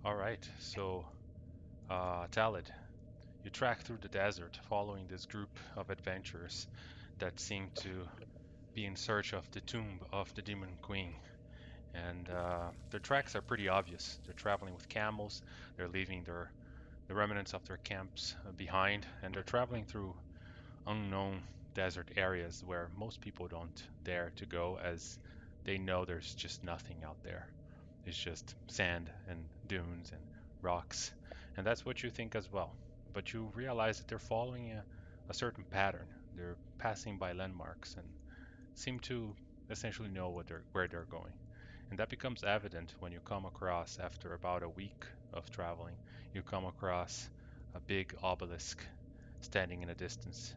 All right, so Talid, you track through the desert following this group of adventurers that seem to be in search of the tomb of the Demon Queen. And their tracks are pretty obvious. They're traveling with camels, they're leaving the remnants of their camps behind, and they're traveling through unknown desert areas where most people don't dare to go as they know there's just nothing out there. It's just sand and dunes and rocks. And that's what you think as well. But you realize that they're following a certain pattern. They're passing by landmarks and seem to essentially know where they're going. And that becomes evident when you come across, after about a week of traveling, you come across a big obelisk standing in a distance,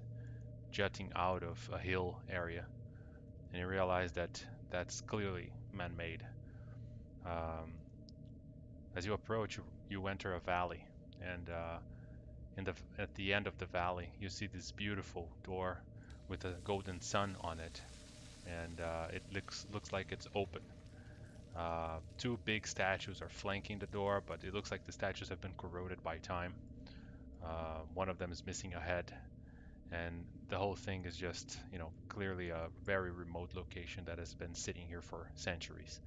jutting out of a hill area. And you realize that that's clearly man made. Um, as you approach, you enter a valley, and at the end of the valley, you see this beautiful door with a golden sun on it, and it looks like it's open. Two big statues are flanking the door, but it looks like the statues have been corroded by time. One of them is missing a head, and the whole thing is just, clearly a very remote location that has been sitting here for centuries.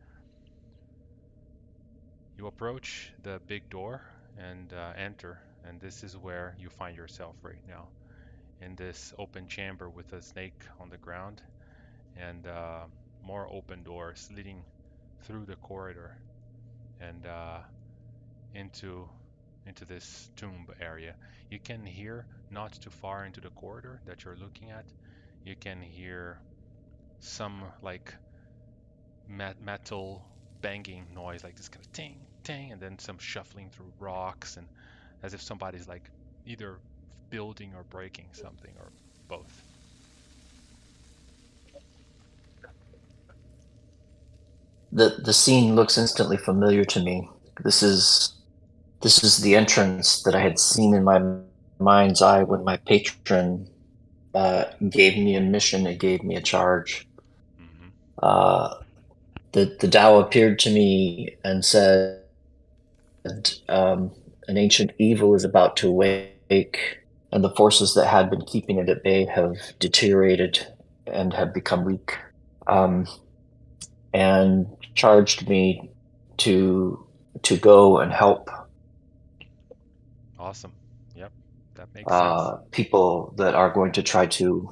You approach the big door and enter, and this is where you find yourself right now, in this open chamber with a snake on the ground and more open doors leading through the corridor and into into this tomb area. You can hear not too far into the corridor that you're looking at. You can hear some like metal banging noise, like this kind of ting ting, and then some shuffling through rocks, and as if somebody's like either building or breaking something or both. The scene looks instantly familiar to me. This is the entrance that I had seen in my mind's eye when my patron gave me a mission and gave me a charge. Mm-hmm. Uh, the Tao appeared to me and said, "An ancient evil is about to awake, and the forces that had been keeping it at bay have deteriorated and have become weak." Um, and charged me to go and help Awesome. Yep, that makes sense. people that are going to try to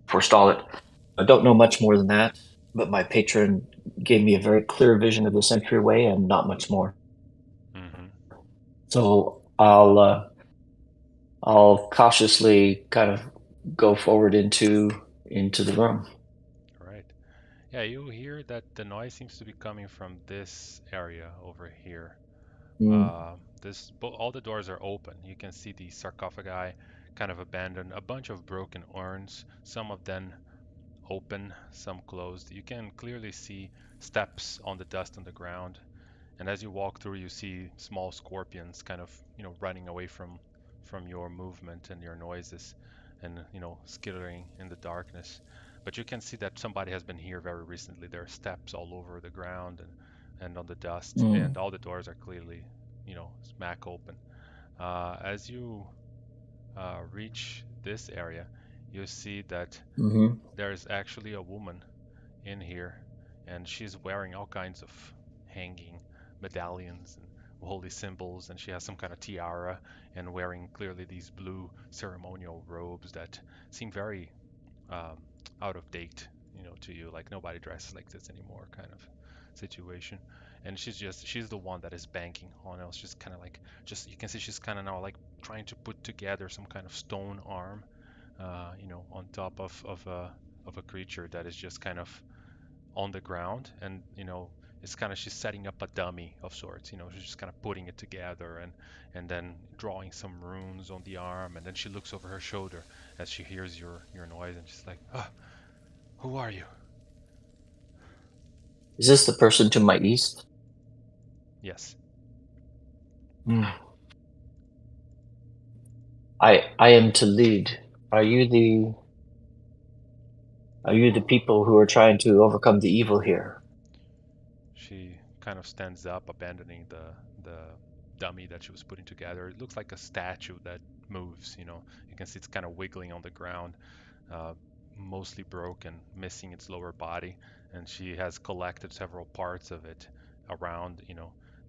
forestall it. I don't know much more than that, but my patron gave me a very clear vision of this entryway and not much more. Mm-hmm. So I'll cautiously kind of go forward into the room. All right. Yeah, you hear that the noise seems to be coming from this area over here. Mm. All the doors are open. You can see the sarcophagi kind of abandoned, a bunch of broken urns, some of them open, some closed. You can clearly see steps on the dust on the ground. And as you walk through, you see small scorpions kind of, running away from your movement and your noises and, skittering in the darkness. But you can see that somebody has been here very recently. There are steps all over the ground and on the dust, Mm. and all the doors are clearly, smack open. As you reach this area, you see that Mm-hmm. there's actually a woman in here, and she's wearing all kinds of hanging medallions and holy symbols, and she has some kind of tiara and wearing clearly these blue ceremonial robes that seem very um, out of date, to you, like nobody dresses like this anymore, kind of situation. And she's the one that is banking on us. She's kind of like just you can see she's kind of now like trying to put together some kind of stone arm, on top of a creature that is just kind of on the ground, and it's kind of she's setting up a dummy of sorts. She's just kind of putting it together and then drawing some runes on the arm, and then she looks over her shoulder as she hears your noise, and she's like, oh, who are you? Is this the person to my east? Yes. Mm. I am to lead. Are you the people who are trying to overcome the evil here? She kind of stands up, abandoning the dummy that she was putting together. It looks like a statue that moves. You can see it's kind of wiggling on the ground, uh, mostly broken, missing its lower body, and she has collected several parts of it around.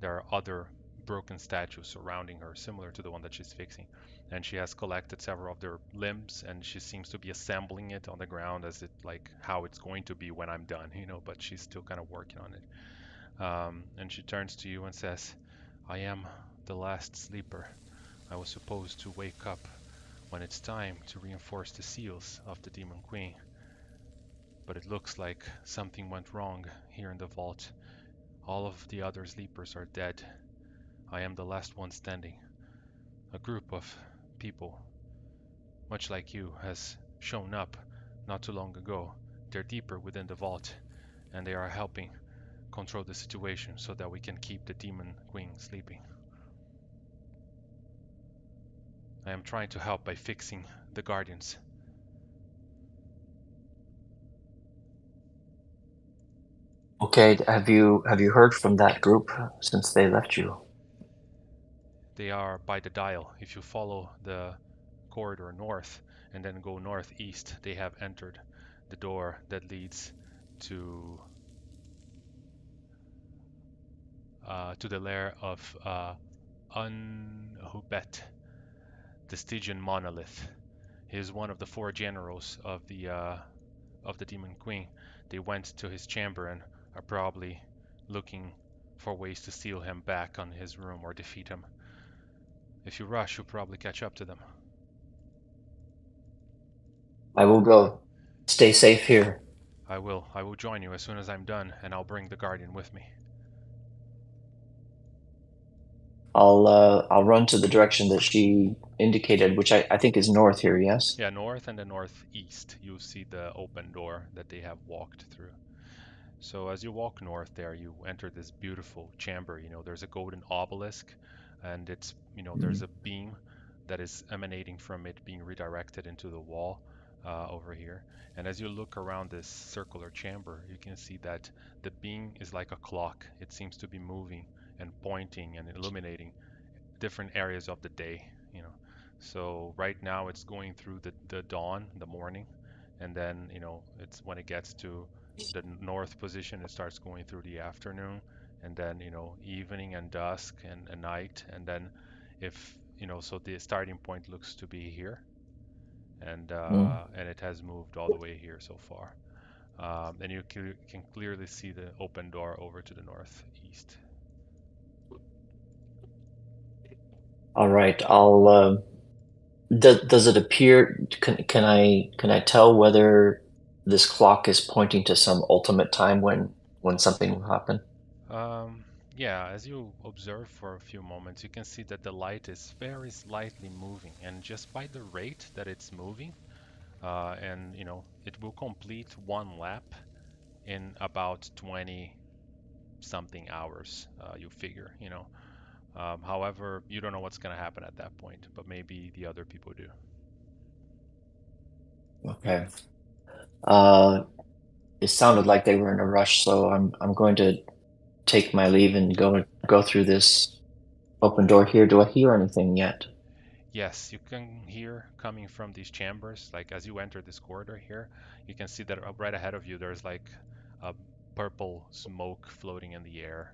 There are other broken statues surrounding her, similar to the one that she's fixing, and she has collected several of their limbs, and she seems to be assembling it on the ground as it like how it's going to be when I'm done, but she's still kind of working on it. And she turns to you and says, "I am the last sleeper. I was supposed to wake up when it's time to reinforce the seals of the Demon Queen. But it looks like something went wrong here in the vault. All of the other sleepers are dead. I am the last one standing. A group of people, much like you, has shown up not too long ago. They're deeper within the vault, and they are helping control the situation so that we can keep the Demon Queen sleeping. I am trying to help by fixing the Guardians." Okay, have you heard from that group since they left you? They are by the dial. If you follow the corridor north and then go northeast, they have entered the door that leads to the lair of Unhubet, the Stygian monolith. He is one of the four generals of the Demon Queen. They went to his chamber and are probably looking for ways to steal him back on his room or defeat him. If you rush, you'll probably catch up to them. I will go. Stay safe here. I will. I will join you as soon as I'm done, and I'll bring the Guardian with me. I'll run to the direction that she indicated, which I think is north here, yes? Yeah, north and the northeast, you'll see the open door that they have walked through. So as you walk north there, you enter this beautiful chamber. There's a golden obelisk, and there's a beam that is emanating from it being redirected into the wall over here. And as you look around this circular chamber, you can see that the beam is like a clock. It seems to be moving and pointing and illuminating different areas of the day. So right now it's going through the dawn, the morning, and then it's when it gets to the north position, it starts going through the afternoon, and then evening and dusk and night, and then if so the starting point looks to be here, Mm. and it has moved all the way here so far. And you can clearly see the open door over to the northeast. All right. Does it appear? Can I tell whether this clock is pointing to some ultimate time when something will happen? Um, yeah, as you observe for a few moments, you can see that the light is very slightly moving, and just by the rate that it's moving, and it will complete one lap in about 20 something hours, you figure. However, you don't know what's going to happen at that point, but maybe the other people do. Okay. Uh, it sounded like they were in a rush, so I'm going to take my leave and go through this open door here. Do I hear anything yet? Yes, you can hear coming from these chambers, like as you enter this corridor here, you can see that right ahead of you there's like a purple smoke floating in the air.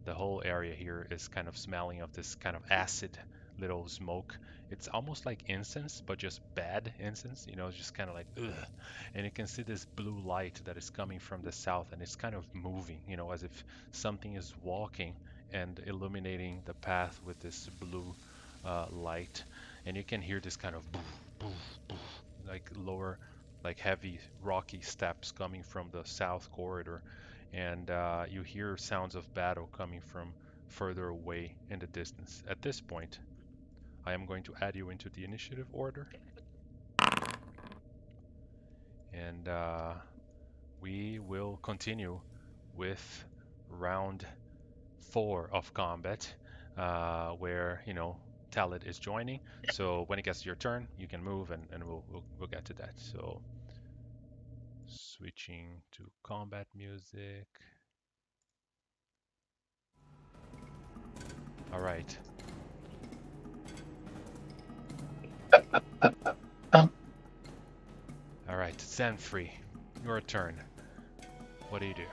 The whole area here is kind of smelling of this kind of acid little smoke. It's almost like incense, but just bad incense, it's just kind of like ugh. And you can see this blue light that is coming from the south, and it's kind of moving, as if something is walking and illuminating the path with this blue light, and you can hear this kind of boof, boof, boof, like lower, like heavy rocky steps coming from the south corridor, and you hear sounds of battle coming from further away in the distance. At this point, I am going to add you into the initiative order, and we will continue with round 4 of combat, where Talid is joining. So when it gets to your turn, you can move, and we'll get to that. So switching to combat music. All right. All right, Zenfree, your turn. What do you do?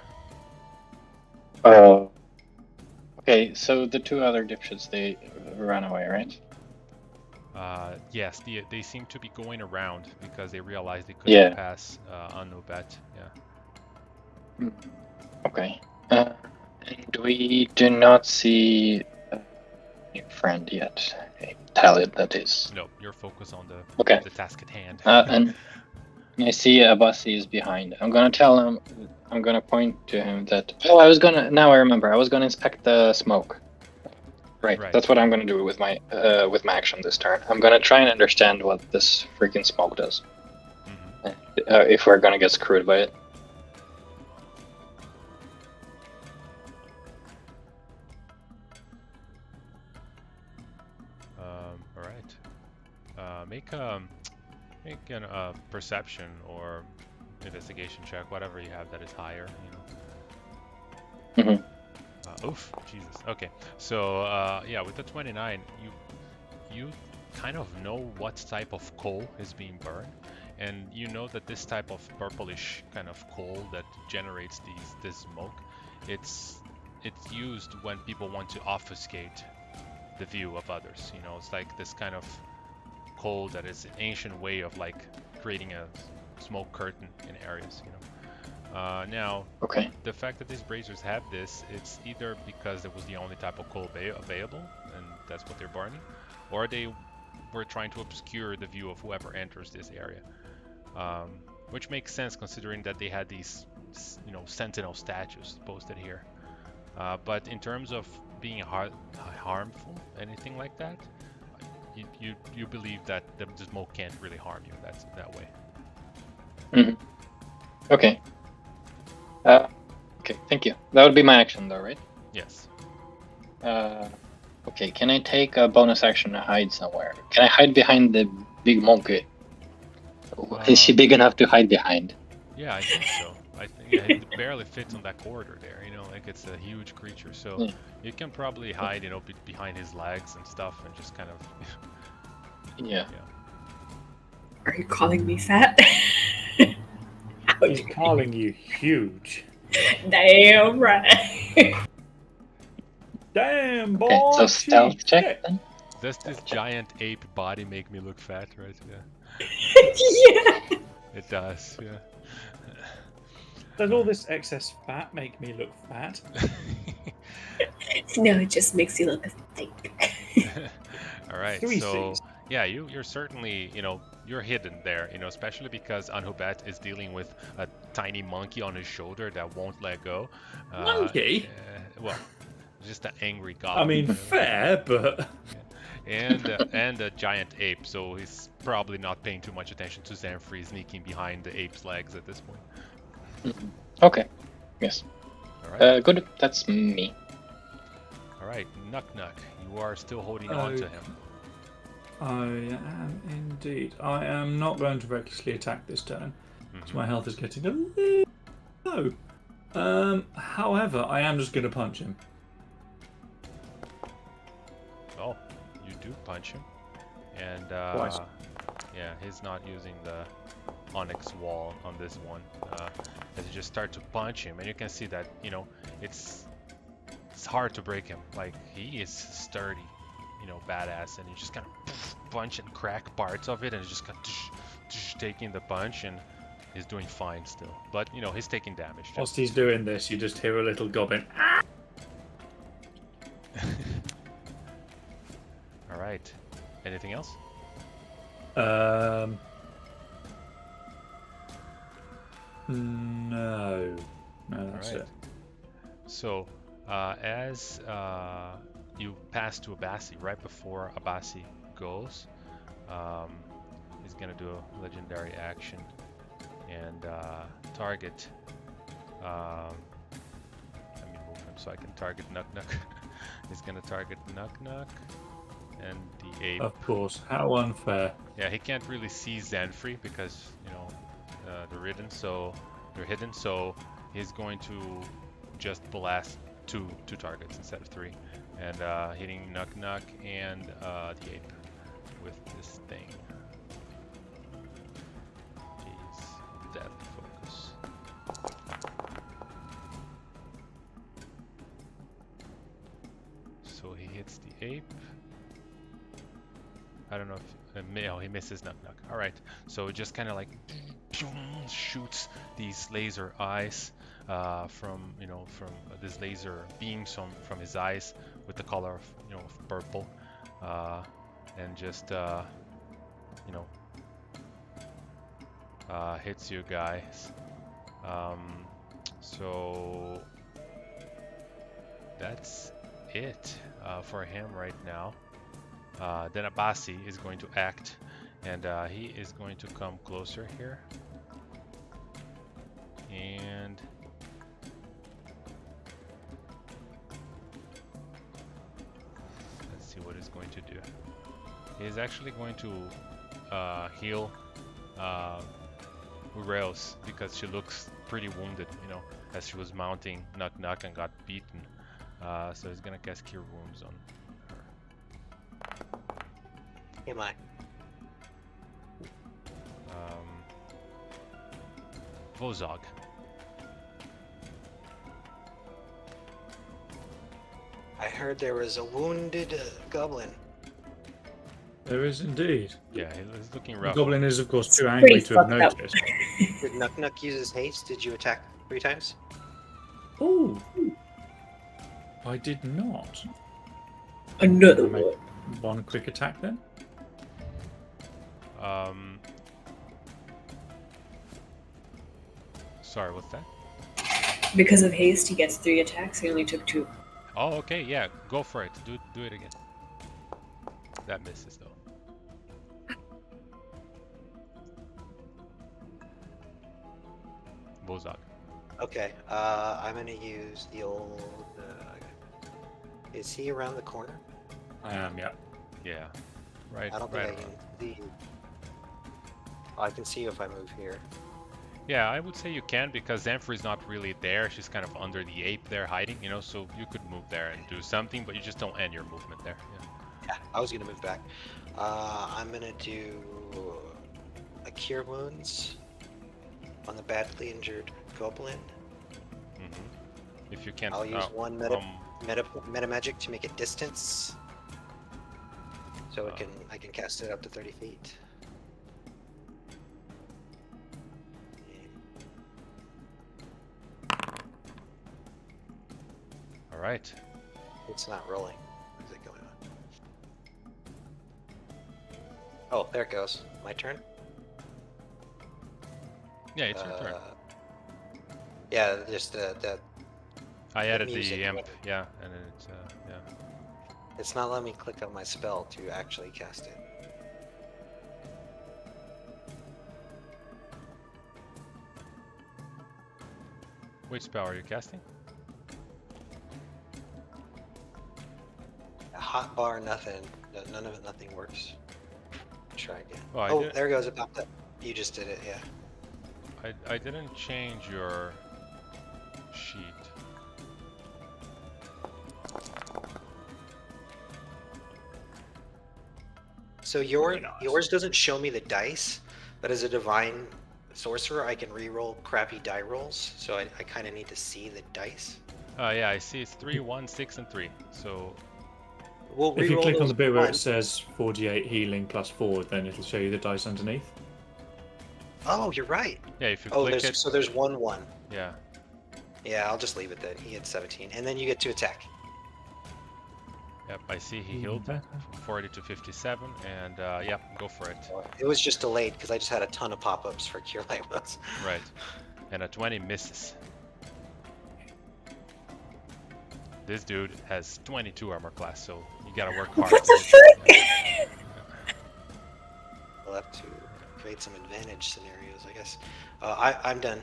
Okay, so the two other dipshits, they ran away, right? Yes, they seem to be going around because they realized they couldn't pass Unobet. Yeah. Okay. And we do not see a new friend yet. A Talid, that is. No, you're focused on the task at hand. And I see Abbasi is behind. I'm gonna tell him. I'm gonna point to him that. Oh, now I remember. I was gonna inspect the smoke. Right. That's what I'm gonna do with my action this turn. I'm gonna try and understand what this freaking smoke does. If we're gonna get screwed by it. All right. Make a perception or investigation check, whatever you have that is higher. You know. Oof, Jesus. Okay, so yeah, with the 29, you kind of know what type of coal is being burned, and you know that this type of purplish kind of coal that generates this smoke, it's used when people want to obfuscate the view of others. You know, it's like this kind of coal that is an ancient way of like creating a smoke curtain in areas. You know. Now, the fact that these braziers have this, it's either because it was the only type of coal available, and that's what they're burning, or they were trying to obscure the view of whoever enters this area, which makes sense considering that they had these, you know, sentinel statues posted here. But in terms of being harmful, anything like that, you believe that the smoke can't really harm you. That's that way. Okay. Okay, thank you. That would be my action though, right? Yes. Okay, can I take a bonus action to hide somewhere? Can I hide behind the big monkey? Is she big enough to hide behind? Yeah, I think so. I think it barely fits on that corridor there, you know, like it's a huge creature, so you can probably hide, you know, behind his legs and stuff and just kind of... Yeah. Are you calling me fat? He's calling you huge. Damn right. Damn, boy. Okay, so stealth check then? Does this giant ape body make me look fat, right? Yeah. Yeah. It does, yeah. Does all this excess fat make me look fat? No, it just makes you look thick. All right, Three so Cs. yeah, you're certainly, you know, you're hidden there, you know, especially because Anhubet is dealing with a tiny monkey on his shoulder that won't let go. Monkey? Well, just an angry goblin. I mean, fair, but... And a giant ape, so he's probably not paying too much attention to Zenfree sneaking behind the ape's legs at this point. Okay. Yes. All right. Good. That's me. All right, Nuck. You are still holding on to him. I am indeed. I am not going to recklessly attack this turn, because my health is getting a little low. However, I am just going to punch him. Oh, you do punch him, and Twice. yeah, he's not using the onyx wall on this one. As you just start to punch him, and you can see that, you know, it's hard to break him. Like, he is sturdy, you know, badass, and you just kind of punch and crack parts of it, and it's just kind of taking the punch, and he's doing fine still. But, you know, he's taking damage. Whilst he's doing this, you just hear a little gobbing. All right. Anything else? No, that's it. So, as you pass to Abbasi, right before Abbasi goes, he's gonna do a legendary action and target. Let me move him so I can target Nuck. He's gonna target Nuck and the ape. Of course, how unfair. Yeah, he can't really see Zenfree because, you know, they're hidden, so he's going to just blast two targets instead of 3, and hitting Knock Knock and the ape with this thing. Jeez, death focus. So he hits the ape. I don't know if oh, he misses Knock Knock. All right, so it just kind of like shoots these laser eyes from this laser beams from his eyes with the color of of purple, and just hits you guys. So that's it for him right now. Then Abbasi is going to act, and he is going to come closer here. And let's see what he's going to do. He's actually going to heal Uraeus because she looks pretty wounded, as she was mounting Knock Knock and got beaten. So he's gonna cast Cure Wounds on her. Am I? Vozog. I heard there was a wounded goblin. There is indeed. Yeah, he's looking The rough. goblin is, of course, too Pretty angry to have fucked up. noticed. Did Nuck Nuck use his haste? Did you attack 3 times? Oh, I did not. Another I make one. one quick attack then. Sorry, what's that? Because of haste, he gets 3 attacks. He only took 2. Oh, okay, yeah, go for it. Do it again. That misses though. Vozog. Okay, I'm gonna use the old... is he around the corner? I am, yeah. Yeah. Right. I don't right think I can see. Oh, I can see you if I move here. Yeah, I would say you can because Zenfri's not really there. She's kind of under the ape there hiding, so you could move there and do something, but you just don't end your movement there. Yeah, I was gonna move back. I'm gonna do a Cure Wounds on the badly injured goblin. If you can't... I'll use one meta magic to make it distance. So I can cast it up to 30 feet. All right. It's not rolling. What is it going on? Oh, there it goes. My turn? Yeah, it's your turn. Yeah, just the I added music, the imp, right? yeah, and it's yeah. it's not letting me click on my spell to actually cast it. Which spell are you casting? A hot bar, nothing. None of it, nothing works. Try again. Oh, Oh, there goes about that. You just did it, yeah. I didn't change your sheet. So Very nice. yours doesn't show me the dice, but as a divine sorcerer, I can reroll crappy die rolls. So I kind of need to see the dice. Yeah, I see it's 3, 1, 6, and 3. So We'll If you reroll click on those the bit where it ones. says 48 healing plus 4, then it'll show you the dice underneath. Oh, you're right. yeah, if you Oh, click there's it, so there's 1/1. yeah. Yeah, I'll just leave it then. He had 17, and then you get to attack. Yep, I see he healed Okay. from 40 to 57, and yeah, go for it. It was just delayed because I just had a ton of pop-ups for Cure Light Wounds. Right. And a 20 misses. This dude has 22 armor class, so you gotta work hard. What the fuck? We'll have to create some advantage scenarios, I guess. I'm done.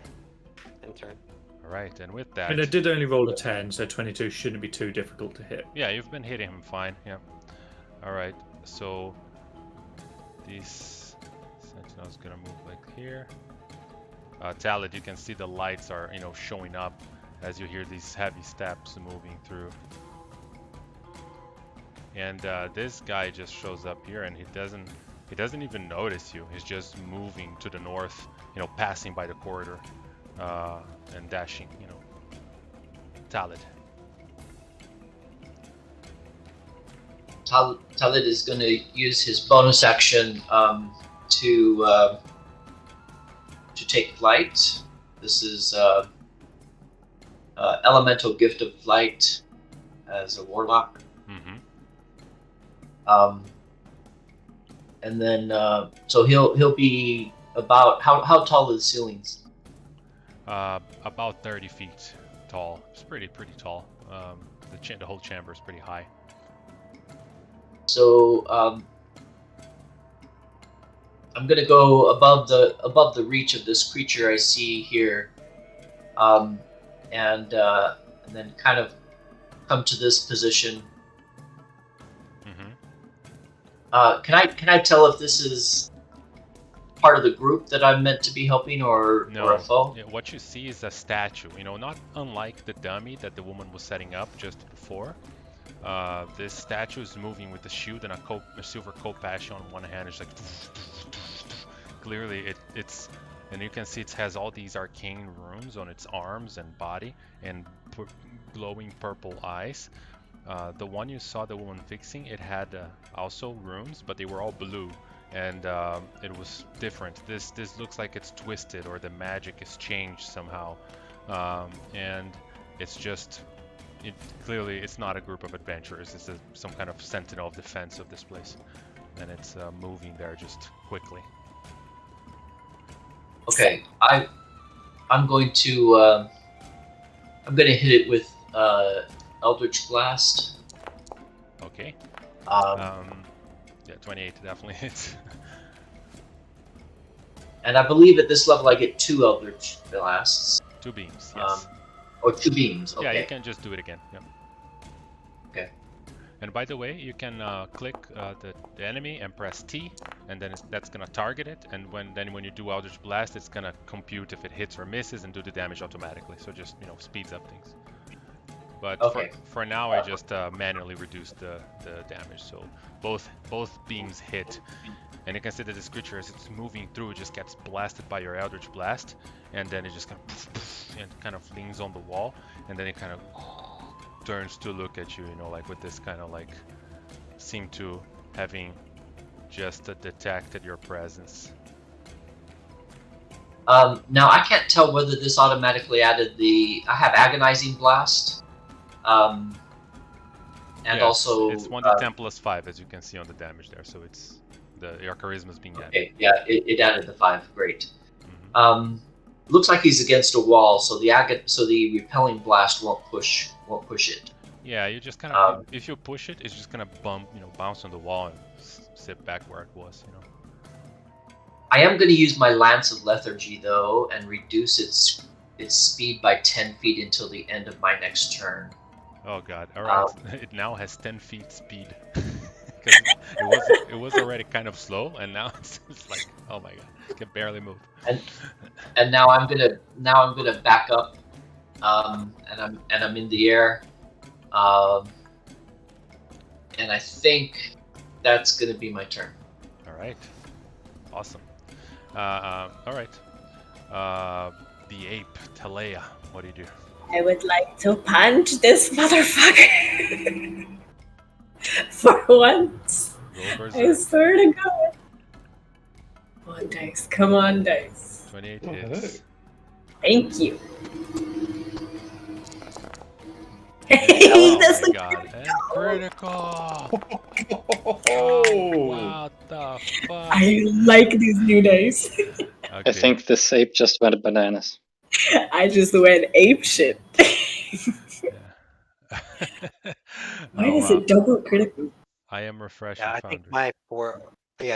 End turn. Alright, and with I that... mean, I did only roll a 10, so 22 shouldn't be too difficult to hit. Yeah, you've been hitting him fine, yeah. Alright, so... This Sentinel's gonna move like here. Talid, you can see the lights are, showing up as you hear these heavy steps moving through. And this guy just shows up here, and he doesn't even notice you. He's just moving to the north, you know, passing by the corridor and dashing, you know. Talid. Talid is going to use his bonus action to take flight. This is elemental gift of flight as a warlock. And then so he'll be about how tall are the ceilings? About 30 feet tall. It's pretty tall. The whole chamber is pretty high. So I'm gonna go above the reach of this creature I see here, and then kind of come to this position. Can I tell if this is part of the group that I'm meant to be helping, or a foe? Yeah, what you see is a statue. You know, not unlike the dummy that the woman was setting up just before. This statue is moving with the shield and a silver khopesh on one hand. It's like clearly it's, and you can see it has all these arcane runes on its arms and body and glowing purple eyes. The one you saw the woman fixing, it had also runes, but they were all blue, and it was different. This looks like it's twisted, or the magic is changed somehow, and it's just. Clearly, it's not a group of adventurers. It's some kind of sentinel of defense of this place, and it's moving there just quickly. Okay, I'm going to hit it with Eldritch Blast. Okay. 28 definitely hits. And I believe at this level I get 2 Eldritch Blasts. 2 beams. Yes. Or 2 beams, okay. Yeah, you can just do it again. Yep. Okay. And by the way, you can click the enemy and press T, and then that's gonna target it. And when you do Eldritch Blast, it's gonna compute if it hits or misses and do the damage automatically. So just speeds up things. But okay. for now, I just manually reduced the damage. So both beams hit. And you can see that this creature, as it's moving through, it just gets blasted by your Eldritch Blast, and then it just kind of leans on the wall, and then it kind of turns to look at you, like with this kind of like, seem to having just detected your presence. Now I can't tell whether this automatically added I have Agonizing Blast, and yes, also it's 1d10 plus 5, as you can see on the damage there, so it's your charisma is being added. Okay, yeah, it added the 5. Great. Looks like he's against a wall, so the repelling blast won't push it. Yeah, you just kind of if you push it, it's just gonna bounce on the wall and sit back where it was. I am going to use my Lance of Lethargy though, and reduce its speed by 10 feet until the end of my next turn. Oh god! All right, it now has 10 feet speed. It was already kind of slow, and now it's like, oh my god, it can barely move. And now I'm gonna back up, and I'm in the air, and I think that's gonna be my turn. All right, awesome. All right, the ape Talea, what do you do? I would like to punch this motherfucker. For once. I swear to God. Come on, dice. Come on, dice. 28 hits. Thank you. Oh That's my god. And critical! What the fuck? I like these new dice. Okay. I think this ape just went bananas. I just went ape shit. Why does it double critical? I am refreshing. Yeah, I Foundry.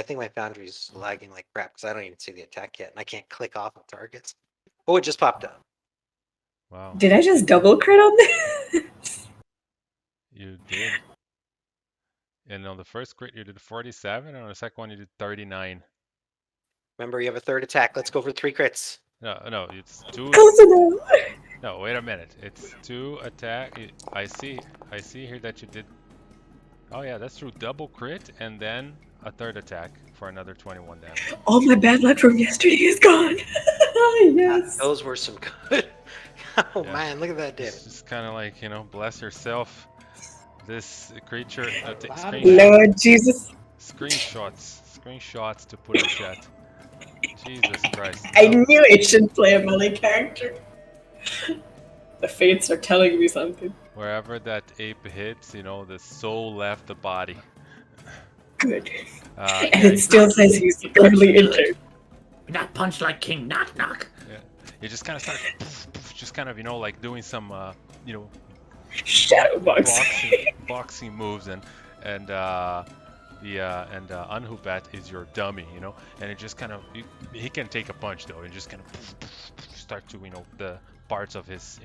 think my Foundry's lagging like crap because I don't even see the attack yet, and I can't click off of targets. Oh, it just popped up. Wow. Did I just double crit on this? You did. And on the first crit you did 47, and on the second one you did 39. Remember, you have a third attack. Let's go for 3 crits. No, it's 2. Close enough. No, wait a minute. It's 2 attack. I see here that you did. Oh yeah, that's true. Double crit and then a 3rd attack for another 21 damage. All my bad luck from yesterday is gone. Yes. Those were some good. Oh Yeah. man, look at that dip. It's just kind of like, bless yourself. This creature. Lord Jesus. Screenshots to put in chat. Jesus Christ. I knew I should play a melee character. The fates are telling me something. Wherever that ape hits, the soul left the body. Good. And it still says he's thoroughly injured. Not punch like King Knock Knock. Yeah. You just kind of start, just kind of, like doing some, shadow boxing moves, and Unhubat is your dummy, and it just kind of, he can take a punch though, and just kind of start to, the parts of his,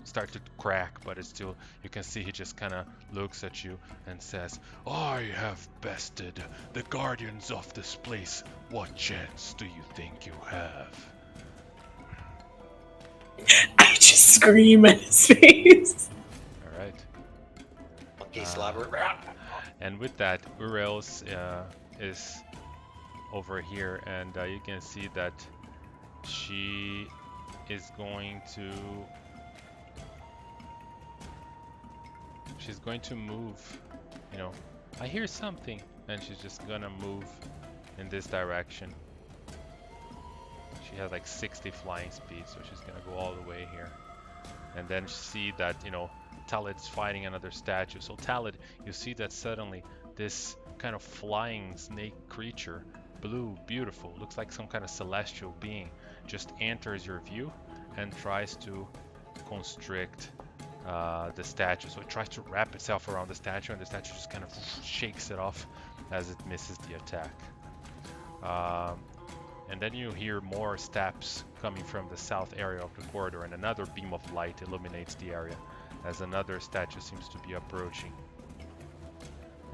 start to crack, but it's still, you can see he just kind of looks at you and says, I have bested the guardians of this place. What chance do you think you have? I just scream at his face. All right. Monkey slobber. And with that, Uriel's is over here, and you can see that she is going to... She's going to move, I hear something, and she's just gonna move in this direction. She has like 60 flying speed, so she's gonna go all the way here. And then see that, Talid's fighting another statue. So Talid, you see that suddenly this kind of flying snake creature, blue, beautiful, looks like some kind of celestial being, just enters your view and tries to constrict the statue. So it tries to wrap itself around the statue, and the statue just kind of shakes it off as it misses the attack. And then you hear more steps coming from the south area of the corridor, and another beam of light illuminates the area as another statue seems to be approaching.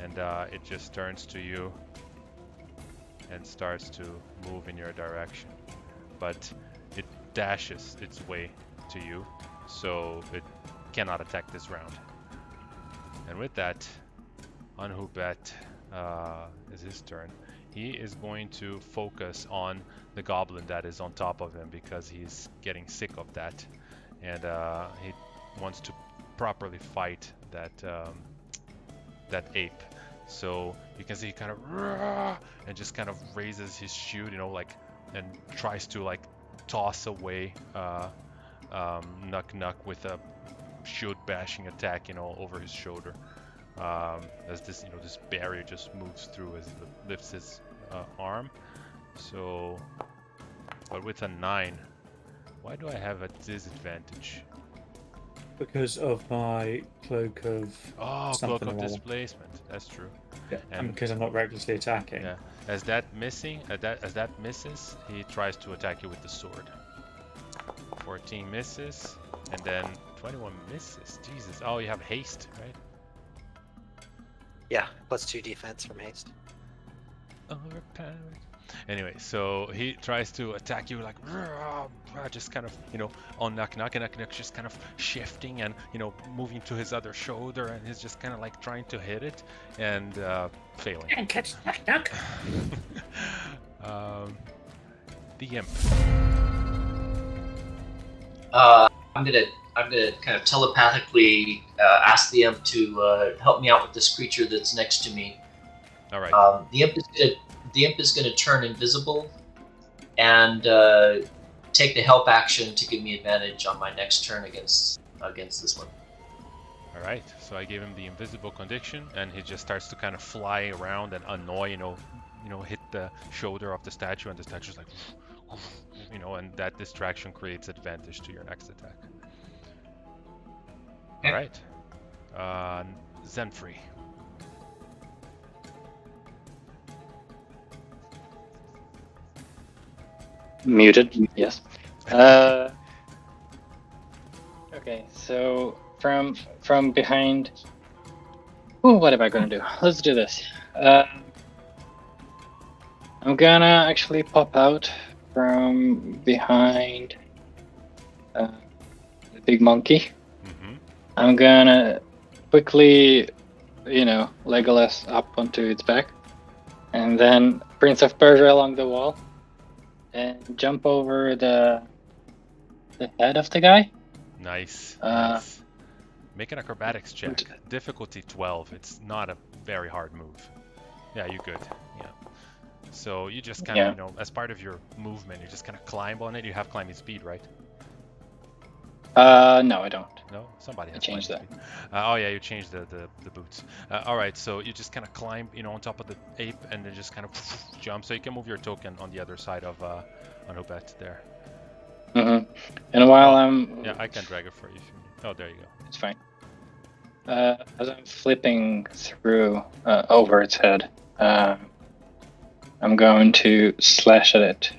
And it just turns to you and starts to move in your direction. But it dashes its way to you, so it cannot attack this round. And with that, Unhubat is his turn. He is going to focus on the goblin that is on top of him because he's getting sick of that, and he wants to properly fight that that ape. So you can see he kind of and just kind of raises his shield, and tries to toss away Nuck with a shield bashing attack, over his shoulder. As this, this barrier just moves through as it lifts his arm. So, but with a 9, why do I have a disadvantage? Because of my cloak of cloak of displacement. That's true. Yeah, and because I'm not recklessly attacking. Yeah. As that misses, he tries to attack you with the sword. 14 misses, and then 21 misses. Jesus. Oh, you have haste, right? Yeah, +2 defense from haste. Overpowered. Anyway, so he tries to attack you just kind of, on Knock, and Knock just kind of shifting and, moving to his other shoulder, and he's just kind of trying to hit it and failing. And catch Knock. The imp. I'm gonna kind of telepathically ask the imp to help me out with this creature that's next to me. All right. The imp is gonna turn invisible and take the help action to give me advantage on my next turn against this one. All right. So I gave him the invisible condition, and he just starts to kind of fly around and annoy, hit the shoulder of the statue, and the statue's like, and that distraction creates advantage to your next attack. Okay. All right. Zenfree. Muted, yes. Okay, so from behind. Ooh, what am I gonna do? Let's do this. I'm gonna actually pop out from behind big monkey. Mm-hmm. I'm gonna quickly, Legolas up onto its back, and then Prince of Persia along the wall, and jump over the head of the guy. Nice. Nice. Make an acrobatics check. Difficulty 12. It's not a very hard move. Yeah, you're good. Yeah. So you just kind of, as part of your movement, you just kind of climb on it. You have climbing speed, right? No, I don't. No, somebody has changed that. Oh yeah, you changed the boots. All right, so you just kind of climb, on top of the ape, and then just kind of jump. So you can move your token on the other side of Anubet there. Mm-hmm. And while I can drag it for you. If you need. Oh, there you go. It's fine. As I'm flipping through over its head, I'm going to slash at it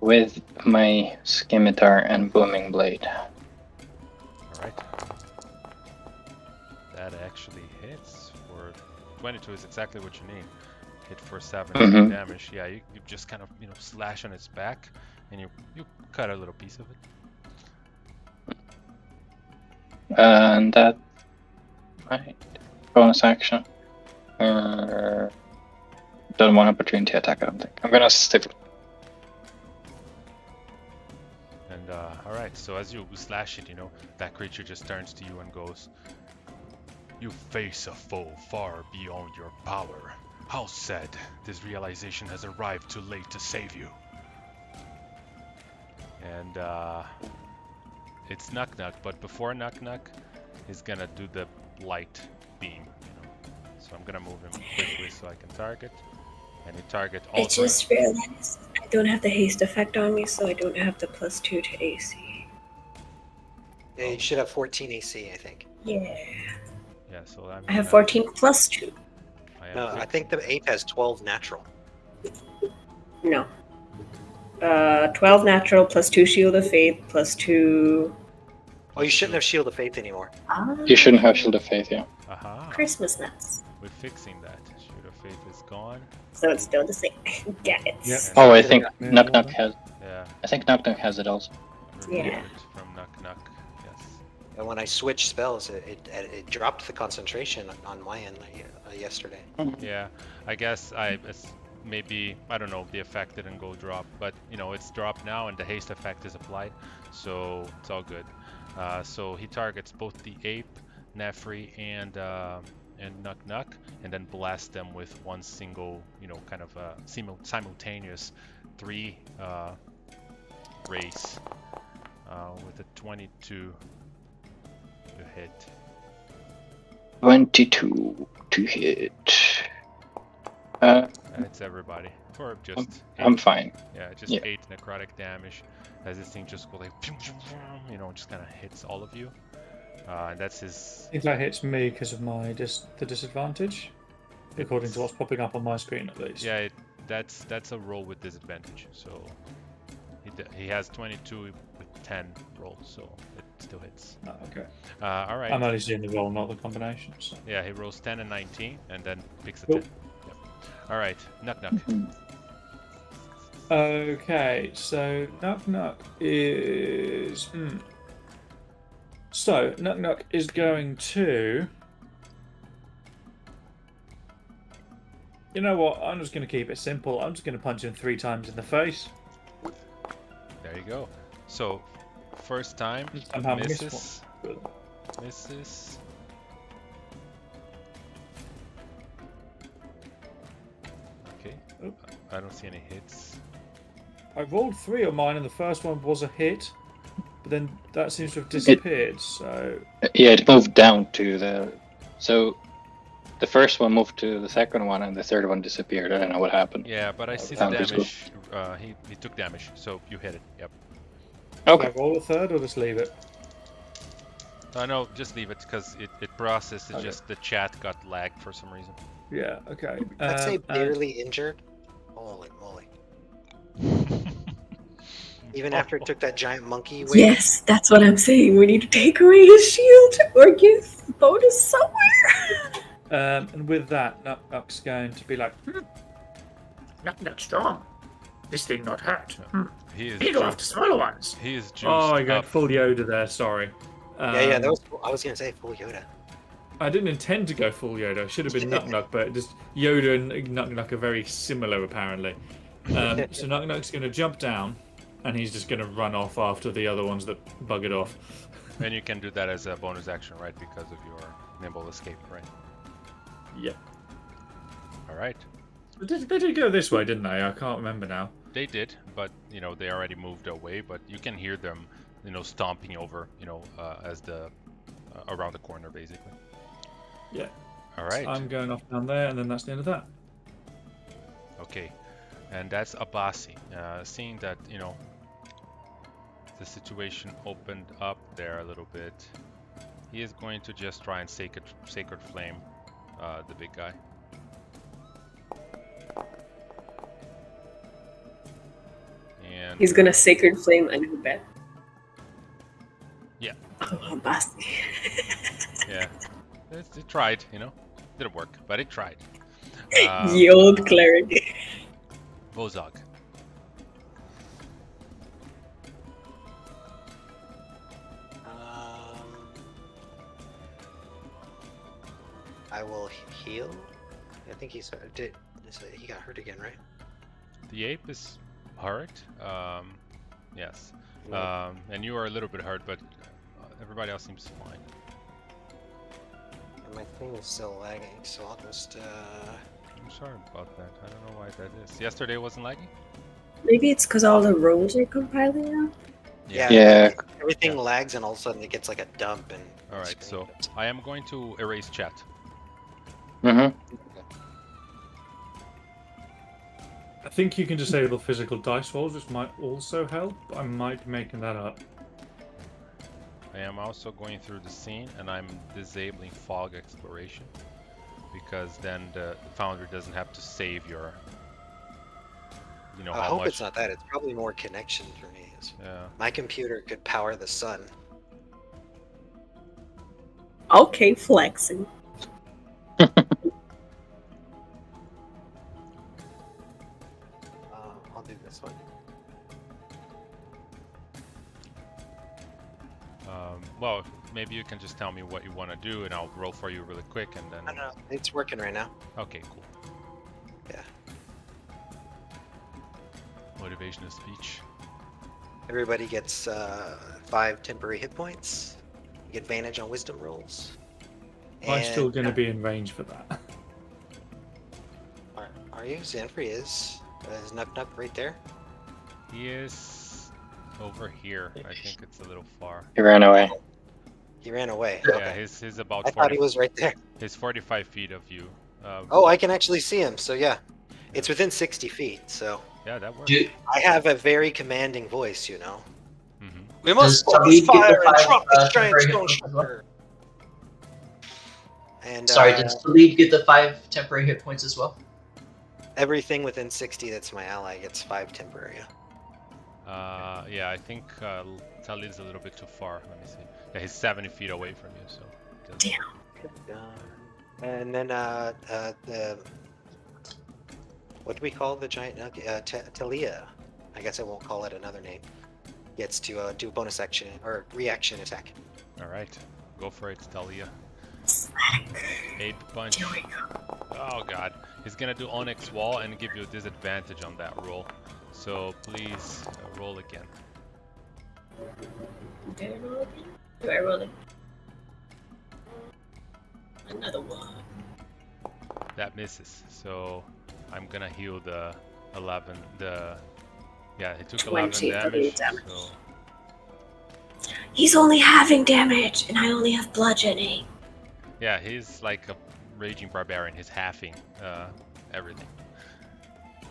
with my scimitar and booming blade. Alright. That actually hits for 22 is exactly what you need. Hit for 7 damage. Yeah, you just kind of slash on its back, and you cut a little piece of it. And that my bonus action. Don't want opportunity attack, I don't think. I'm gonna stick. And alright, so as you slash it, that creature just turns to you and goes, "You face a foe far beyond your power. How sad. This realization has arrived too late to save you." And it's Nuk Nuk, but before Nuk Nuk, he's gonna do the light beam, So I'm gonna move him quickly so I can target. And he target all. I just realized I don't have the haste effect on me, so I don't have the +2 to AC. Yeah, you should have 14 AC, I think. Yeah. Yeah, so I have 14 +2. No, I think the ape has 12 natural. No. 12 natural +2 Shield of Faith +2. Oh, you shouldn't have Shield of Faith anymore. You shouldn't have Shield of Faith, yeah. Aha. Christmas nuts. We're fixing that. Shield of Faith is gone. So it's still the same. Get it. Yep. Oh, I think Nuk Nuk has. Yeah. I think Nuk Nuk has it also. Remove Yeah. it from Nuk Nuk. Yes. And when I switched spells, it dropped the concentration on my end yesterday. Yeah. I guess maybe, I don't know, the effect didn't go drop, but it's dropped now and the haste effect is applied, so it's all good. So he targets both the ape, Nefri, and Nuk Nuk, and then blasts them with one single, kind of simultaneous 3 rays with a 22 to hit. 22 to hit. It's everybody. Or just I'm fine. Yeah, just 8 necrotic damage as this thing just goes like, just kind of hits all of you. And that's his. I think that hits me because of my the disadvantage, according to what's popping up on my screen at least. Yeah, that's a roll with disadvantage. So he has 22 with 10 rolls, so it still hits. Oh, okay. All right. I'm only seeing the roll, not the combination. So. Yeah, he rolls 10 and 19, and then picks a Cool. 10. Yep. All right, Nuk Nuk. Okay, so Nuk Nuk is. So Nuk Nuk is going to. You know what? I'm just going to keep it simple. I'm just going to punch him 3 times in the face. There you go. So, first time, Somehow misses. Misses. Okay. I don't see any hits. I rolled 3 on mine, and the first one was a hit, but then that seems to have disappeared. So Yeah, it moved down to the. So the first one moved to the second one, and the third one disappeared. I don't know what happened. Yeah, but I see the Foundry's damage. He took damage, so you hit it. Yep. should I roll a third or just leave it? No, just leave it because it processed. It's Okay. just the chat got lagged for some reason. Yeah. Okay. I'd say and- barely injured. Holy moly. Even after it took that giant monkey away. Yes, that's what I'm saying. We need to take away his shield or give bonus somewhere. And with that, Nuk Nuk's going to be like, Nuk Nuk's strong. this thing not hurt? He is. He go after smaller ones. He is juiced Oh, I got up. full Yoda there. Sorry. Yeah. That was. I was gonna say full Yoda. I didn't intend to go full Yoda. I should have been Nuck Nuck, but just Yoda and Nuck Nuck are very similar apparently. So Nuck Nuck's going to jump down, and he's just going to run off after the other ones that buggered off. And you can do that as a bonus action, right? Because of your nimble escape, right? Yep. All right. They did go this way, didn't they? I can't remember now. They did, but they already moved away. But you can hear them, stomping over, as the around the corner, basically. Yeah. All right. I'm going off down there, and then that's the end of that. Okay, and that's Abbasi. Seeing that the situation opened up there a little bit, he is going to just try and sacred flame the big guy. And he's gonna sacred flame Anubet. Yeah. Oh, Abbasi. Yeah. It tried, didn't work, but it tried. Ye old cleric. Vozog. I will heal. I think he got hurt again, right? The ape is hurt. Yes. Yeah. And you are a little bit hurt, but everybody else seems fine. My thing is still lagging, so I'll just. I'm sorry about that. I don't know why that is. Yesterday wasn't lagging? Maybe it's because all the rows are compiling now? Yeah. Everything lags and all of a sudden it gets like a dump and. Alright, so I am going to erase chat. Mm-hmm. I think you can disable physical dice rolls, which might also help. I might be making that up. I am also going through the scene and I'm disabling fog exploration because then the Foundry doesn't have to save your I hope it's not that. It's probably more connection for me. Yeah. My computer could power the sun. Okay, flexing. I'll do this one. Well, maybe you can just tell me what you want to do and I'll roll for you really quick and then... No, it's working right now. Okay, cool. Yeah. Motivation of speech. Everybody gets 5 temporary hit points. You get advantage on wisdom rolls. I'm still going to be in range for that. Are you? Zanfrey is. Is Nuck Nuck right there? He is over here. I think it's a little far. He ran away. He ran away. Yeah, Okay. he's about 40. I thought he was right there. He's 45 feet of you. Oh, I can actually see him. So yeah, it's within 60 feet. So yeah, that works. I have a very commanding voice, you know. Mm-hmm. We must Does fire and Talib drop get this giant temporary stone hit points as well? structure. And Sorry, did Talib get the 5 temporary hit points as well? everything within 60 that's my ally gets 5 temporary. Yeah, I think Talib's a little bit too far. Let me see. Yeah, he's 70 feet away from you, so. Damn. And then the what do we call the giant Talia? I guess I won't call it another name. Gets to do a bonus action or reaction attack. All right, go for it, Talia. 8 punch. Oh god, he's gonna do Onyx Wall and give you a disadvantage on that roll. So please roll again. Did I roll it? Do I roll it? Another one. That misses. So I'm gonna heal the 11. Yeah, he took 11 damage. So... He's only having damage, and I only have bludgeoning. Yeah, he's like a raging barbarian. He's halving everything.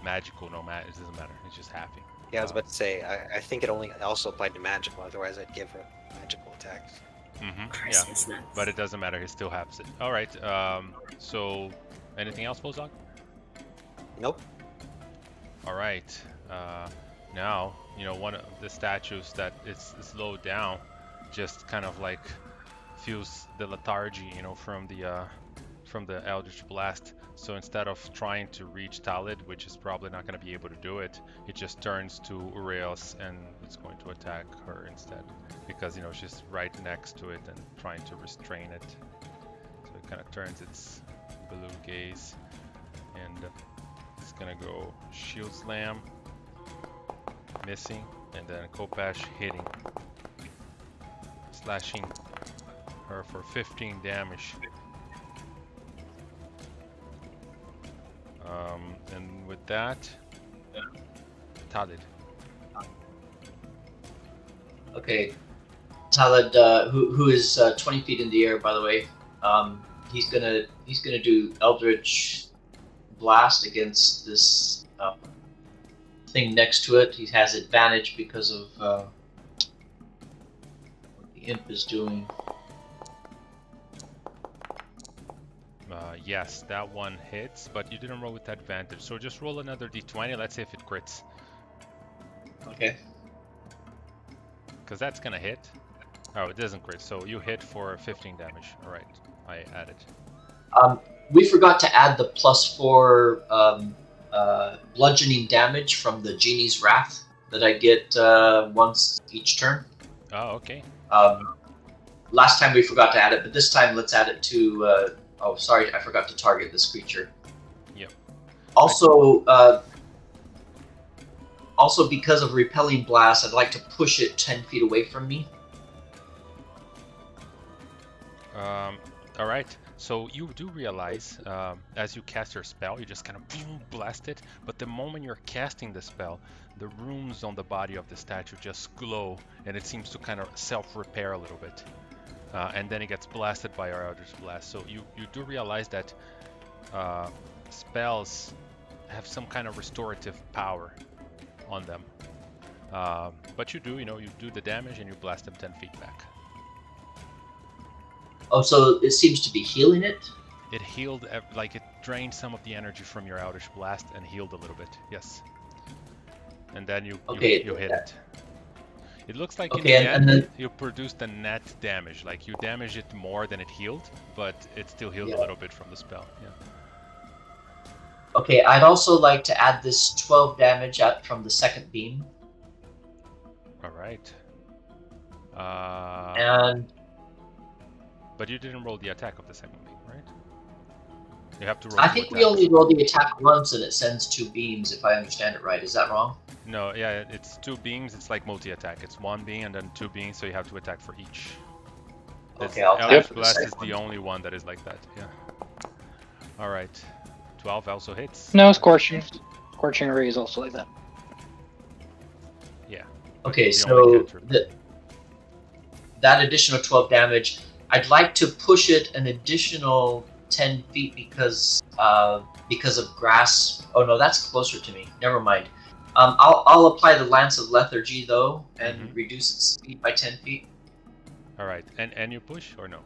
Magical, no matter. It doesn't matter. It's just halving. Yeah, I was about to say. I think it only also applied to magical. Otherwise, I'd give her magical attacks. Mm-hmm. Yeah, but it doesn't matter. He still halves it. All right. So, anything else, Bozog? Nope. All right. Now, one of the statues that is slowed down, just kind of like feels the lethargy, from from the Eldritch Blast. So instead of trying to reach Talid, which is probably not going to be able to do it, it just turns to Uraeus and it's going to attack her instead. Because, you know, she's right next to it and trying to restrain it. So it kind of turns its blue gaze. And it's going to go Shield Slam, missing, and then Kopash hitting. Slashing her for 15 damage. And with that, Talid. Okay, Talid, who is 20 feet in the air, by the way. He's gonna do Eldritch Blast against this thing next to it. He has advantage because of what the imp is doing. Yes, that one hits, but you didn't roll with advantage. So just roll another d20. Let's see if it crits. Okay. Because that's gonna hit. Oh, it doesn't crit. So you hit for 15 damage. All right, I added. We forgot to add the +4 bludgeoning damage from the Genie's Wrath that I get once each turn. Oh, okay. Last time we forgot to add it, but this time let's add it to... oh, sorry, I forgot to target this creature. Yep. Also, also because of Repelling Blast, I'd like to push it 10 feet away from me. All right. So you do realize, as you cast your spell, you just kind of boom, blast it. But the moment you're casting the spell, the runes on the body of the statue just glow, and it seems to kind of self-repair a little bit. And then it gets blasted by our Eldritch Blast. So you do realize that spells have some kind of restorative power on them. But you do the damage and you blast them 10 feet back. Oh, so it seems to be healing it? It healed, like it drained some of the energy from your Eldritch Blast and healed a little bit, yes. And then you hit it. It looks like in the end, you produced a net damage. Like you damaged it more than it healed, but it still healed a little bit from the spell. Yeah. Okay, I'd also like to add this 12 damage out from the second beam. All right. And... But you didn't roll the attack of the second beam, right? You have to roll. I think we only roll the attack once and it sends 2 beams, if I understand it right. Is that wrong? No, yeah, it's 2 beams. It's like multi-attack. It's 1 beam and then 2 beams, so you have to attack for each. Okay, I'll Eldritch Blast is the only one that is like that. Yeah. All right. 12 also hits. No, Scorching Ray is also like that. Yeah. Okay, so that additional 12 damage, I'd like to push it an additional 10 feet because of grass. Oh no, that's closer to me. Never mind. I'll apply the Lance of Lethargy though and reduce its speed by 10 feet. All right, and you push or no?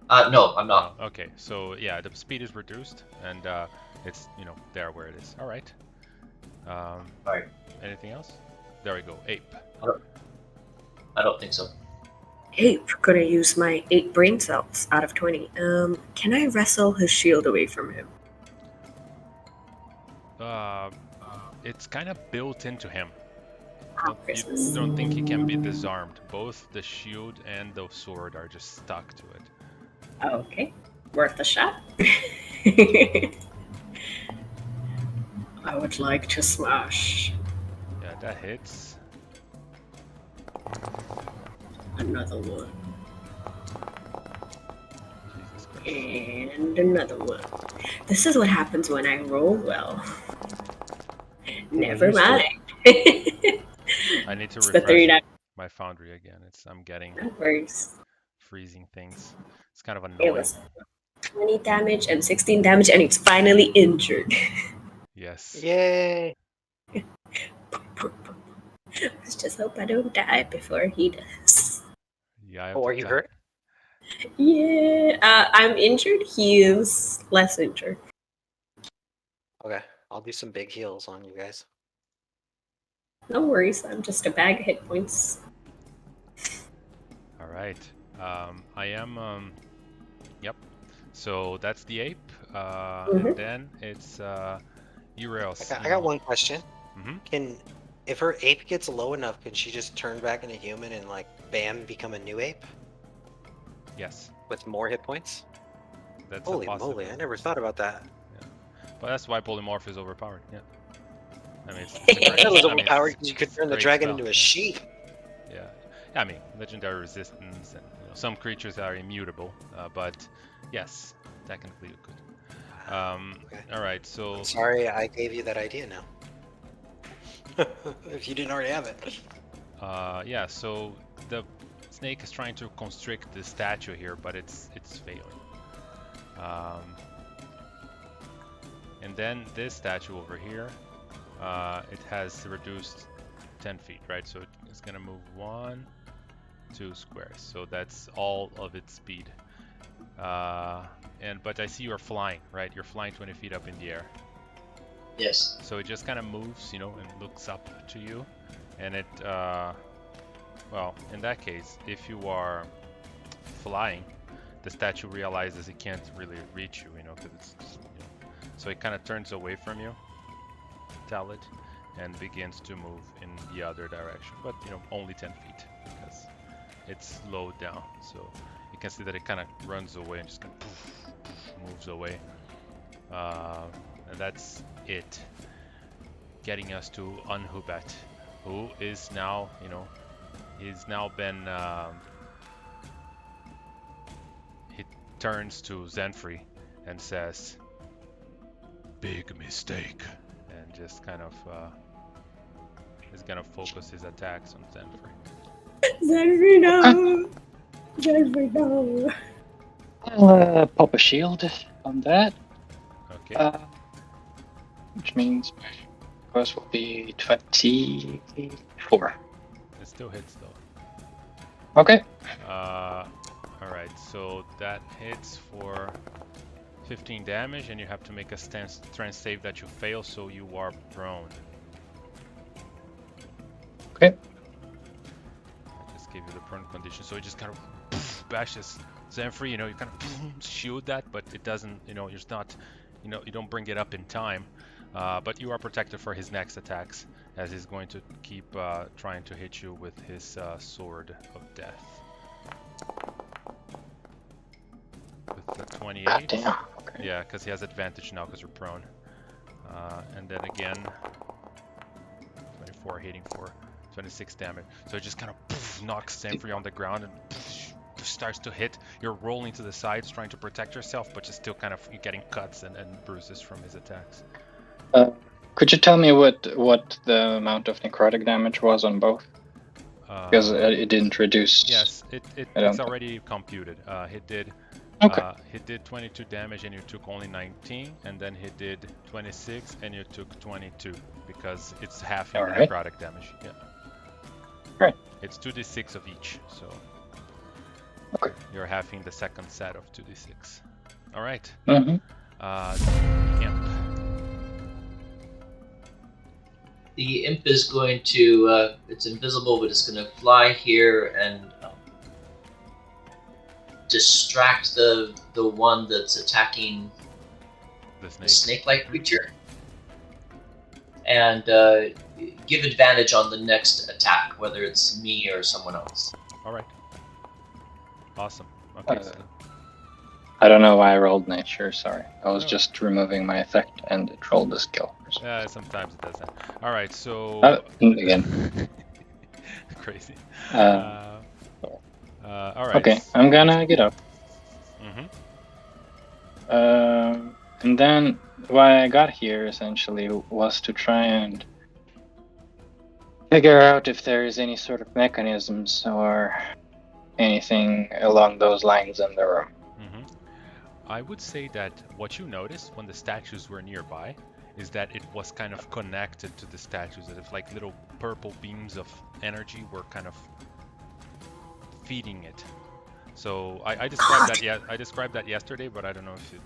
No, I'm not. Oh, okay, so yeah, the speed is reduced and it's there where it is. All right. All right. Anything else? There we go. Ape. I don't think so. Ape, gonna use my 8 brain cells out of 20. Can I wrestle his shield away from him? It's kind of built into him. Christmas. You don't think he can be disarmed. Both the shield and the sword are just stuck to it. Okay, worth a shot. I would like to smash. Yeah, that hits. Another one. Jesus Christ. And another one. This is what happens when I roll well. Never mind. I need to It's refresh my Foundry again. I'm getting freezing things. It's kind of annoying. It was 20 damage and 16 damage, and it's finally injured. Yes. Yay! Let's just hope I don't die before he does. Yeah. Oh, are you hurt? Yeah, I'm injured. He is less injured. Okay, I'll do some big heals on you guys. No worries, I'm just a bag of hit points. All right. I am. Yep. So that's the ape, and then it's Uriel's. I got one question. Mm-hmm. If her ape gets low enough, can she just turn back into human and like bam become a new ape Yes. with more hit points? That's Holy a possibility. moly! I never thought about that. Yeah. But that's why polymorph is overpowered. Yeah. I mean, it's I thought it was overpowered because you could turn the dragon into a sheep. Yeah. I mean, legendary resistance, and some creatures are immutable, but yes, technically you could. Okay. All right, so. I'm sorry, I gave you that idea now. If you didn't already have it. Yeah. So the snake is trying to constrict the statue here, but it's failing. And then this statue over here, it has reduced 10 feet, right? So it's gonna move 1, 2 squares. So that's all of its speed. But I see you are flying, right? You're flying 20 feet up in the air. Yes. So it just kind of moves, and looks up to you. And it, well, in that case, if you are flying, the statue realizes it can't really reach you, because it's just, so it kind of turns away from you, Talid, and begins to move in the other direction, but only 10 feet because it's slowed down. So you can see that it kind of runs away and just kind of moves away, and that's it. Getting us to Unhubet, who is now, he's now been. He turns to Zenfrey and says, "Big mistake," and just kind of is gonna focus his attacks on Zenfrey. Zenfrey, no! Zenfrey, no! I'll pop a shield on that. Okay. Which means my cost will be 24. It still hits though. Okay. Alright, so that hits for 15 damage, and you have to make a strength save that you fail, so you are prone. Okay. I just gave you the prone condition, so it just kind of bashes Zenfrey. You kind of shield that, but it doesn't. You're not. You don't bring it up in time. But you are protected for his next attacks, as he's going to keep trying to hit you with his sword of death. With the 28. God damn. Okay. Yeah, because he has advantage now because you're prone. And then again, 24 hitting for 26 damage. So it just kind of knocks Zenfrey on the ground and starts to hit. You're rolling to the sides trying to protect yourself, but you're still kind of getting cuts and bruises from his attacks. Could you tell me what the amount of necrotic damage was on both? Because it didn't reduce. Yes, it's already computed. He did 22 damage and you took only 19, and then he did 26 and you took 22 because it's half your necrotic damage. Yeah. Right. It's 2d6 of each, so you're halving the second set of 2d6. All right. Mm-hmm. Imp. The imp is going to, it's invisible, but it's going to fly here and distract the one that's attacking the snake-like creature. And give advantage on the next attack, whether it's me or someone else. Alright. Awesome. Okay. I don't know why I rolled nature, sorry. I was just removing my effect and it rolled the skill. Yeah, sometimes it does that. Alright, so... again. Crazy. Alright. Okay, I'm gonna get up. And then why I got here essentially was to try and figure out if there is any sort of mechanisms or anything along those lines in the room. I would say that what you noticed when the statues were nearby is that it was kind of connected to the statues, that if like little purple beams of energy were kind of feeding it. So I described that. Yeah, I described that yesterday, but I don't know if you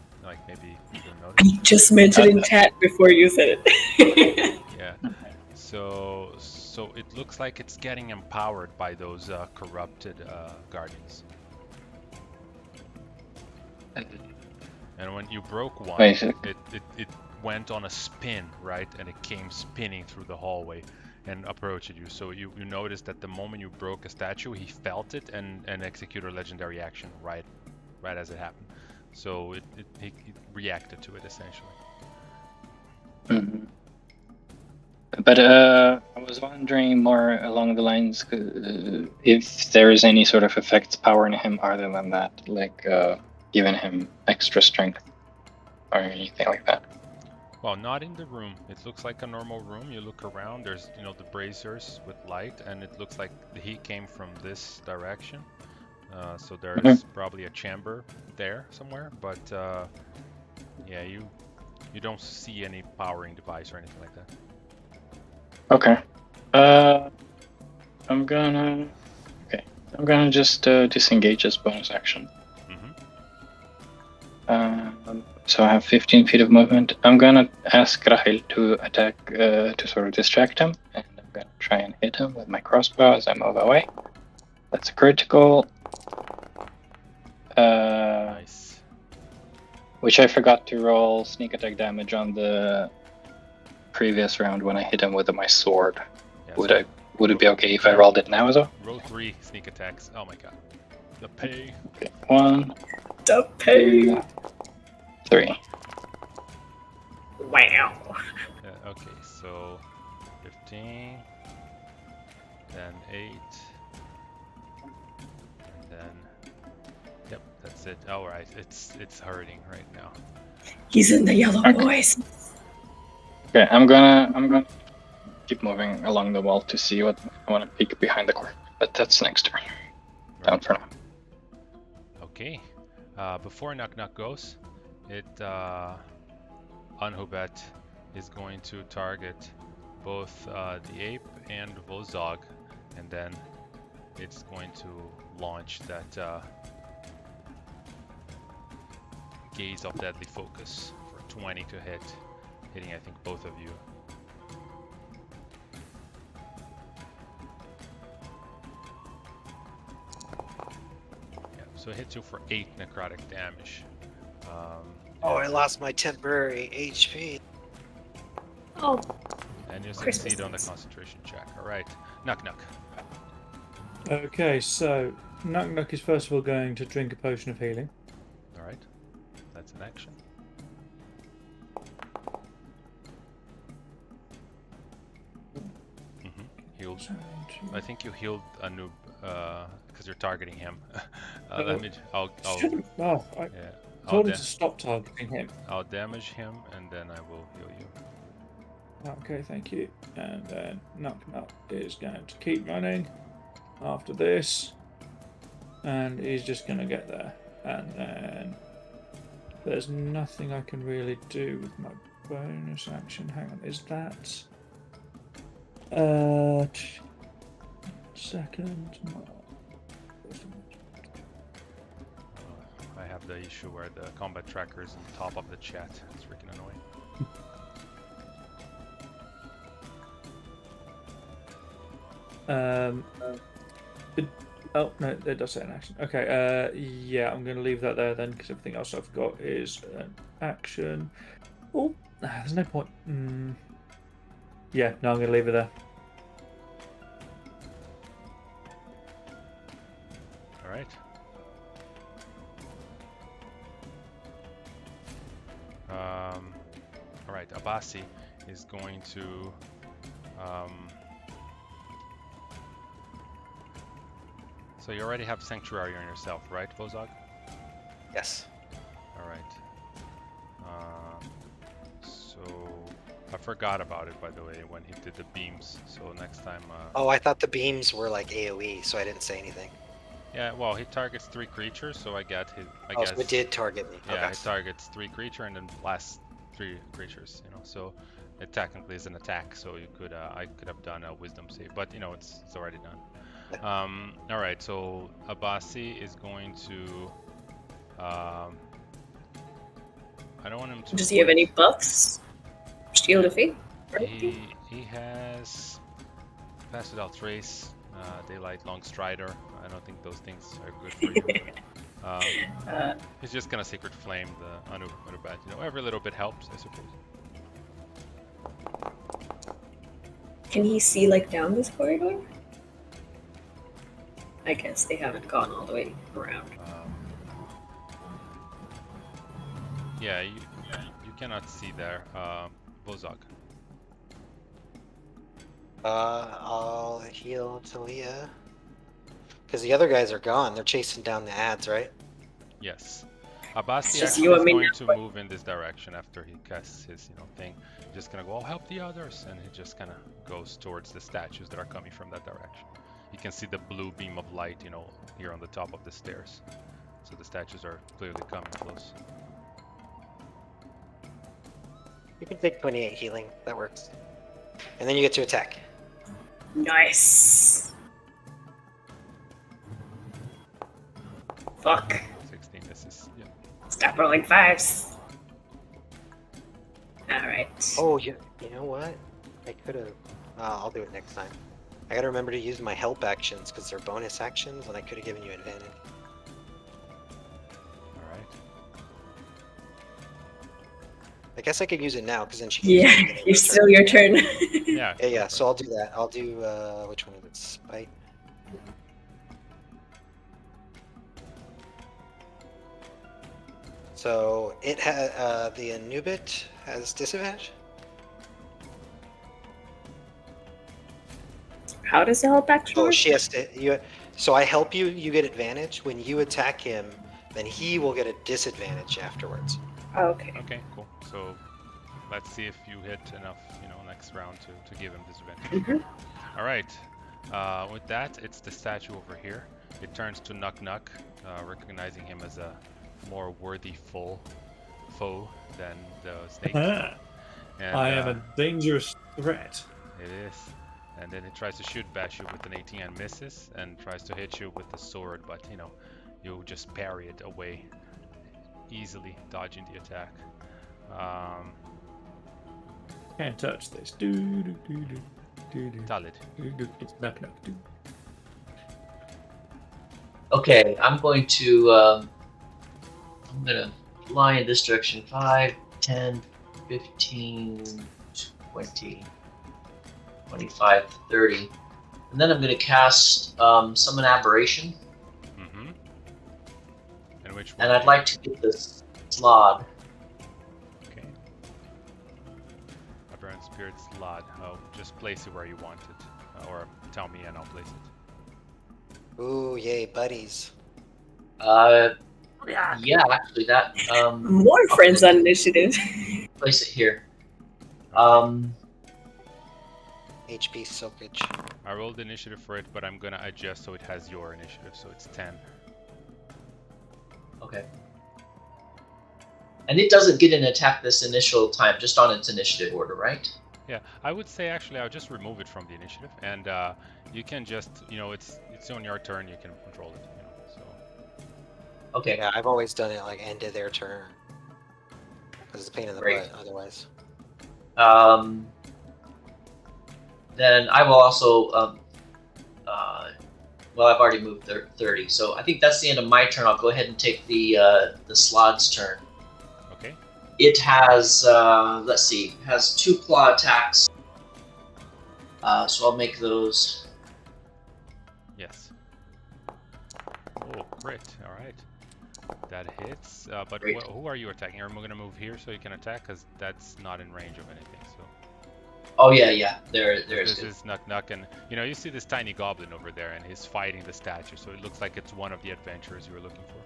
maybe you didn't notice. I just mentioned in chat before you said it. Yeah. So it looks like it's getting empowered by those corrupted guardians. And when you broke one, Basically. it went on a spin, right? And it came spinning through the hallway and approached you. So you noticed that the moment you broke a statue, he felt it and executed a legendary action right as it happened. So he reacted to it essentially. Mm-hmm. But I was wondering more along the lines if there is any sort of effects powering him other than that, like giving him extra strength or anything like that. Well, not in the room. It looks like a normal room. You look around, there's, the braziers with light, and it looks like the heat came from this direction. So there's probably a chamber there somewhere, but yeah, you don't see any powering device or anything like that. Okay. I'm gonna just disengage as bonus action. So I have 15 feet of movement. I'm gonna ask Rahil to attack to sort of distract him, and I'm gonna try and hit him with my crossbow as I move away. That's a critical. Nice. Which I forgot to roll sneak attack damage on the previous round when I hit him with my sword. Yeah, would it be okay if I rolled it now as well? Roll 3 sneak attacks. Oh my god. The pay. Okay. 1. The pay. 2, 3. Wow. Okay, so 15, then 8, and then yep, that's it. All right, it's hurting right now. He's in the yellow boys. Okay, I'm gonna keep moving along the wall to see what I want to peek behind the corner, but that's next turn. Right. Down for now. Okay, before Knock Knock goes, Unhubet is going to target both the ape and Vozog, and then it's going to launch that Gaze of Deadly Focus for 20 to hit, hitting I think both of you. Yeah, so it hits you for 8 necrotic damage. Oh, I lost my temporary HP. Oh. And you succeed on the concentration check. Alright, Knock Knock. Okay, so Knock Knock is first of all going to drink a potion of healing. Alright, that's an action. Healed. I think you healed a noob because you're targeting him. Let me. I'll yeah. Told him to stop targeting him. I'll damage him and then I will heal you. Okay, thank you. And then Knock Knock is going to keep running after this, and he's just going to get there. And then there's nothing I can really do with my bonus action. Hang on, is that second? I have the issue where the combat tracker is on top of the chat. It's freaking annoying. Oh no, it does say an action. Okay, yeah, I'm going to leave that there then because everything else I've got is an action. Oh, there's no point. Yeah, no, I'm going to leave it there. All right. All right, Abbasi is going to so you already have Sanctuary on yourself, right, Vozog? Yes. All right. So I forgot about it, by the way, when he did the beams. So next time. Oh, I thought the beams were like AOE, so I didn't say anything. Yeah, well, he targets 3 creatures, so I guess. So it did target me. Yeah, okay. It targets 3 creatures and then last 3 creatures. So it technically is an attack. So you could, I could have done a Wisdom save, but it's already done. All right, so Abbasi is going to. I don't want him to. Does he have any buffs? Shield of Faith? He has Pass Without Trace, Daylight, Long Strider. I don't think those things are good for you. He's just gonna Sacred Flame the Anubat. You know, every little bit helps, I suppose. Can he see like down this corridor? I guess they haven't gone all the way around. Yeah, you cannot see there. Bozog. I'll heal Talia. Because the other guys are gone. They're chasing down the ads, right? Yes. Abbasi just actually you is and me going now. to move in this direction after he casts his, thing. He's just gonna go, I'll help the others, and he just kind of goes towards the statues that are coming from that direction. You can see the blue beam of light, here on the top of the stairs. So the statues are clearly coming close. You can take 28 healing. That works. And then you get to attack. Nice. Fuck. 16 misses. Yeah. Stop rolling 5s. Alright. Oh, you know what? I could have... I'll do it next time. I gotta remember to use my help actions because they're bonus actions and I could have given you advantage. Alright. I guess I could use it now because then she can Yeah, use it in it's her still turn. your turn. Yeah. Yeah, so I'll do that. I'll do, which one is it? Spite? So it has, the Anubit has disadvantage? How does the help action Oh, work? she has to, so I help you, you get advantage. When you attack him, then he will get a disadvantage afterwards. Oh, okay. Okay, cool. So let's see if you hit enough, next round to give him disadvantage. All right. With that, it's the statue over here. It turns to Nuck Nuck, recognizing him as a more worthy foe than the snake. And, I am a dangerous threat. It is. And then it tries to shoot bash you with an 18 and misses, and tries to hit you with the sword, but you just parry it away, easily dodging the attack. Can't touch this. Talid. It's knock knock. Okay, I'm gonna fly in this direction. 5, 10, 15, 20, 25, 30. And then I'm gonna cast Summon Aberration. Mm-hmm. And which one? And I'd like to get this slot. Okay. Aberrant Spirit Slot. Oh, just place it where you want it. Or tell me and I'll place it. Ooh, yay, buddies. Yeah, actually that More friends on initiative. place it here. HP soakage. I rolled initiative for it, but I'm gonna adjust so it has your initiative, so it's 10. Okay. And it doesn't get an attack this initial time, just on its initiative order, right? Yeah, I would say actually I'll just remove it from the initiative, and you can just, it's on your turn, you can control it, so. Okay. Yeah, I've always done it like end of their turn. Because it's a pain in the Great. butt otherwise. Then I will also, well, I've already moved 30, so I think that's the end of my turn. I'll go ahead and take the Slod's turn. Okay. It has, let's see, has 2 claw attacks. So I'll make those. Yes. Oh, crit. All right. That hits. But Great. who are you attacking? I'm going to move here so you can attack, because that's not in range of anything. So. Oh yeah. There it This is. is Nuck Nuck, and you see this tiny goblin over there, and he's fighting the statue. So it looks like it's one of the adventurers you were looking for.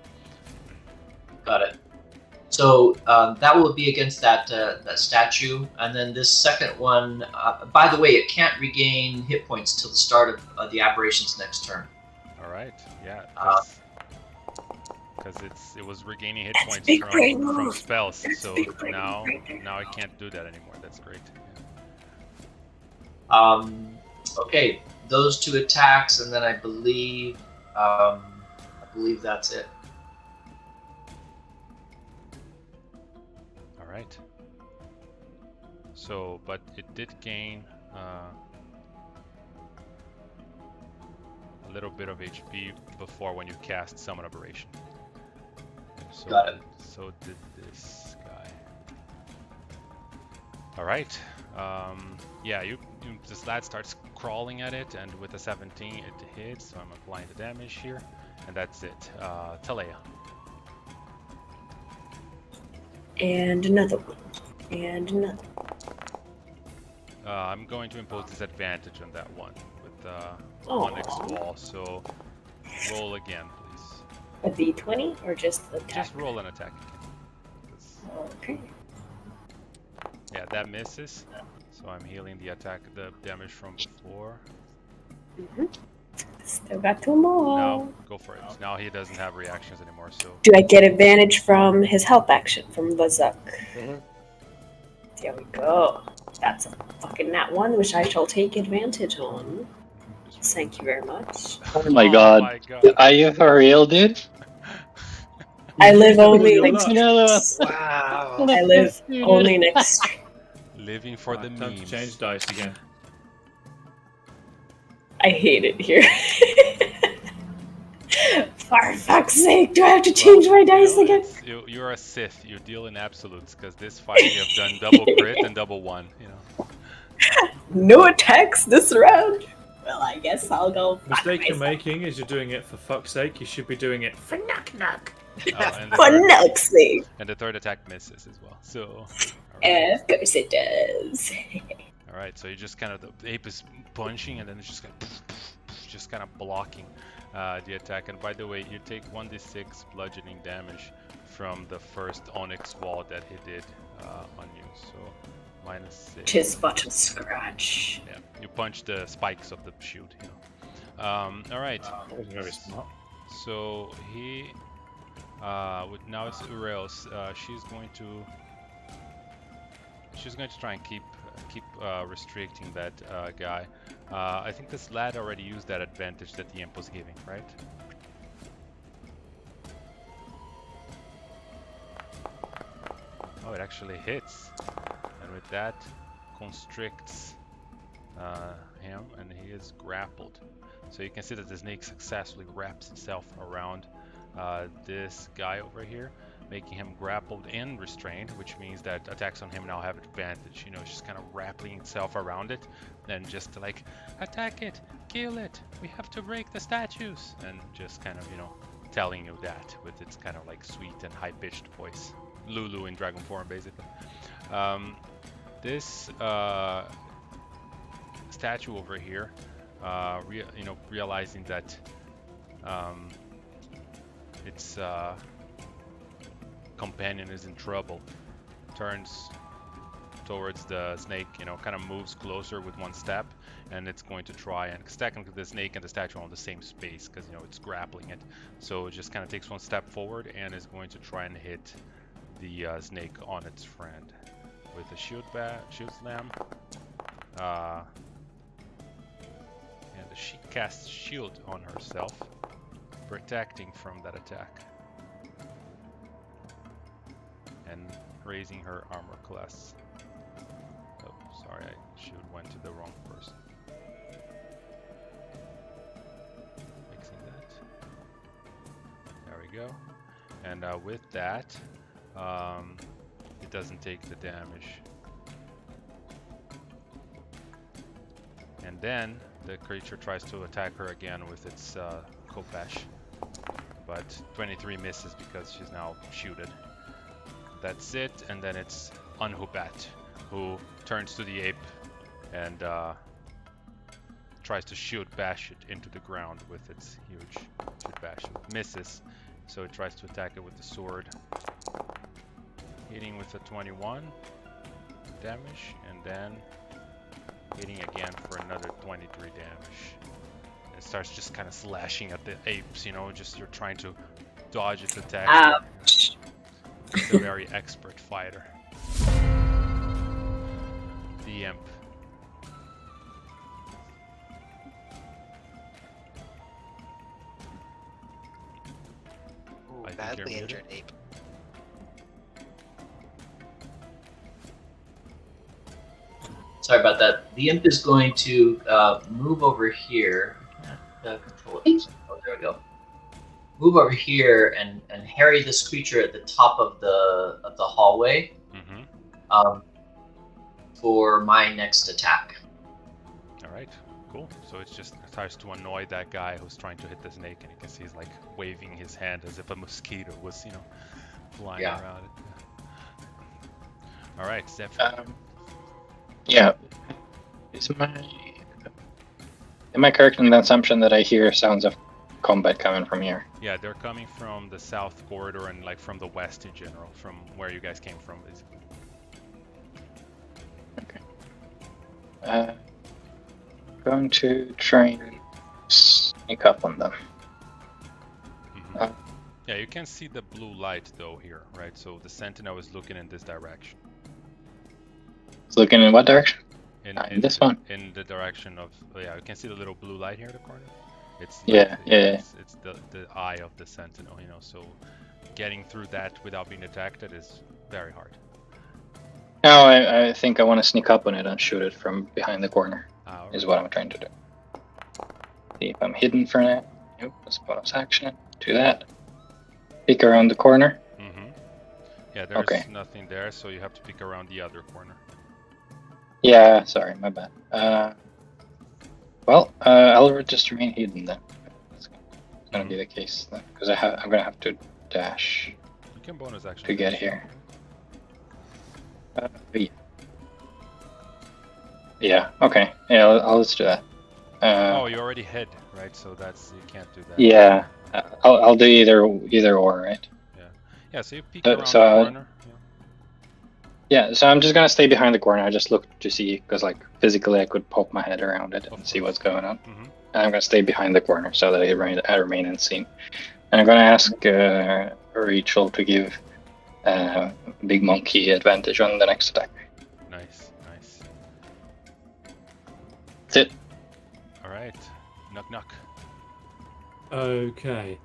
Got it. So that will be against that statue, and then this second one. By the way, it can't regain hit points till the start of the aberration's next turn. All right. Yeah. Because it was regaining hit That's points big brain from move. spells. That's So big brain now move right now I can't do that anymore. That's great. Okay, those 2 attacks, and then I believe that's it. All right. So, but it did gain a little bit of HP before when you cast Summon Aberration. So Got it. So did this guy. All right. Yeah, this lad starts crawling at it, and with a 17 it hits, so I'm applying the damage here, and that's it. Talea. And another one. And another. I'm going to impose disadvantage on that one with Oh. Onyx Wall, so roll again, please. A d20 or just the attack? Just roll an attack again. Okay. Yeah, that misses. So I'm healing the damage from before. Still got 2 more. Now, go for it. Now he doesn't have reactions anymore, so... Do I get advantage from his help action from Bazuk? There we go. That's a fucking nat 1, which I shall take advantage on. Thank you very much. Oh my god. Are you for real, dude? I live only next Wow. I live only next. Living for the Time to memes. change dice again. I hate it here. For fuck's sake, do I have to change my dice again? You're a Sith. You deal in absolutes, because this fight you have done double crit and double 1. You know. No attacks this round. Well, I guess I'll go. The mistake you're making is you're doing it for fuck's sake. You should be doing it for knock. For nuck's sake. And the third attack misses as well. So. Right. Of course it does. All right, so you just kind of the ape is punching, and then it's just kind of blocking the attack. And by the way, you take 1d6 bludgeoning damage from the first onyx wall that he did on you. So -6. Tis but a scratch. Yeah, you punch the spikes of the shield. You know. All right. That was very smart. So he now it's Urael's. She's going to try and keep restricting that guy. I think this lad already used that advantage that the imp was giving, right? Oh, it actually hits, and with that constricts him, and he is grappled. So you can see that the snake successfully wraps itself around this guy over here, making him grappled and restrained, which means that attacks on him now have advantage. You know, it's just kind of wrapping itself around it, and just like, attack it, kill it, we have to break the statues, and just kind of, you know, telling you that with its kind of like sweet and high-pitched voice. Lulu in dragon form, basically. This statue over here, realizing that its companion is in trouble, turns towards the snake, you know, kind of moves closer with one step, and it's going to try, and technically the snake and the statue are on the same space because, you know, it's grappling it, so it just kind of takes one step forward and is going to try and hit the snake on its friend with a shield slam, and she casts shield on herself, protecting from that attack and raising her armor class. Oh, sorry, shield went to the wrong person. Fixing that. There we go. And with that, it doesn't take the damage. And then the creature tries to attack her again with its Kopesh, but 23 misses because she's now shielded. That's it, and then it's Unhubat, who turns to the ape and tries to shield bash it into the ground with its huge shield bash. It misses, so it tries to attack it with the sword, hitting with a 21 damage, and then hitting again for another 23 damage. It starts just kind of slashing at the apes, you know, just you're trying to dodge its attack. Ouch. It's a very expert fighter. The imp. Ooh, I think badly you're injured ape. Sorry about that. The imp is going to move over here. Control it. Oh, there we go. move over here and harry this creature at the top of the hallway for my next attack. All right, cool. So it just tries to annoy that guy who's trying to hit the snake, and you can see he's like waving his hand as if a mosquito was, flying around it. All right, Zeph. Yeah. Am I correct in the assumption that I hear sounds of combat coming from here? Yeah, they're coming from the south corridor and like from the west in general, from where you guys came from, basically. Okay. Going to try and sneak up on them. Yeah, you can see the blue light though here, right? So the sentinel is looking in this direction. It's looking in what direction? In this one. In the direction of, you can see the little blue light here in the corner. It's it's the eye of the sentinel, so getting through that without being detected is very hard. No, I think I want to sneak up on it and shoot it from behind the corner. Is what I'm trying to do. See if I'm hidden for now. Nope, that's bonus action. Do that. Peek around the corner. Yeah, there's nothing there, so you have to peek around the other corner. Yeah, sorry, my bad. Well, I'll just remain hidden then. It's gonna be the case then, because I'm gonna have to dash. You can bonus action to get here. Yeah. Okay. Yeah, I'll just do that. Oh, you already hid, right? So you can't do that. Yeah. I'll do either or, right? Yeah. Yeah. So you peek around the corner. Yeah, so I'm just gonna stay behind the corner. I just look to see, because like physically I could poke my head around it and see what's going on. And I'm gonna stay behind the corner so that I remain unseen. And I'm gonna ask Rachel to give Big Monkey advantage on the next attack. Nice. That's it. All right. Knock. Okay.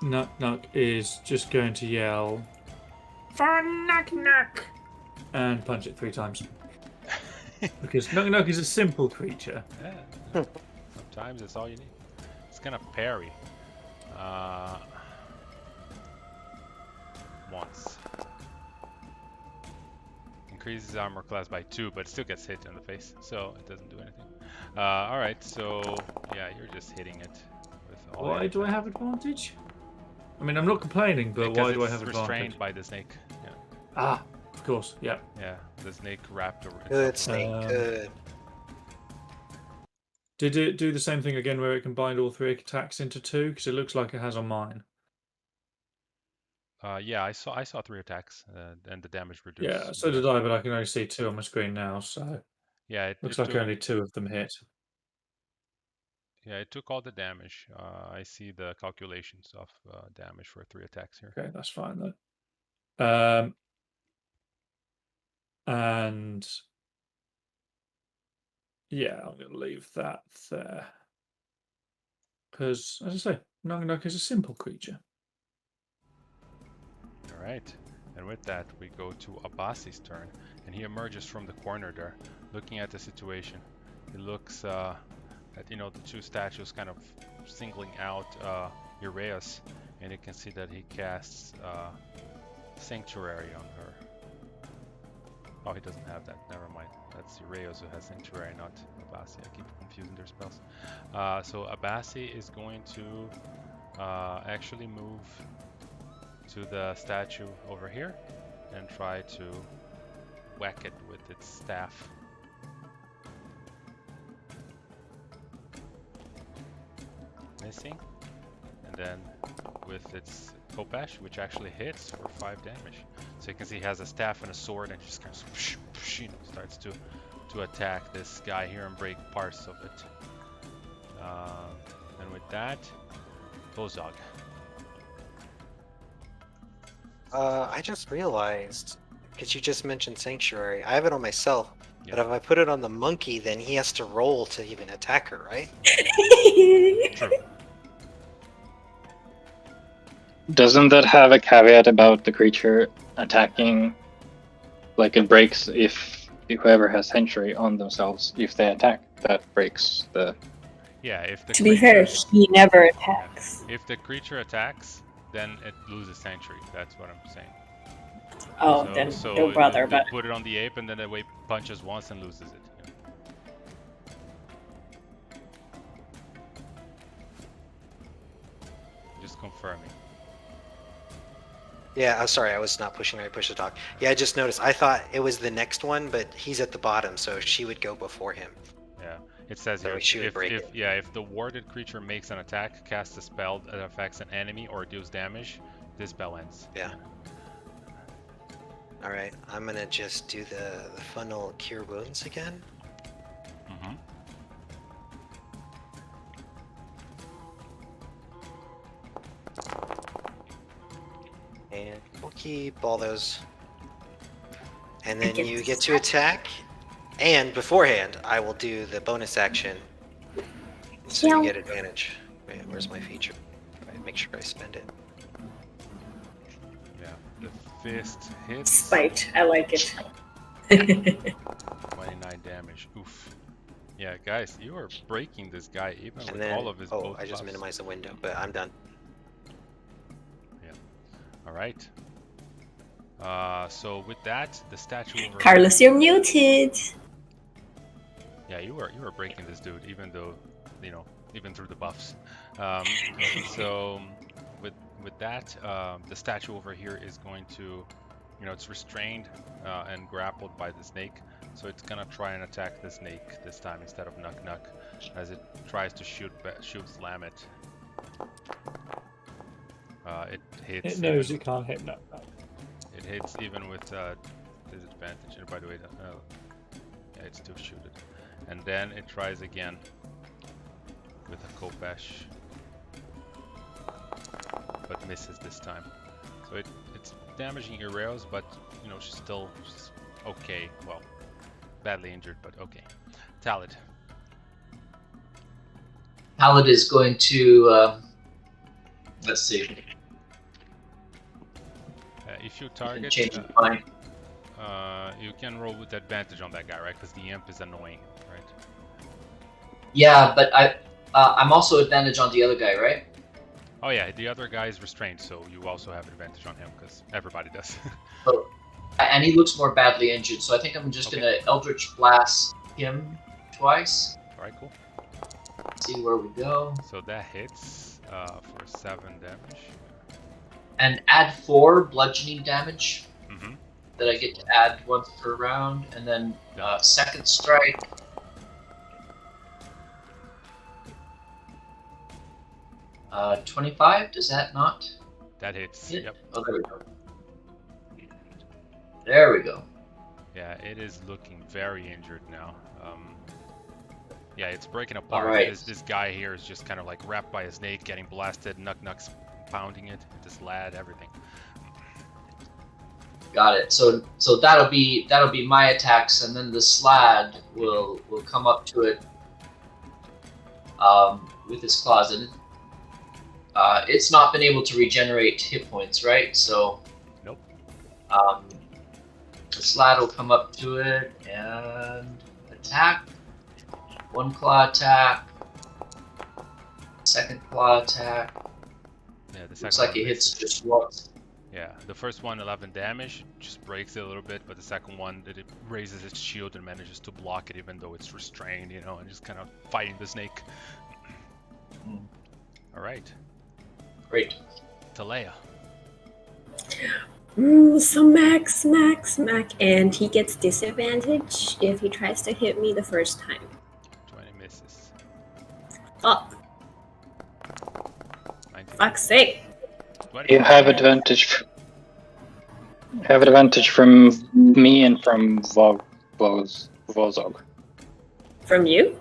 Knock is just going to yell, "For knock!" and punch it 3 times. Because knock is a simple creature. Yeah. Sometimes that's all you need. It's gonna parry. Once. Increases armor class by 2, but still gets hit in the face, so it doesn't do anything. Alright, so yeah, you're just hitting it with all. Why do I have advantage? I mean, I'm not complaining, but why do I have advantage? Restrained by the snake. Yeah. Ah, of course, yeah. Yeah, the snake wrapped around. Good snake, good. Did it do the same thing again where it can bind all 3 attacks into 2? Because it looks like it has on mine. Yeah, I saw 3 attacks and the damage reduced. Yeah, so did I, but I can only see 2 on my screen now, so yeah, it looks like only 2 of them hit. Yeah, it took all the damage. I see the calculations of damage for 3 attacks here. Okay, that's fine though. And yeah, I'm going to leave that there. Because, as I say, Knock is a simple creature. Alright, and with that we go to Abbasi's turn, and he emerges from the corner there, looking at the situation. He looks at the 2 statues kind of singling out Uraeus, and you can see that he casts Sanctuary on her. Oh, he doesn't have that, never mind. That's Uraeus who has Sanctuary, not Abbasi. I keep confusing their spells. So Abbasi is going to actually move to the statue over here and try to whack it with its staff. Missing, and then with its Kopesh, which actually hits for 5 damage. So you can see he has a staff and a sword, and just kind of starts to attack this guy here and break parts of it. And with that, Bozog. I just realized, because you just mentioned Sanctuary, I have it on myself, but if I put it on the monkey, then he has to roll to even attack her, right? True. Doesn't that have a caveat about the creature attacking? Like it breaks if whoever has Sanctuary on themselves, if they attack, that breaks the Yeah, if the To be fair, he never attacks. If the creature attacks, then it loses sanctuary. That's what I'm saying. Oh, then no bother. But put it on the ape, and then the ape punches once and loses it. Just confirming. Yeah, I'm sorry, I was not pushing. I pushed the dog. Yeah, I just noticed. I thought it was the next one, but he's at the bottom, so she would go before him. Yeah, it says So here, she would break it. if the warded creature makes an attack, casts a spell that affects an enemy, or deals damage, this spell ends. Yeah. All right, I'm gonna just do the funnel cure wounds again. Mm-hmm. And we'll keep all those. And then you get to attack. And beforehand, I will do the bonus action. So you get advantage. Wait, where's my feature? Right, make sure I spend it. Yeah, the fist hits. Spite, I like it. 29 damage. Oof. Yeah, guys, you are breaking this guy even And with then, all of his oh, both I just buffs. minimized the window, but I'm done. All right. So with that, the statue over. Carlos, you're muted. Yeah, you were breaking this dude, even though, even through the buffs. So with that, the statue over here is going to, it's restrained and grappled by the snake, so it's gonna try and attack the snake this time instead of Nuck, as it tries to shoot slam it. It hits. It knows it can't hit Nuck. It hits even with disadvantage. And by the way, yeah, it's still shoot it. And then it tries again with a Kopesh, but misses this time. So it's damaging your rails, but she's okay. Well, badly injured, but okay. Talid. Talid is going to let's see. If you target, Change your mind. you can roll with advantage on that guy, right? Because the imp is annoying, right? Yeah, but I'm also advantage on the other guy, right? Oh yeah, the other guy is restrained, so you also have advantage on him because everybody does. Oh, and he looks more badly injured, so I think I'm just gonna Eldritch Blast him twice. All right, cool. See where we go. So that hits for 7 damage. And add 4 bludgeoning damage. Mm-hmm. That I get to add once per round, and then second strike. Uh, 25. Does that not? That hits. Hit? Yep. Oh, there we go. There we go. Yeah, it is looking very injured now. Yeah, it's breaking apart. All right. This guy here is just kind of like wrapped by a snake, getting blasted. Nuck's pounding it. This lad, everything. Got it. So that'll be my attacks, and then the Slad will come up to it with his claws, and it's not been able to regenerate hit points, right? So nope. The Slad will come up to it and attack. 1 claw attack. Second claw attack. Yeah, the second Looks like one it hits misses. just once. Yeah, the first one 11 damage, just breaks it a little bit, but the second one it raises its shield and manages to block it even though it's restrained, and just kind of fighting the snake. All right. Great. Talea. Ooh, so max, and he gets disadvantage if he tries to hit me the first time. 20 misses. Oh, 19. fuck's sake. 20. You have advantage. You have advantage from me and from Vozog. From you?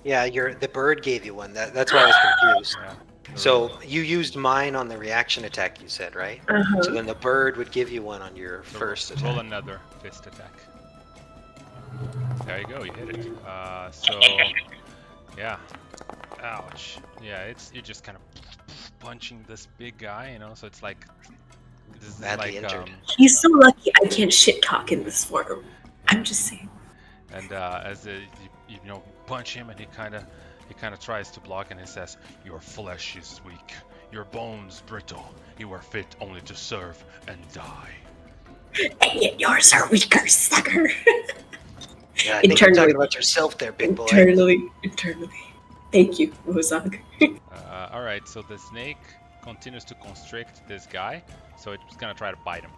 Yeah, the bird gave you one. That's why I was confused. Yeah. So you used mine on the reaction attack, you said, right? Uh-huh. So then the bird would give you one on your So first roll attack. another fist attack. There you go, you hit it. So yeah. Ouch. Yeah, you're just kind of punching this big guy, so it's like this is Badly like injured. He's so lucky I can't shit talk in this form. I'm just saying. and as you punch him and he kind of He kind of tries to block and he says, "Your flesh is weak, your bones brittle. You are fit only to serve and die." And yet yours are weaker, sucker. Yeah, I think you're talking about yourself there, big boy. Internally. Thank you, Ozog. Alright, so the snake continues to constrict this guy, so it's gonna try to bite him.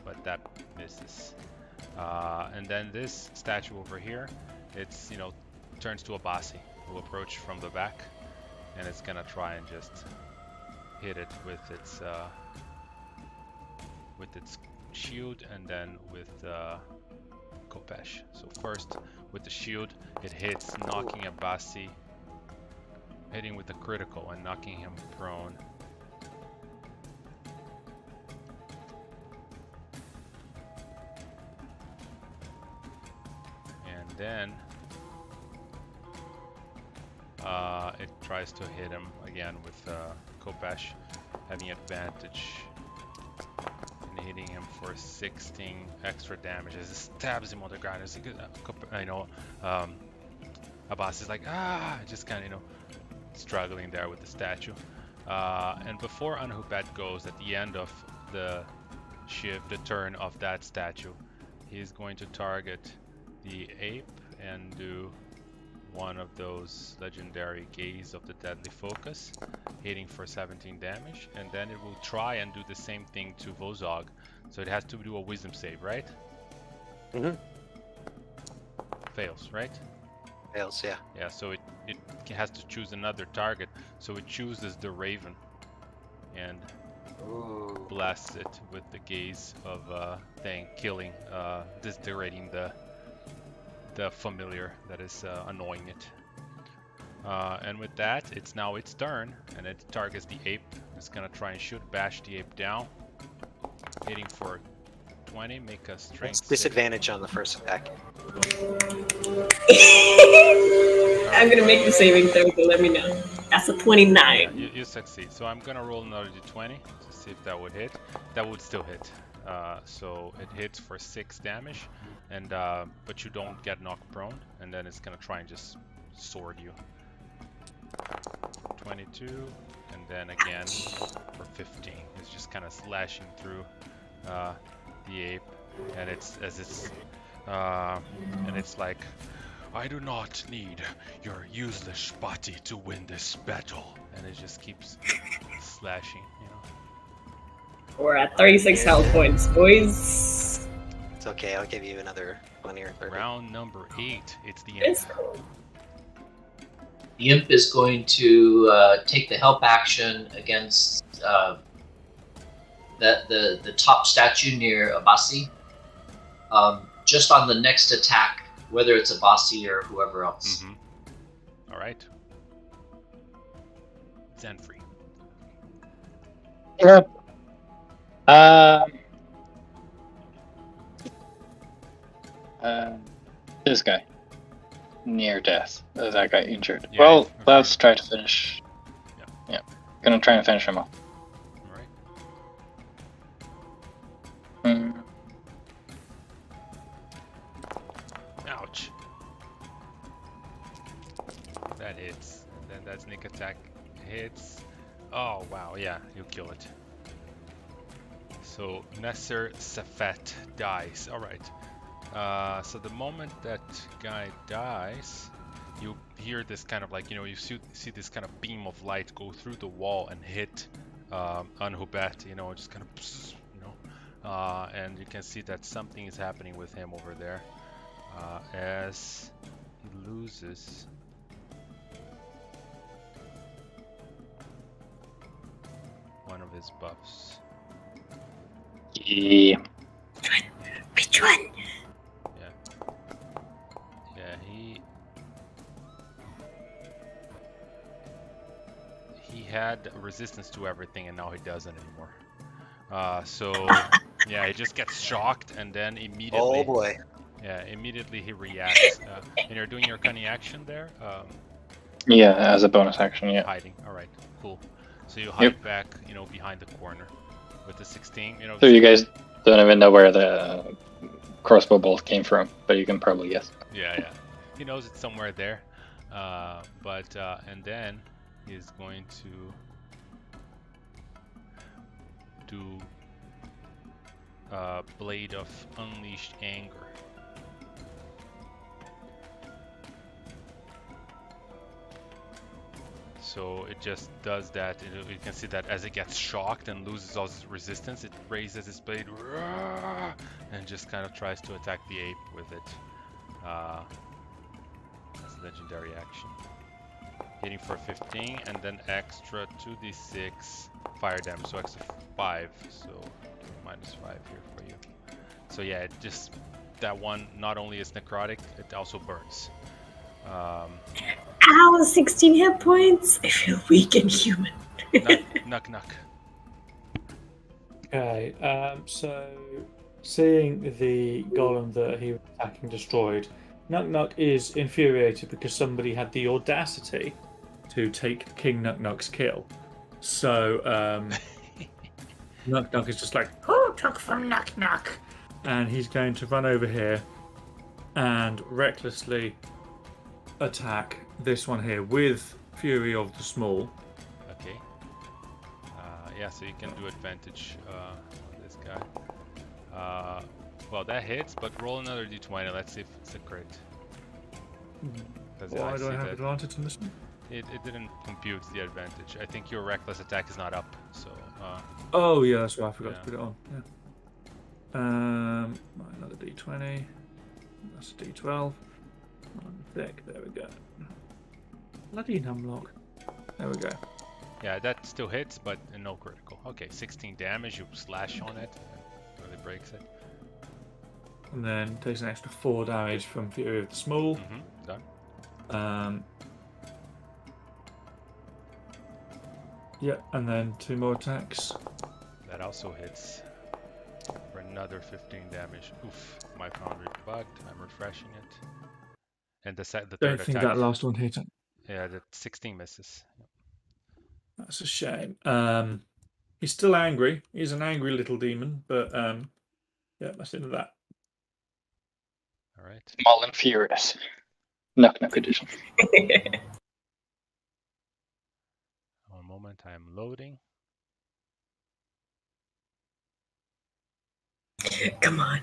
But that misses. And then this statue over here, it's, turns to Abbasi, who will approach from the back, and it's gonna try and just hit it with its shield and then with Kopesh. So first with the shield, it hits, knocking Abbasi, hitting with a critical and knocking him prone. And then it tries to hit him again with Kopesh, having advantage and hitting him for 16 extra damage as it stabs him on the ground. Abbas is like, just kind of, struggling there with the statue. And before Anhubet goes, at the end of the turn of that statue, he's going to target the ape and do one of those legendary Gaze of the Deadly Focus, hitting for 17 damage, and then it will try and do the same thing to Vozog. So it has to do a wisdom save, right? Mm-hmm. Fails, right? Fails, yeah. Yeah, so it has to choose another target. So it chooses the Raven and blasts it with the Gaze of thing, killing, disintegrating the familiar that is annoying it. And with that, it's now its turn, and it targets the ape. It's gonna try and bash the ape down, hitting for 20. Make a strength. Disadvantage on the first attack. I'm gonna make the saving throw, so let me know. That's a 29. Yeah, you succeed. So I'm gonna roll another d20 to see if that would hit. That would still hit. So it hits for 6 damage, and but you don't get knocked prone, and then it's gonna try and just sword you. 22, and then again for 15. It's just kind of slashing through the ape, and it's like, "I do not need your useless body to win this battle," and it just keeps slashing, We're at 36 health points, boys. It's okay, I'll give you another 20 or 30. Round number 8, it's the end. The imp is going to take the help action against the top statue near Abbasi. Just on the next attack, whether it's Abbasi or whoever else. Mm-hmm. Alright. Zenfree. Yep. This guy. Near death. That guy injured. Yeah, well, let's try to finish. Yeah. Gonna try and finish him off. Alright. Ouch. That hits. And then that sneak attack hits. Oh wow, yeah, you kill it. So Nesser Safet dies. Alright. So the moment that guy dies, you hear this kind of like, you see this kind of beam of light go through the wall and hit Anhubet, just kind of, and you can see that something is happening with him over there as he loses one of his buffs. Yeah. Which one? Yeah, he had resistance to everything, and now he doesn't anymore. So yeah, he just gets shocked, and then immediately. Oh boy. Yeah, immediately he reacts. And you're doing your cunning action there. Yeah, as a bonus action. Yeah. Hiding. All right, cool. So you hide back, behind the corner with the 16. So you guys don't even know where the crossbow bolt came from, but you can probably guess. Yeah. He knows it's somewhere there. And then he's going to do Blade of Unleashed Anger. So it just does that. You can see that as it gets shocked and loses all its resistance, it raises its blade and just kind of tries to attack the ape with it. That's a legendary action. Hitting for 15 and then extra 2d6 fire damage, so extra 5. So minus 5 here for you. So yeah, it just, that one not only is necrotic, it also burns. Ow, 16 hit points. I feel weak and human. Knock. Okay, so seeing the golem that he was attacking destroyed, Nuck is infuriated because somebody had the audacity to take King Nuck's kill. So Nuck is just like, who took from Nuck? And he's going to run over here and recklessly attack this one here with Fury of the Small. Okay. Yeah, so you can do advantage on this guy. Well, that hits, but roll another d20. Let's see if it's a crit. Why do I have advantage on this one? It didn't compute the advantage. I think your reckless attack is not up, so... oh, yeah, that's right. I forgot to put it on. Yeah. Another d20. That's a d12. On thick. There we go. Bloody numlock. There we go. Yeah, that still hits, but no critical. Okay, 16 damage. You slash on it. It really breaks it. And then takes an extra 4 damage from Fury of the Small. Done. Yeah, and then 2 more attacks. That also hits for another 15 damage. Oof, my Foundry bugged. I'm refreshing it. And the third Don't think attack, that last one hit it. Yeah, the 16 misses. That's a shame. He's still angry. He's an angry little demon, but yeah, that's into that. All right. Small and furious. Knock edition. One moment, I am loading. Come on,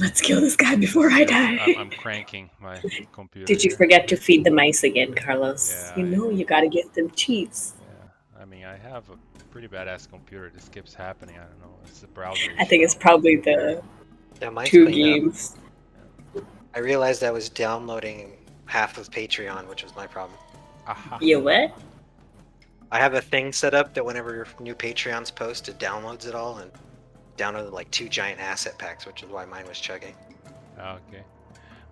let's kill this guy before I die. I'm cranking my computer. Did you forget to feed the mice again, Carlos? Yeah, you gotta give them cheese. Yeah, I mean, I have a pretty badass computer. This keeps happening. I don't know. It's the browser. I think it's probably the mine's 2 playing games. up. I realized I was downloading half of Patreon, which was my problem. Aha. You what? I have a thing set up that whenever new Patreons post, it downloads it all and downloaded like 2 giant asset packs, which is why mine was chugging. Okay.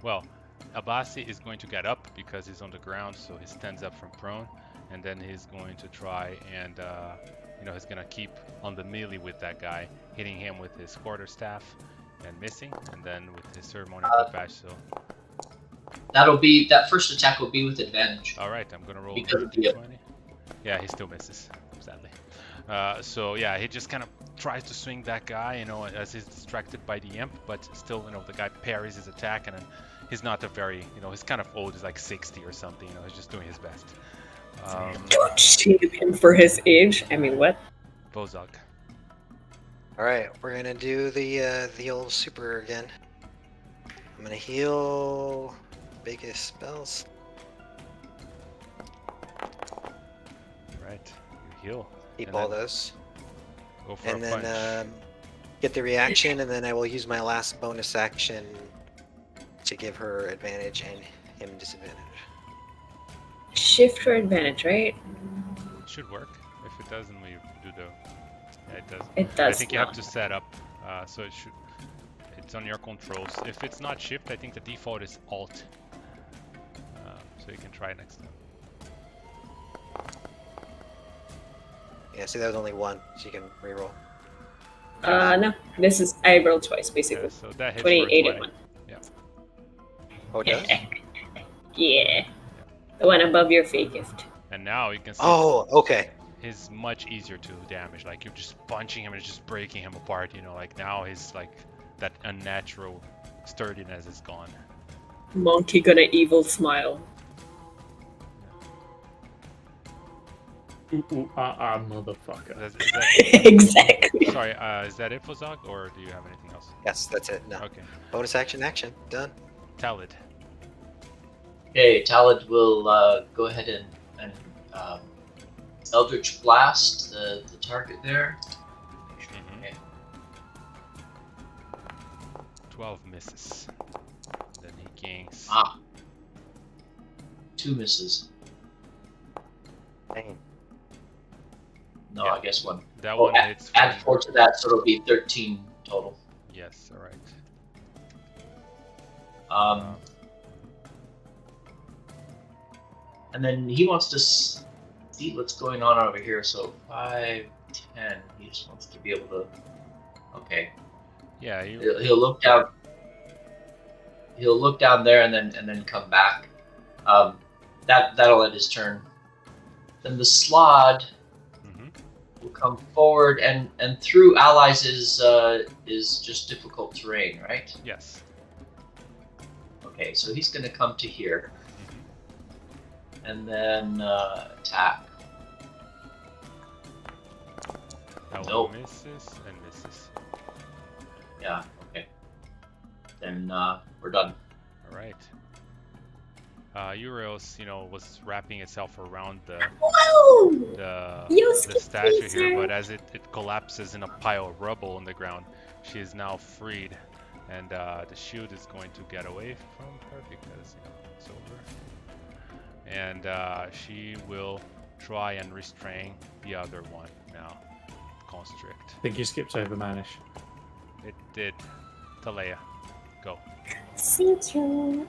Well, Abbasi is going to get up because he's on the ground, so he stands up from prone, and then he's going to try and, he's going to keep on the melee with that guy, hitting him with his quarterstaff and missing, and then with his ceremonial patch. So that first attack will be with advantage. All right, I'm going to roll because another d20. Yeah, he still misses, sadly. So yeah, he just kind of tries to swing that guy, as he's distracted by the imp, but still, the guy parries his attack, and then he's not a very, he's kind of old. He's like 60 or something. He's just doing his best. Don't shame him for his age. I mean, what? Bozog. All right, we're gonna do the old super again. I'm gonna heal biggest spells. Right, you heal. Keep all those. Go for and a then punch. Get the reaction, and then I will use my last bonus action to give her advantage and him disadvantage. Shift for advantage, right? It should work. If it doesn't, we do the... Yeah, it does. It does I think you not. have to set up, so it should... It's on your controls. If it's not shift, I think the default is alt. So you can try it next time. Yeah, see, that was only 1, so you can reroll. No. This is... I rolled twice, basically. Yeah, so that hits 28 for and 1. Yeah. Oh, it does? Yeah. The one above your fake gift. And now you can see... Oh, okay. He's much easier to damage. Like, you're just punching him and just breaking him apart, Like, now he's, like, that unnatural sturdiness is gone. Monkey gonna evil smile. Motherfucker. Is that, Exactly. sorry, is that it for Zog, or do you have anything else? Yes, that's it. No. Okay. Bonus action, done. Talid. Okay, Talid will go ahead and Eldritch Blast the target there. Mm-hmm. Okay. 12 misses. Then he gains. 2 misses. Dang. No, Yeah. I guess 1. That one hits. Add 4 to that, so it'll be 13 total. Yes, alright. And then he wants to see what's going on over here. So 5, 10. He just wants to be able to. Okay. Yeah, He'll look down. He'll look down there and then come back. That'll end his turn. Then the Slod will come forward, and through allies is just difficult terrain, right? Yes. Okay, so he's going to come to here. And then attack. That Nope. one misses and misses. Yeah, okay. Then we're done. Alright. Urios, was wrapping itself around the statue here, but as it collapses in a pile of rubble on the ground, she is now freed, and the shield is going to get away from her because it's over. And she will try and restrain the other one now. Constrict. I think you skipped over Manish. It did. Talea, go. Citron.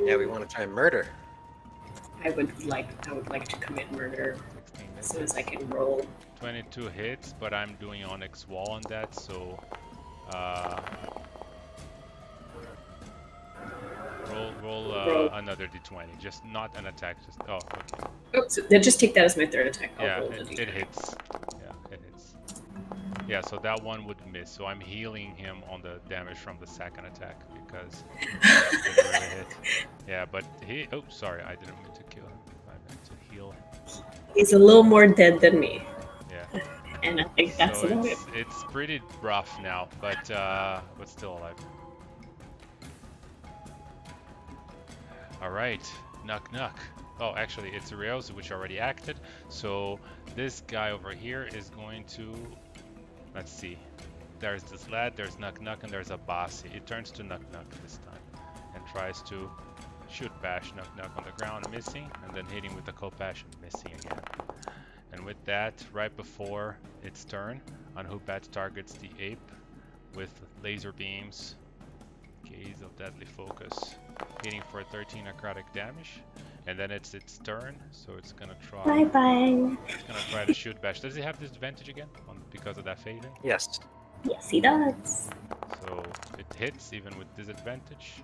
Yeah, we want to try and murder. I would like to commit murder 16 as soon misses. as I can roll. 22 hits, but I'm doing Onyx Wall on that, so roll another d20. Just not an attack. Just okay. Oops, then just take that as my third attack. I'll Yeah, roll the it d20. hits. Yeah, it hits. Yeah, so that one would miss. So I'm healing him on the damage from the second attack because it really hit. Yeah, but he. Oh, sorry, I didn't mean to kill him. I meant to heal him. He's a little more dead than me, Yeah. and I think that's So about it. it's pretty rough now, but still alive. All right, knock knock. Oh, actually, it's Urios which already acted. So this guy over here is going to. Let's see. There's this lad. There's knock knock, and there's Abbasi. It turns to knock knock this time, and tries to shoot bash knock knock on the ground, missing, and then hitting with the compassion, missing again. And with that, right before its turn, Unhubat targets the ape with laser beams, gaze of deadly focus, hitting for 13 necrotic damage. And then it's its turn, so it's gonna try. Bye bye. It's gonna try to shoot bash. Does it have disadvantage again because of that fading? Yes. Yes, he does. So it hits even with disadvantage.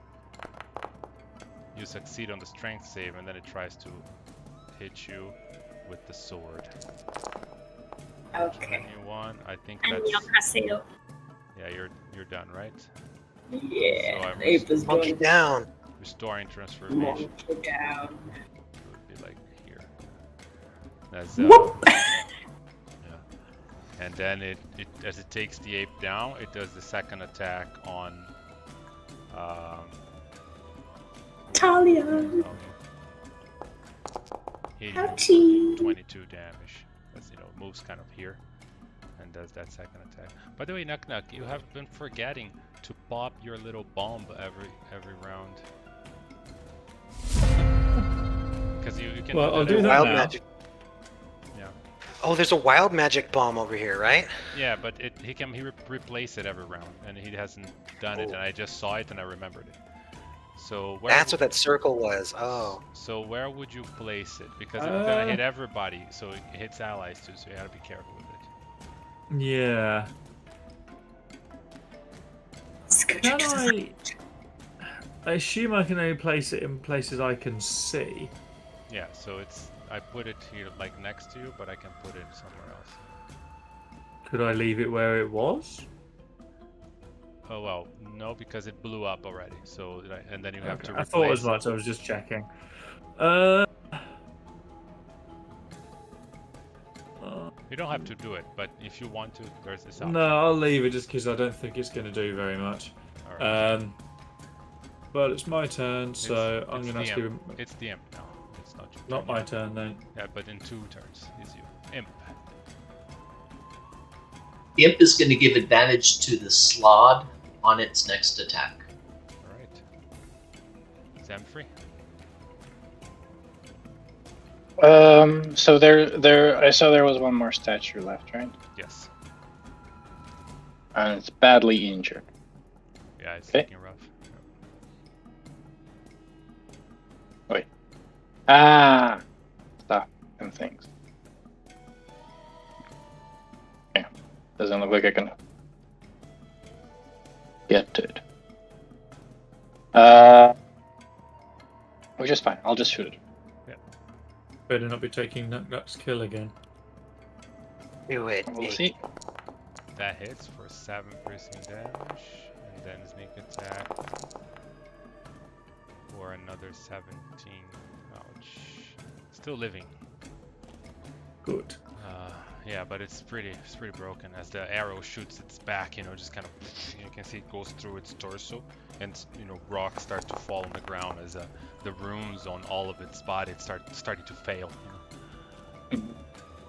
You succeed on the strength save, and then it tries to hit you with the sword. Okay. 21. I think that's. Annyeonghaseyo. Yeah, you're done, right? Yeah, So I'm ape is Monkey going down. restoring transformation. monkey down. It would be like here. That's Whoop! yeah. And then it as it takes the ape down, it does the second attack on Talia. hitting Ouchie. 22 damage. As moves kind of here and does that second attack. By the way, Nuck Nuck, you have been forgetting to pop your little bomb every round. Because you can. Well, I'll do Wild that now. magic. Yeah. Oh, there's a wild magic bomb over here, right? Yeah, but he can replace it every round, and he hasn't done it, and I just saw it and I remembered it. So where? That's what that circle was. Oh. So where would you place it? Because it's gonna hit everybody, so it hits allies too. So you gotta be careful with it. Yeah. Can I assume I can only place it in places I can see. Yeah. So I put it here, like next to you, but I can put it somewhere else. Could I leave it where it was? Oh well, no, because it blew up already. So and then you have to. I thought as replace much. it. I was just checking. You don't have to do it, but if you want to, there's this option. No, I'll leave it just because I don't think it's going to do very much. Alright. But it's my turn, so I'm going to ask you. It's the imp now. It's not your Not turn my yet. turn then. Yeah, but in 2 turns is you. Imp. Imp is going to give advantage to the slod on its next attack. Alright. Zamfrey. So there. I saw there was one more statue left, right? Yes. And it's badly injured. Yeah, it's Okay. looking rough. Wait. Ah. Stop and things. Yeah. Doesn't look like I can get to it. Which is fine. I'll just shoot it. Better not be taking Nutnut's kill again. Do it. We'll see. That hits for 7 piercing damage, and then sneak attack for another 17. Ouch. Still living. Good. Yeah, but it's pretty broken as the arrow shoots its back. You know, just kind of you can see it goes through its torso, and you know rocks start to fall on the ground as the runes on all of its body starting to fail. You know?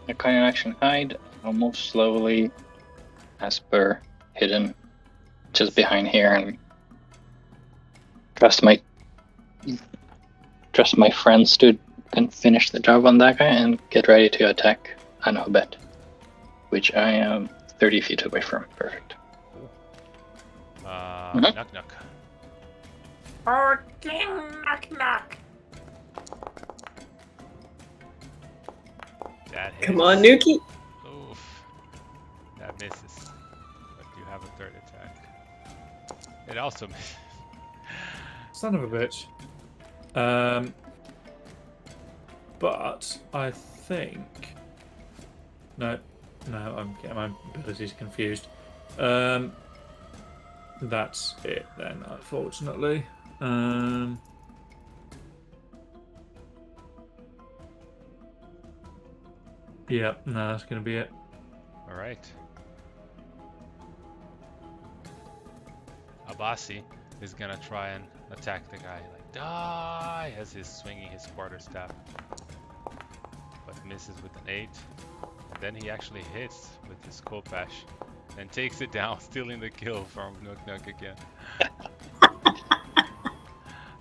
A kind of action hide. I'll move slowly, as per hidden, just behind here, and trust my friends to can finish the job on that guy and get ready to attack Nehebkelat, which I am 30 feet away from. Perfect. Knock knock. Oh, ding, knock knock. That hits. Come on, Nuki. Oof. That misses. But you have a third attack. It also misses. Son of a bitch. But I think no, I'm getting my abilities confused. That's it then, unfortunately. Yeah, no, that's gonna be it. All right. Abbasi is gonna try and attack the guy. Like die as he's swinging his quarterstaff, but misses with an 8. And then he actually hits with his Kopash and takes it down, stealing the kill from Nook Nook again.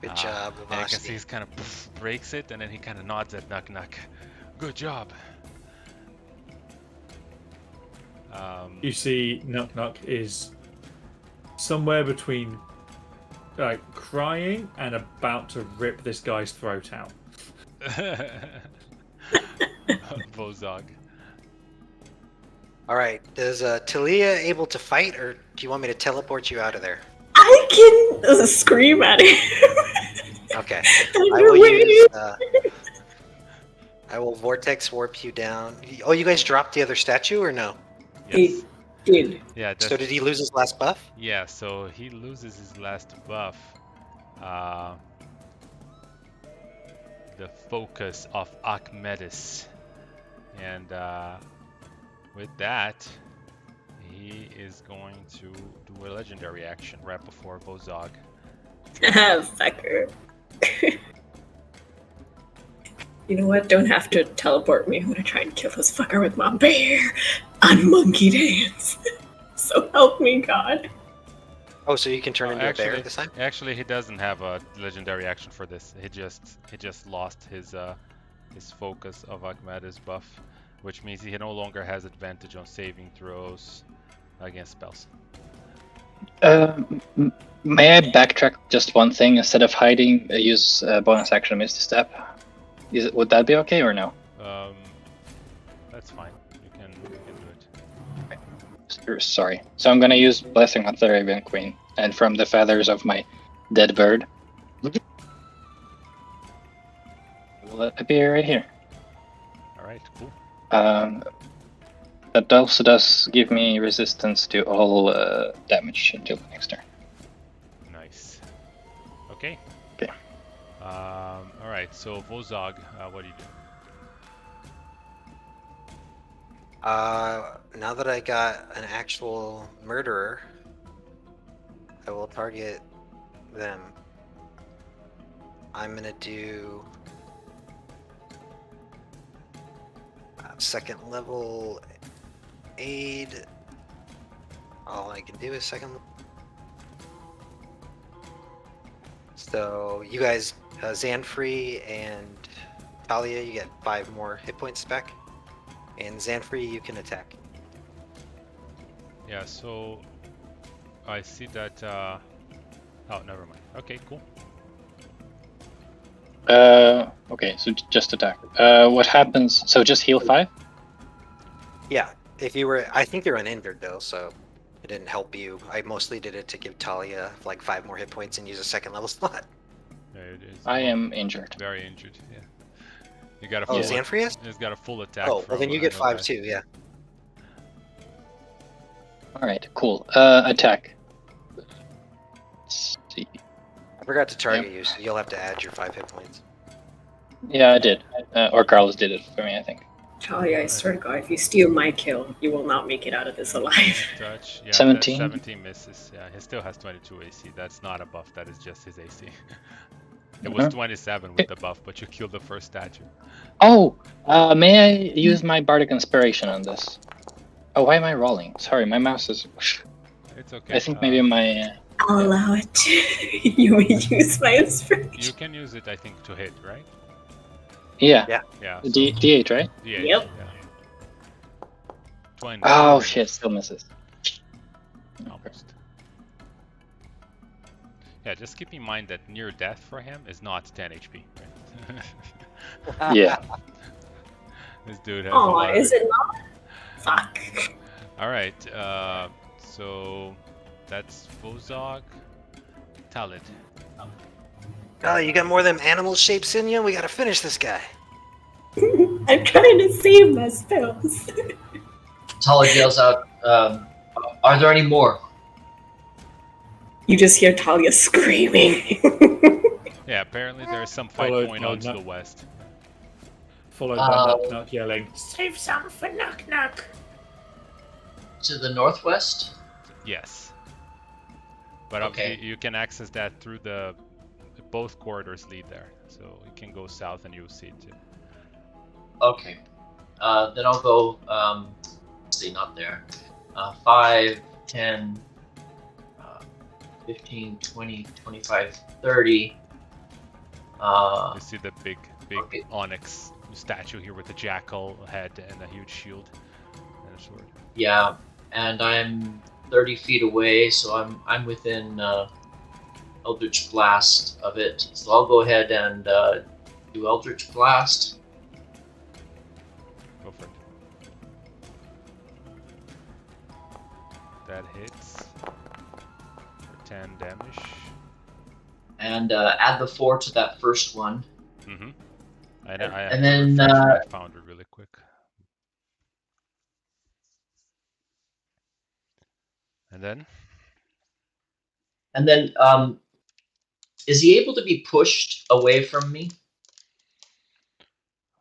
Good job, Yeah, I can see Abbasi. he's kind of breaks it, and then he kind of nods at Nook Nook. Good job. You see, Knock Knock is somewhere between like crying and about to rip this guy's throat out. Bozog. All right. Is Talia able to fight, or do you want me to teleport you out of there? I can scream at him. Okay. I I will use. I will vortex warp you down. Oh, you guys dropped the other statue, or no? Yes. Dude. Yeah. So did he lose his last buff? Yeah, so he loses his last buff. The focus of Archimedes. And with that, he is going to do a legendary action right before Bozog. Fucker. You know what? Don't have to teleport me. I'm gonna try and kill this fucker with my bear on monkey dance. So help me God. Oh, so you can turn into a bear this time? Actually, he doesn't have a legendary action for this. He just lost his focus of Archimedes buff, which means he no longer has advantage on saving throws against spells. May I backtrack just one thing? Instead of hiding, use bonus action Misty Step. Would that be okay or no? That's fine. You can do it. Sorry. So I'm gonna use Blessing on the Raven Queen, and from the feathers of my dead bird. Will it appear right here? Alright, cool. That also does give me resistance to all damage until next turn. Nice. Okay. Okay. Alright, so Bozog, what do you do? Now that I got an actual murderer, I will target them. I'm gonna do second level aid. All I can do is second. So you guys, Zanfree and Talia, you get 5 more hit points back. And Zanfree, you can attack. Yeah, so I see that. Oh, never mind. Okay, cool. Okay, so just attack. What happens? So just heal 5? Yeah, if you were, I think you're uninjured though, so it didn't help you. I mostly did it to give Talia like 5 more hit points and use a second level slot. Yeah, it is. I am injured. Very injured. Yeah. You got a Oh, full. Zanfree is? He's got a full attack. Oh, well then you get 5 Nomad. too. Yeah. All right, cool. Attack. Let's see. I forgot to target you, so you'll have to add your 5 hit points. Yeah, I did. Or Carlos did it for me, I think. Charlie, I swear to God, if you steal my kill, you will not make it out of this alive. Touch. Yeah, 17. 17 misses. Yeah, he still has 22 AC. That's not a buff. That is just his AC. It was 27 with the buff, but you killed the first statue. Oh, may I use my Bardic Inspiration on this? Oh, why am I rolling? Sorry, my mouse is... It's okay. I think maybe my... I'll allow it. You will use my inspiration. You can use it, I think, to hit, right? Yeah. Yeah. D8, right? D8, Yep. Yeah. 20. Oh shit, still misses. Almost. Yeah, just keep in mind that near death for him is not 10 HP. Right? Yeah. This dude has a Oh, lot of is it not? Fuck. Alright, so that's Vozog. Talid. Oh, you got more of them animal shapes in you? We gotta finish this guy. I'm trying to save my spells. Talia yells out, are there any more? You just hear Talia screaming. Yeah, apparently there's some fight Followed going by on to Knock- the west. Followed by Knock Knock yelling. Save some for Knock Knock. To the northwest? Yes. But Okay. obviously you can access that through the... Both corridors lead there. So you can go south and you'll see it too. Okay. Then I'll go, let's see, not there. 5, 10, 15, 20, 25, 30. You see the big Okay. onyx statue here with a jackal head and a huge shield and a sword. Yeah, and I'm 30 feet away, so I'm within Eldritch Blast of it. So I'll go ahead and do Eldritch Blast. Go for it. That hits for 10 damage. And add the 4 to that first one. Mm-hmm. And then, I found it really quick. And then? And then, is he able to be pushed away from me?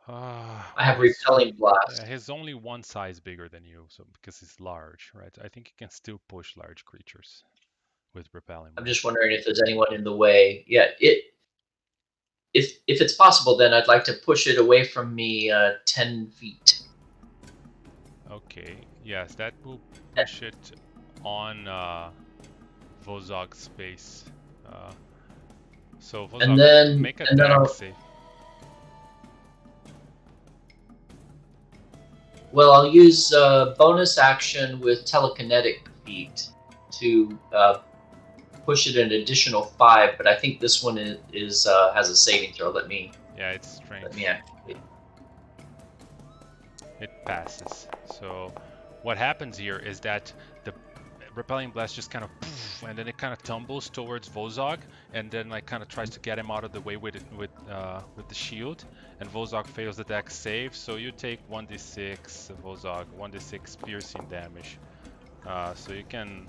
I have repelling blast. Yeah, he's only one size bigger than you, so because he's large, right? I think he can still push large creatures with repelling. I'm just wondering if there's anyone in the way. Yeah, if it's possible, then I'd like to push it away from me 10 feet. Okay, yes, that will push it on Vozog's space. So Vozog, And then make a and then dex save. Well, I'll use bonus action with telekinetic feat to push it an additional 5, but I think this one is has a saving throw. Yeah, it's strength. Let me activate. It passes. So what happens here is that the repelling blast just kind of and then it kind of tumbles towards Vozog and then like kind of tries to get him out of the way with the shield, and Vozog fails the dex save, so you take 1d6 Vozog, 1d6 piercing damage. So you can,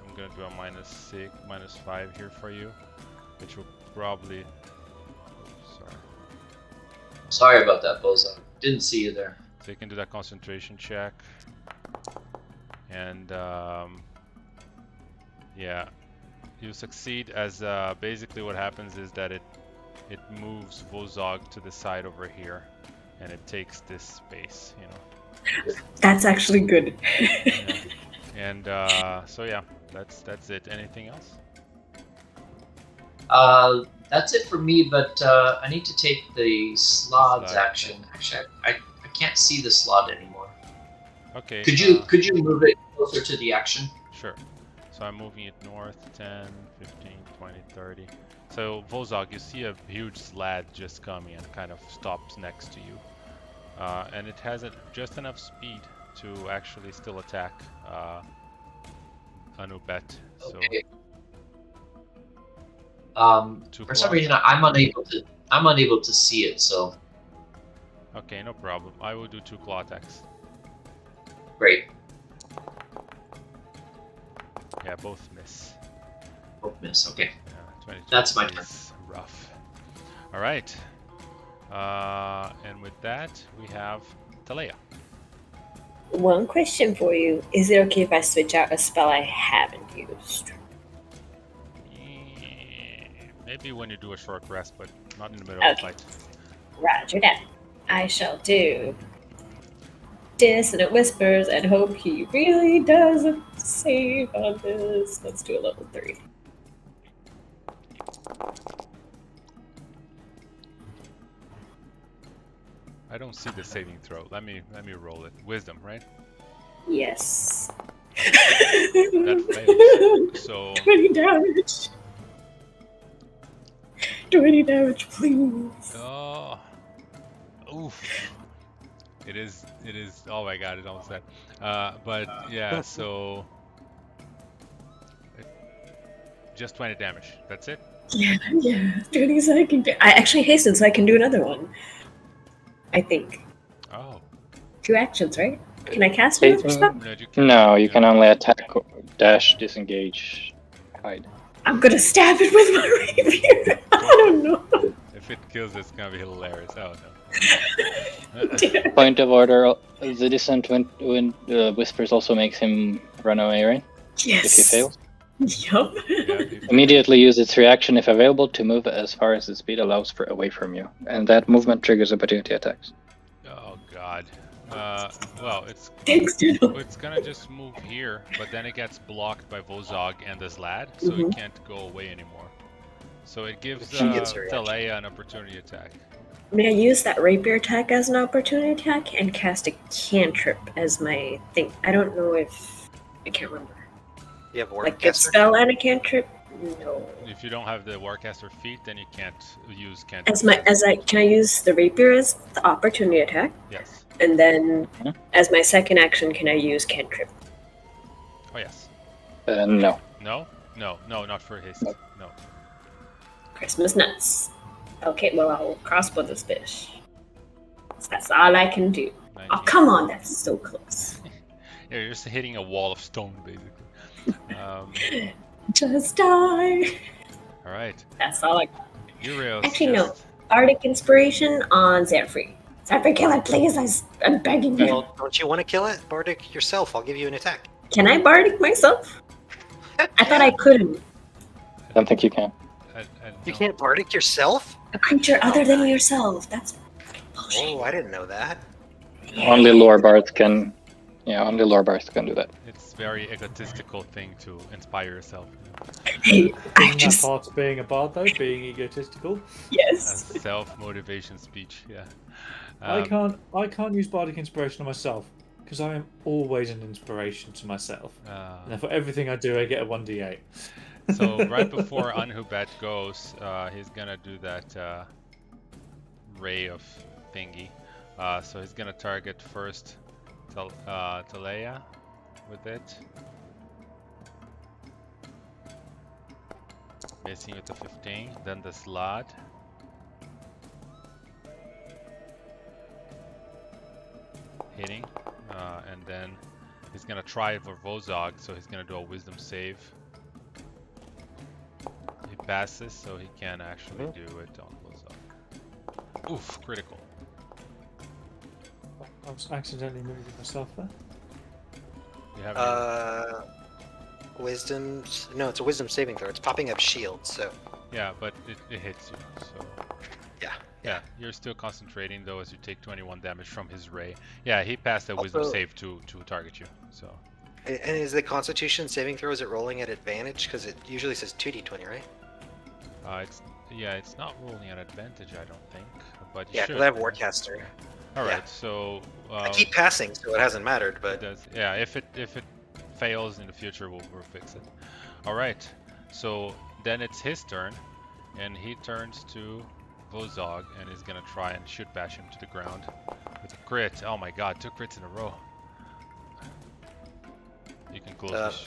I'm gonna do a -5 here for you, which will probably, Sorry about that, Bozog. Didn't see you there. So you can do that concentration check. And yeah, you succeed as basically what happens is that it moves Vozog to the side over here, and it takes this space, you know. That's actually good. Yeah. And so yeah, that's it. Anything else? That's it for me, but I need to take the slod's Slod. action. Actually, I can't see the slod anymore. Okay. Could you move it closer to the action? Sure. So I'm moving it north 10, 15, 20, 30. So Vozog, you see a huge slad just coming and kind of stops next to you. And it has just enough speed to actually still attack Anubet. So Okay. For some reason, I'm unable to see it. So okay, no problem. I will do 2 claw attacks. great. Yeah, both miss. Both miss. Okay. 22 That's my turn. is rough. All right. And with that, we have Talea. One question for you. Is it okay if I switch out a spell I haven't used? Maybe when you do a short rest, but not in the middle of the fight. Roger that. I shall do Dissonant Whispers and hope he really doesn't save on this. Let's do a level 3. I don't see the saving throw. Let me roll it. Wisdom, right? Yes. That fails. So 20 damage. 20 damage, please. oh, oof. It is. Oh my god, it almost said. But yeah, so just 20 damage. That's it. Yeah. 20 seconds. I actually hastened so I can do another one. I think. Oh. 2 actions, right? Can I cast another spell? No, you can only attack, dash, disengage, hide. I'm gonna stab it with my rapier. I don't know. If it kills, it's gonna be hilarious. Oh no. Point of order: the dissonant whispers also makes him run away, right? Yes. If he fails. Yup. Immediately use its reaction if available to move as far as the speed allows for away from you, and that movement triggers opportunity attacks. Oh god. Well, it's gonna just move here, but then it gets blocked by Vozog and the Slad, so it can't go away anymore. So it gives Talea an opportunity attack. May I use that rapier attack as an opportunity attack and cast a cantrip as my thing? I don't know if I can't remember. You have Like a Warcaster? spell and a cantrip? No. If you don't have the Warcaster feat, then you can't use cantrip. Can I use the rapier as the opportunity attack? Yes. And then as my second action, can I use cantrip? Oh yes. No. No, not for haste. No. Christmas nuts. Okay, well I'll crossbow this bitch. That's all I can do. 19. Oh come on, that's so close. Yeah, you're just hitting a wall of stone, basically. Just die. All right. That's all I got. Uriel. Actually, no. Bardic Inspiration on Zanfree. Zanfree, kill it, please. I'm begging you. Well, don't you want to kill it? Bardic yourself. I'll give you an attack. Can I Bardic myself? I thought I couldn't. I don't think you can. You can't Bardic yourself? A creature other than yourself. That's bullshit. Oh, I didn't know that. Only lore bards can. Yeah, only lore bards can do that. It's a very egotistical thing to inspire yourself. Hey, I Isn't just... that part of being a bard, though? Being egotistical? A Yes. self-motivation speech, yeah. I can't use bardic inspiration on myself because I am always an inspiration to myself. And therefore, everything I do, I get a 1d8. So right before Anhubet goes, he's gonna do that ray of thingy. So he's gonna target first Talea with it. Missing with the 15, then the Slad. Hitting, and then he's gonna try for Vozog, so he's gonna do a Wisdom save. He passes, so he can actually do it on Vozog. Oof, critical. I was accidentally moving myself there. You have Wisdom. No, it's a wisdom saving throw. It's popping up shield, so. yeah, but it hits you. So Yeah. you're still concentrating though as you take 21 damage from his ray. Yeah, he passed a wisdom Also- save to target you. So And is the Constitution saving throw, is it rolling at advantage? Because it usually says 2d20, right? it's not rolling at advantage, I don't think. But you Yeah, should. because I have Warcaster. All yeah. right, so I keep passing, so it hasn't mattered, it but does. Yeah, if it fails in the future, we'll fix it. All right, so then it's his turn, and he turns to Vozog and is gonna try and shoot bash him to the ground with a crit. Oh my God, 2 crits in a row. You can close this.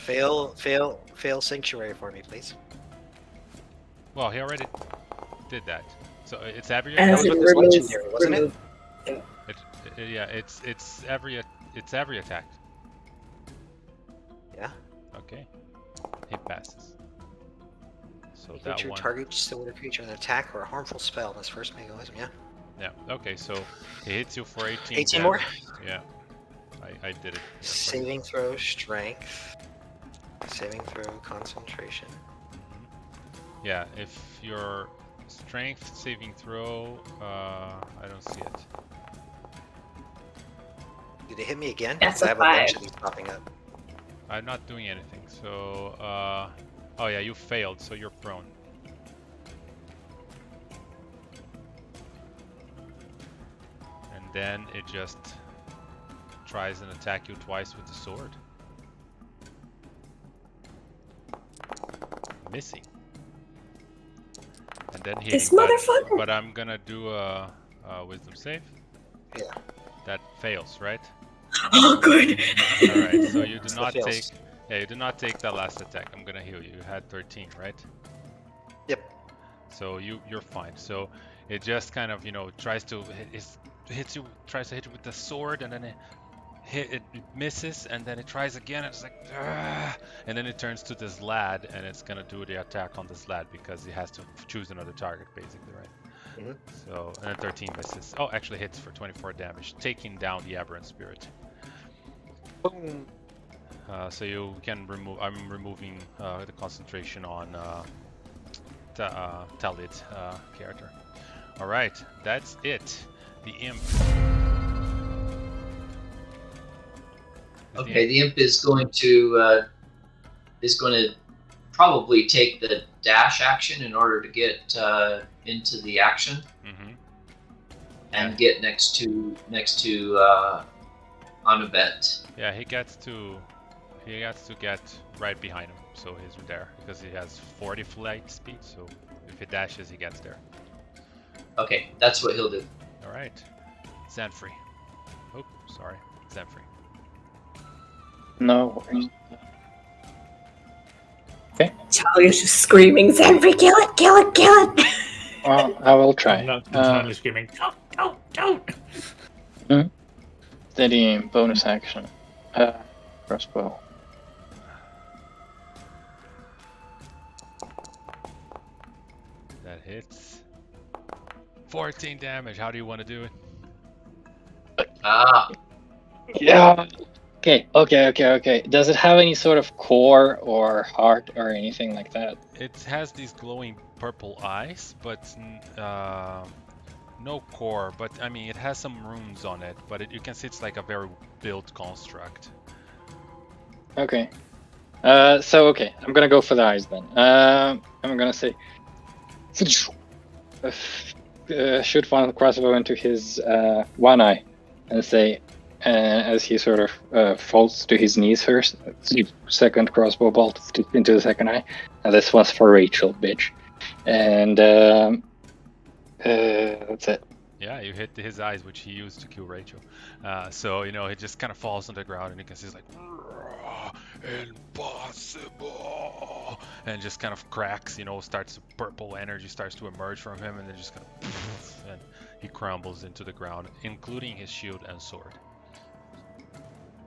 fail Sanctuary for me, please. Well, he already did that. So it's every That As was in with this remove- legendary, wasn't it? remove- yeah, it's every attack. Yeah. Okay, he passes. So You that creature one. targets still with a creature an attack or a harmful spell. That's first mechanism, yeah. Yeah. Okay, so he hits you for 18. 18 more? Yeah. I did it. Saving throw, strength. Saving throw, concentration. Yeah, if your strength saving throw, I don't see it. Did it hit me again? That's 'Cause I a have a bunch 5. of these popping up. I'm not doing anything. So, oh yeah, you failed, so you're prone. And then it just tries and attack you twice with the sword. Missing. And then hitting. This motherfucker! But I'm gonna do a wisdom save. Yeah. That fails, right? Oh, good. Alright, so you do Still not take... fails. Yeah, you do not take that last attack. I'm gonna heal you. You had 13, right? Yep. So you're fine. So it just kind of, tries to hits you, tries to hit you with the sword, and then it misses, and then it tries again, and it's like, "Argh!" And then it turns to this lad, and it's gonna do the attack on this lad because he has to choose another target, basically, right? Mhm. So, and then 13 misses. Oh, actually hits for 24 damage, taking down the aberrant spirit. Boom. So you can remove. I'm removing the concentration on Talid character. All right, that's it. The imp. Okay, the imp is going to probably take the dash action in order to get into the action and get next to Unabet. Yeah, he gets to get right behind him, so he's there because he has 40 flight speed. So if he dashes, he gets there. Okay, that's what he'll do. All right, Zenfree. Oh, sorry, Zenfree. No worries. Charlie is just screaming, Zenfree, kill it, kill it, kill it! Well, I will try. I'm not screaming. Don't. Steady bonus action. Crossbow. That hits. 14 damage. How do you want to do it? Ah, Yeah. Okay. Does it have any sort of core or heart or anything like that? It has these glowing purple eyes, but no core. But I mean, it has some runes on it. But you can see it's like a very built construct. Okay. Okay, I'm gonna go for the eyes then. I'm gonna say, shoot one crossbow into his one eye, and say, as he sort of falls to his knees first, second crossbow bolt into the second eye. And this was for Rachel, bitch. And that's it. Yeah, you hit his eyes, which he used to kill Rachel. So he just kind of falls on the ground, and you can see he's like, impossible, and just kind of cracks. Starts purple energy starts to emerge from him, and then just kind of, and he crumbles into the ground, including his shield and sword.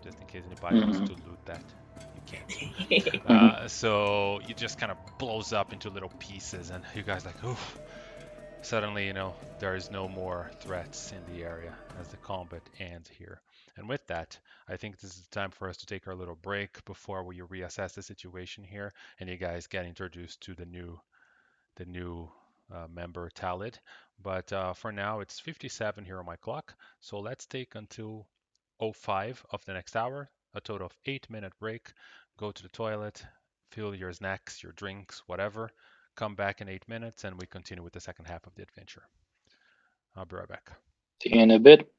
Just in case anybody wants to loot that, you can't. So it just kind of blows up into little pieces, and you guys like, oof. suddenly, there is no more threats in the area as the combat ends here. And with that, I think this is the time for us to take our little break before we reassess the situation here, and you guys get introduced to the new member Talid. But for now, it's 57 here on my clock, so let's take until 05 of the next hour, a total of 8-minute break. Go to the toilet, fill your snacks, your drinks, whatever. Come back in 8 minutes, and we continue with the second half of the adventure. I'll be right back. See you in a bit.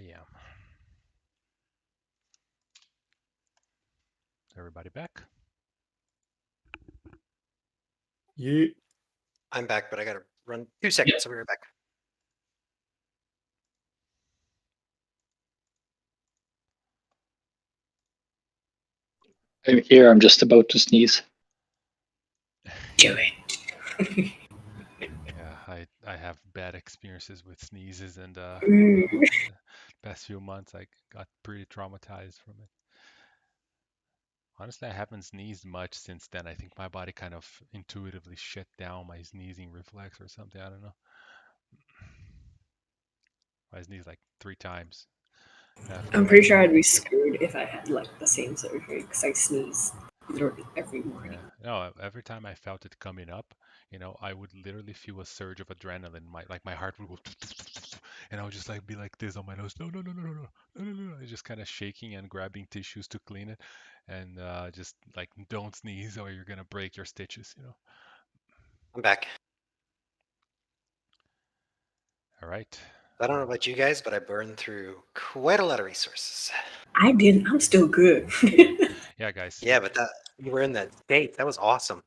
am. Everybody back? Yeah. I'm back, but I gotta run 2 seconds. Yep. I'll be right back. I'm here. I'm just about to sneeze. Do it. Yeah, I have bad experiences with sneezes, and Mm. the past few months I got pretty traumatized from it. Honestly, I haven't sneezed much since then. I think my body kind of intuitively shut down my sneezing reflex or something. I don't know. I sneezed like 3 times after I'm that. pretty sure I'd be screwed if I had like the same surgery because I sneeze literally every morning. Yeah. No, every time I felt it coming up, I would literally feel a surge of adrenaline. My heart would go, and I would just like be like this on my nose. No, no, no, no, no, no, no, no, no. Just kind of shaking and grabbing tissues to clean it, and just like don't sneeze or you're gonna break your stitches. I'm back. All right. I don't know about you guys, but I burned through quite a lot of resources. I didn't. I'm still good. Yeah, guys. Yeah, but you were in that state. That was awesome.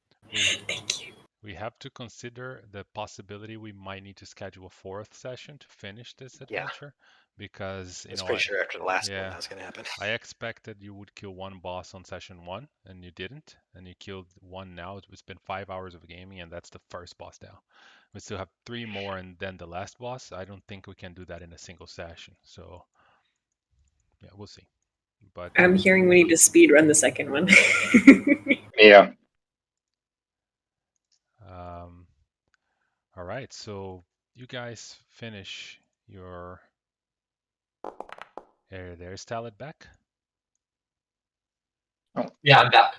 Thank you. We have to consider the possibility we might need to schedule a 4th session to finish this Yeah. adventure, because I was pretty sure after the last one that was going to happen. I expected you would kill 1 boss on session 1, and you didn't, and you killed 1 now. It's been 5 hours of gaming, and that's the first boss now. We still have 3 more, and then the last boss. I don't think we can do that in a single session. So yeah, we'll see. But I'm hearing we need to speed run the second one. Yeah. All right, so you guys finish your. There's Talad back. Yeah, I'm back.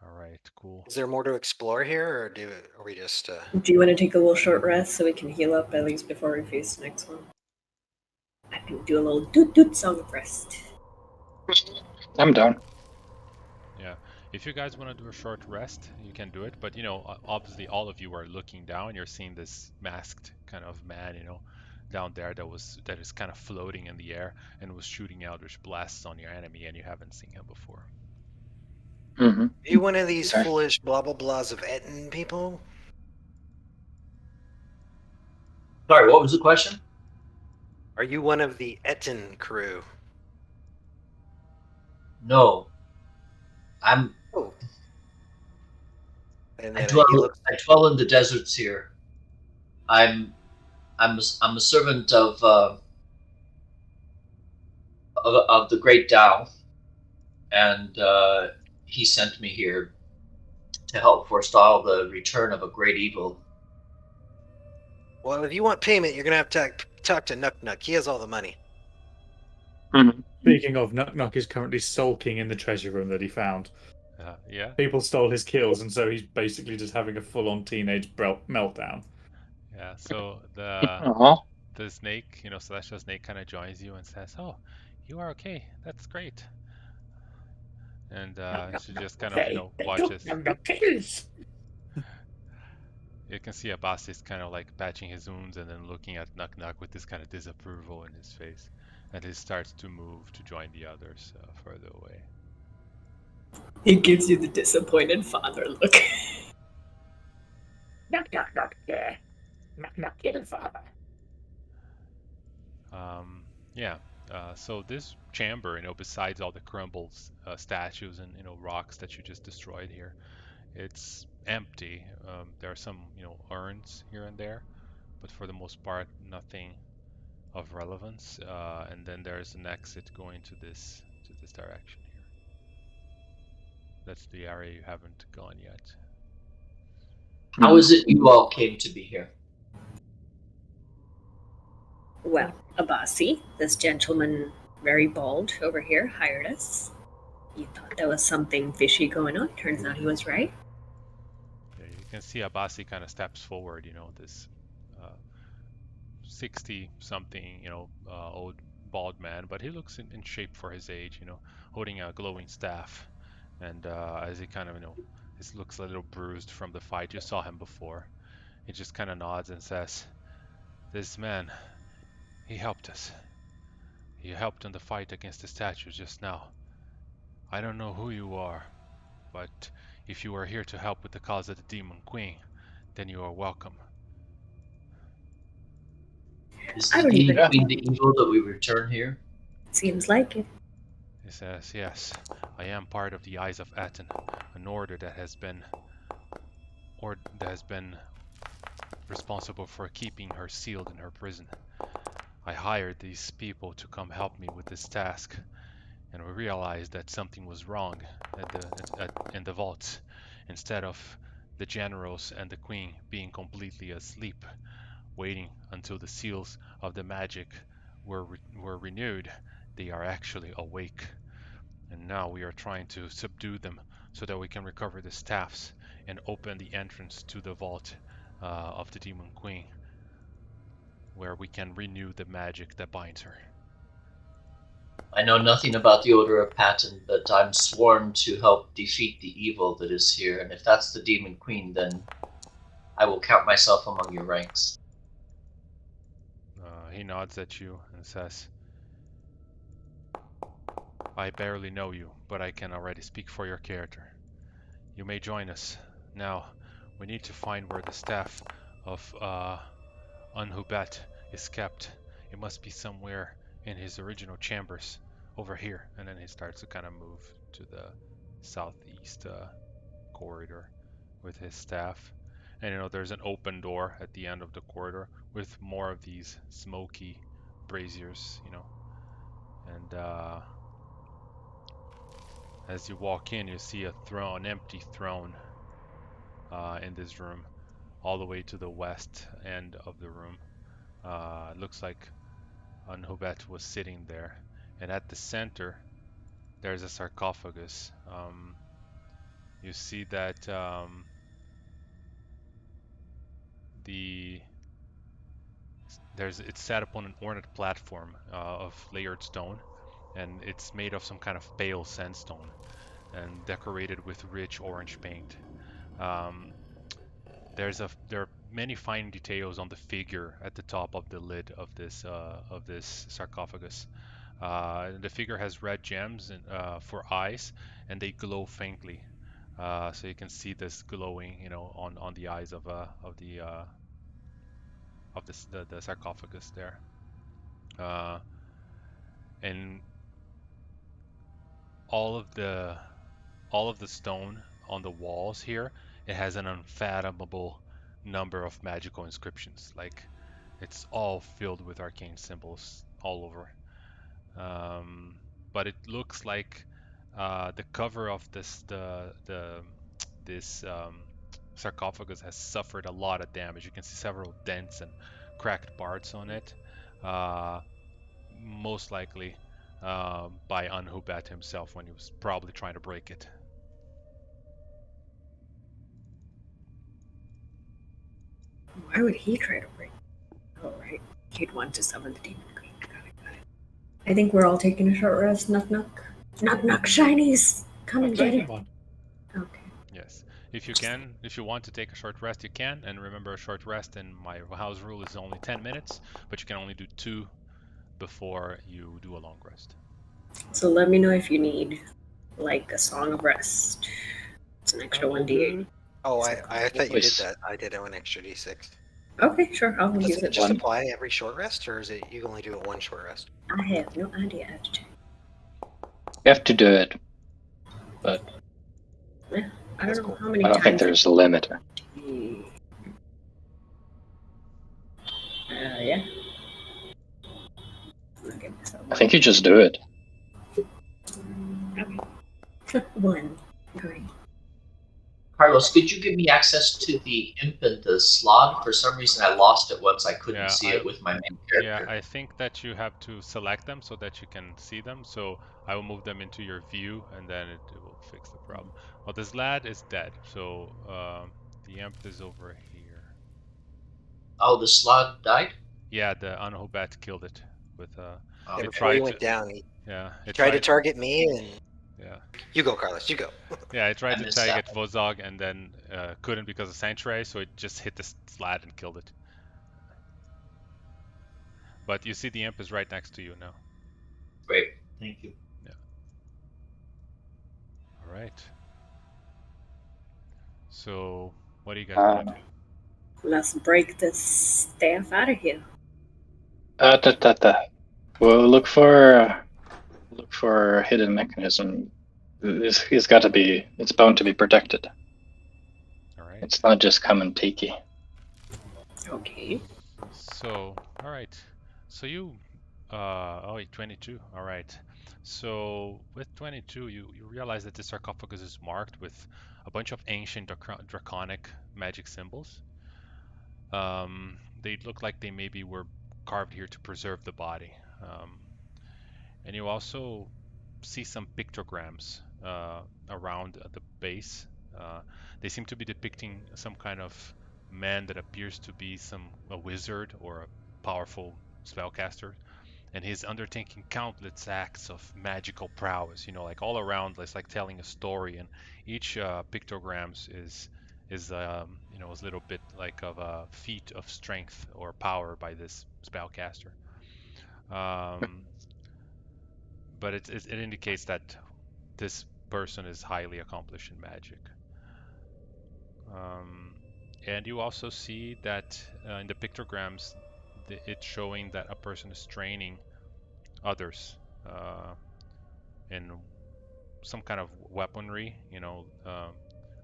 All right, cool. Is there more to explore here, or are we just? Do you want to take a little short rest so we can heal up at least before we face the next one? I can do a little doot doot song of rest. I'm down. Yeah, if you guys want to do a short rest, you can do it. But obviously, all of you are looking down. You're seeing this masked kind of man, down there that is kind of floating in the air and was shooting eldritch blasts on your enemy, and you haven't seen him before. Mm-hmm. Are you one of these foolish blah blah blahs of Aten people? Sorry, what was the question? Are you one of the Aten crew? No. I'm. Oh. And I then dwell in the deserts here. I'm a servant of the great Tao, and he sent me here to help forestall the return of a great evil. Well, if you want payment, you're gonna have to talk to Nuck Nuck. He has all the money. Mm-hmm. Speaking of, Nuck Nuck is currently sulking in the treasure room that he found. Yeah. People stole his kills, and so he's basically just having a full-on teenage meltdown. Yeah. So the snake, celestial snake, kind of joins you and says, "Oh, you are okay. That's great." And she just kind of watches. You can see Abbasi is kind of like patching his wounds and then looking at Nuck Nuck with this kind of disapproval in his face, and he starts to move to join the others further away. He gives you the disappointed father look. Knock, knock, knock, yeah. Knock, knock, kill father. Yeah. So this chamber, besides all the crumbled statues and rocks that you just destroyed here, it's empty. There are some urns here and there, but for the most part, nothing of relevance. And then there's an exit going to this direction here. That's the area you haven't gone yet. How is it you all came to be here? Well, Abbasi, this gentleman, very bald over here, hired us. You thought there was something fishy going on. Turns out he was right. Yeah, you can see Abbasi kind of steps forward, this 60-something, old bald man, but he looks in shape for his age, holding a glowing staff. And as he kind of, this looks a little bruised from the fight. You saw him before. He just kind of nods and says, "This man, he helped us. He helped in the fight against the statues just now. I don't know who you are, but if you are here to help with the cause of the Demon Queen, then you are welcome. Is the Demon Queen the evil that we return here? Seems like it. He says, yes, I am part of the Eyes of Aten, an order that has been responsible for keeping her sealed in her prison. I hired these people to come help me with this task, and we realized that something was wrong in the vaults. Instead of the generals and the queen being completely asleep, waiting until the seals of the magic were renewed, they are actually awake. And now we are trying to subdue them so that we can recover the staffs and open the entrance to the vault of the Demon Queen, where we can renew the magic that binds her. I know nothing about the Order of Aten, but I'm sworn to help defeat the evil that is here, and if that's the Demon Queen, then I will count myself among your ranks. He nods at you and says, I barely know you, but I can already speak for your character. You may join us. Now, we need to find where the staff of Unhubat is kept. It must be somewhere in his original chambers, over here. And then he starts to kind of move to the southeast corridor with his staff. And you know, there's an open door at the end of the corridor with more of these smoky braziers, you know. And as you walk in, you see a throne, an empty throne in this room, all the way to the west end of the room. It looks like Unhubat was sitting there, and at the center there's a sarcophagus. You see that it's set upon an ornate platform of layered stone, and it's made of some kind of pale sandstone and decorated with rich orange paint. There are many fine details on the figure at the top of the lid of this sarcophagus. The figure has red gems for eyes, and they glow faintly. So you can see this glowing, you know, on the eyes of the sarcophagus there. And all of the stone on the walls here, it has an unfathomable number of magical inscriptions. Like, it's all filled with arcane symbols all over. But it looks like the cover of this sarcophagus has suffered a lot of damage. You can see several dents and cracked parts on it. Most likely by Unhubat himself when he was probably trying to break it. Why would he try to break? Oh, right. He'd want to summon the Demon Queen. Got it. I think we're all taking a short rest. Knock, knock. Knock, knock, shinies! Come and get it. Okay. Yes. If you want to take a short rest, you can. And remember, a short rest in my house rule is only 10 minutes, but you can only do 2 before you do a long rest. So let me know if you need, like, a Song of Rest. It's an extra 1d8. Oh, I thought you did that. I did an extra d6. Okay, sure. I'll use it. Just apply every short rest, or is it you only do it one short rest? I have no idea how to check. You have to do it, but Yeah, I don't know how many I don't times. think there's a limit. Yeah. Okay, so I think you just do it. okay. 1. Great. Carlos, could you give me access to the imp and the slot? For some reason, I lost it once. I couldn't see it with my main character. Yeah, I think that you have to select them so that you can see them. So I will move them into your view, and then it will fix the problem. Well, this lad is dead, so the imp is over here. Oh, the slot died? Yeah, the Unhubat killed it with Yeah, before he went down, he tried to target me, and yeah. You go, Carlos. You go. Yeah, I tried to target Vozog and then couldn't because of Sanctuary, so it just hit the slad and killed it. But you see the imp is right next to you now. Great, thank you. Yeah. All right. So, what do you guys want to do? Let's break this staff out of here. We'll look for a hidden mechanism. It's got to be. It's bound to be protected. All right. It's not just come and takey. Okay. So, all right. So you, oh wait, 22. All right. So with 22, you realize that the sarcophagus is marked with a bunch of ancient draconic magic symbols. They look like they maybe were carved here to preserve the body. And you also see some pictograms around the base. They seem to be depicting some kind of man that appears to be a wizard or a powerful spellcaster, and he's undertaking countless acts of magical prowess. You know, like all around, it's like telling a story, and each pictograms is you know, a little bit like of a feat of strength or power by this spellcaster. But it indicates that this person is highly accomplished in magic. And you also see that in the pictograms, it's showing that a person is training others in some kind of weaponry, you know,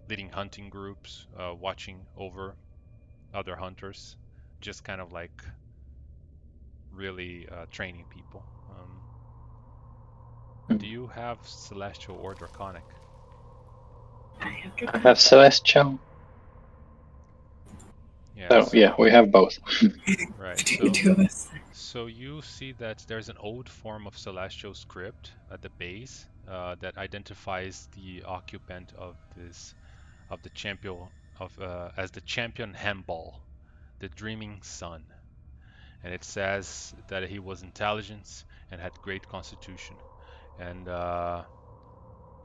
leading hunting groups, watching over other hunters, just kind of like really training people. Do you have Celestial or Draconic? I have Celestial. Yeah. Oh, yeah, we have both. Right. So you see that there's an old form of Celestial script at the base that identifies the occupant of the champion as the champion Hembal, the dreaming sun, and it says that he was intelligent and had great constitution, and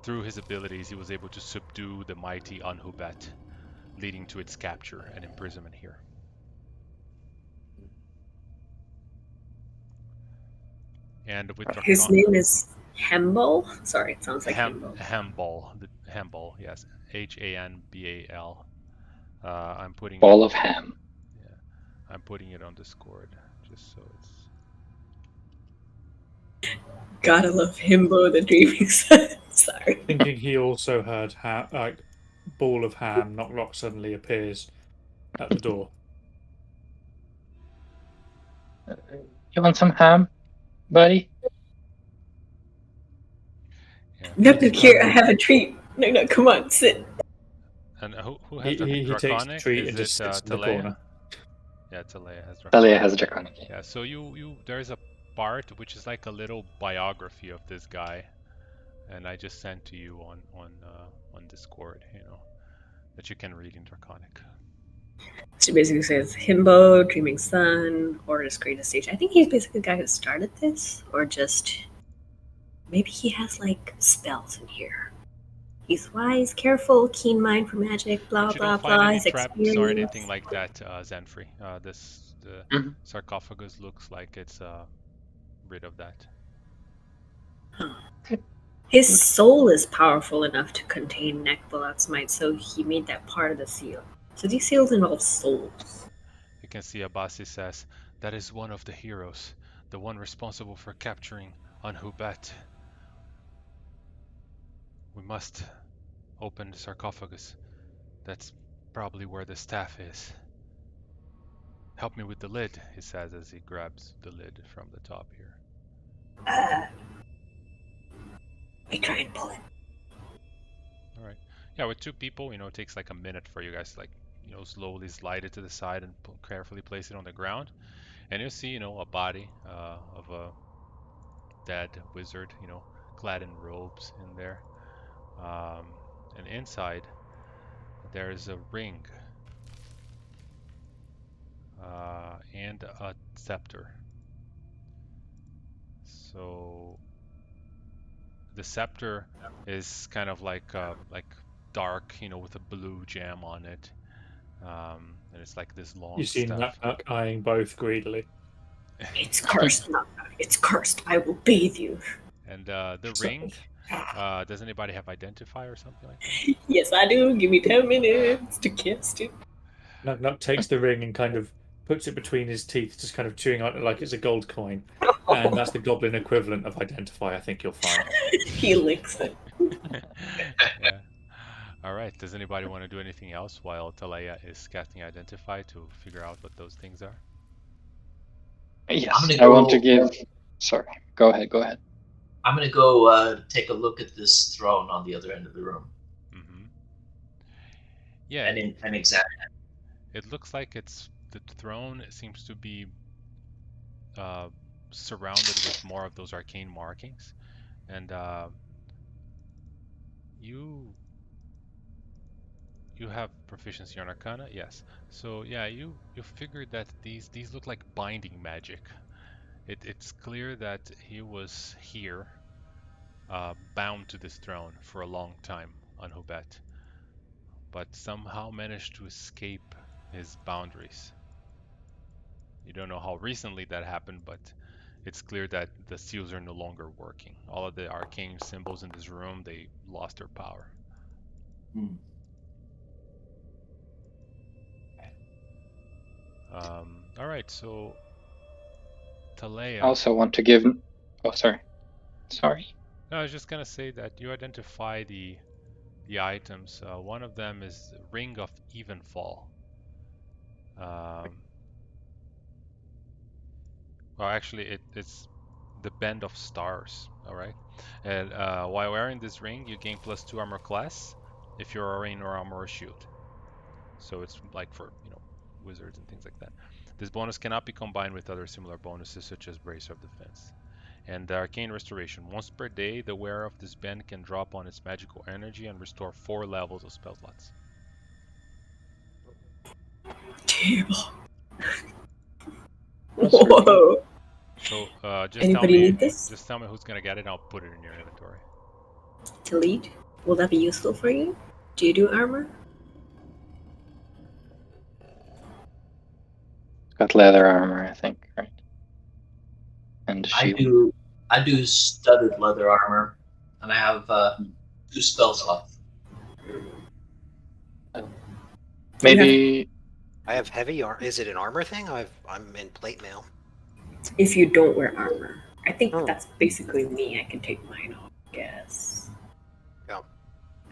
through his abilities he was able to subdue the mighty Anhubet, leading to its capture and imprisonment here. And with his name is Hembal. Sorry, it sounds like Hembal. Hembal, yes, Hanbal. I'm putting ball of ham. Yeah, I'm putting it on Discord just so it's. Gotta love Himbo, the dreaming sun. Sorry. Thinking he also heard like ball of ham. Knock suddenly appears at the door. You want some ham, buddy? Yeah. No, here, I have a treat. No, come on, sit. And who has he Draconic? takes the treat and just sits in the corner. Yeah, Talea has Draconic. Talea has Draconic. Yeah, so there's a part which is like a little biography of this guy, and I just sent to you on Discord, you know, that you can read in Draconic. She basically says Himbo, Dreaming Sun, Horus Greatest Stage. I think he's basically the guy who started this, or just maybe he has like spells in here. He's wise, careful, keen mind for magic, blah blah blah. His experience or anything like that, Zenfrey. The sarcophagus looks like it's rid of that. Huh. His soul is powerful enough to contain Nehebkelat's might, so he made that part of the seal. So these seals involve souls. You can see Abbasi says, that is one of the heroes, the one responsible for capturing Anhubet. We must open the sarcophagus. That's probably where the staff is. Help me with the lid, he says as he grabs the lid from the top here. I try and pull it. Alright. Yeah, with two people, you know, it takes like a minute for you guys to, like, you know, slowly slide it to the side and carefully place it on the ground. And you'll see, you know, a body of a dead wizard, you know, clad in robes in there. And inside, there's a ring and a scepter. So the scepter is kind of like dark, you know, with a blue gem on it, and it's like this long. You see Knock eyeing both greedily. It's cursed, knock-knock. It's cursed. I will bathe you. And the ring, does anybody have identify or something like that? Yes, I do. Give me 10 minutes to cast it. Knock takes the ring and kind of puts it between his teeth, just kind of chewing on it like it's a gold coin. And that's the goblin equivalent of identify, I think you'll find. He licks it. Yeah. All right. Does anybody want to do anything else while Talaya is casting identify to figure out what those things are? Yes, I want to give... Sorry, go ahead. I'm going to go take a look at this throne on the other end of the room. Mm-hmm. Yeah. And examine it. It looks like the throne seems to be surrounded with more of those arcane markings, and you have proficiency on Arcana, yes. So yeah, you figured that these look like binding magic. It's clear that he was here, bound to this throne for a long time on Hubet, but somehow managed to escape his boundaries. You don't know how recently that happened, but it's clear that the seals are no longer working. All of the arcane symbols in this room, they lost their power. All right, so Talaya. I also want to give... Oh, sorry. No, I was just gonna say that you identify the items. One of them is Ring of Even Fall. Well, actually, it's the Bend of Stars. All right, and while wearing this ring, you gain +2 armor class if you're wearing or armor or shield. So it's like for wizards and things like that. This bonus cannot be combined with other similar bonuses such as Bracer of Defense. And the Arcane Restoration. Once per day, the wearer of this band can draw upon its magical energy and restore 4 levels of spell slots. Table. Whoa. So Anybody need this? Just tell me who's gonna get it and I'll put it in your inventory. Talid, will that be useful for you? Do you do armor? Got leather armor, I think, right? And shield. I do studded leather armor, and I have 2 spell slots. Maybe I have heavy armor. Is it an armor thing? I'm in plate mail. If you don't wear armor. I think that's basically me. I can take mine off, I guess. Yeah.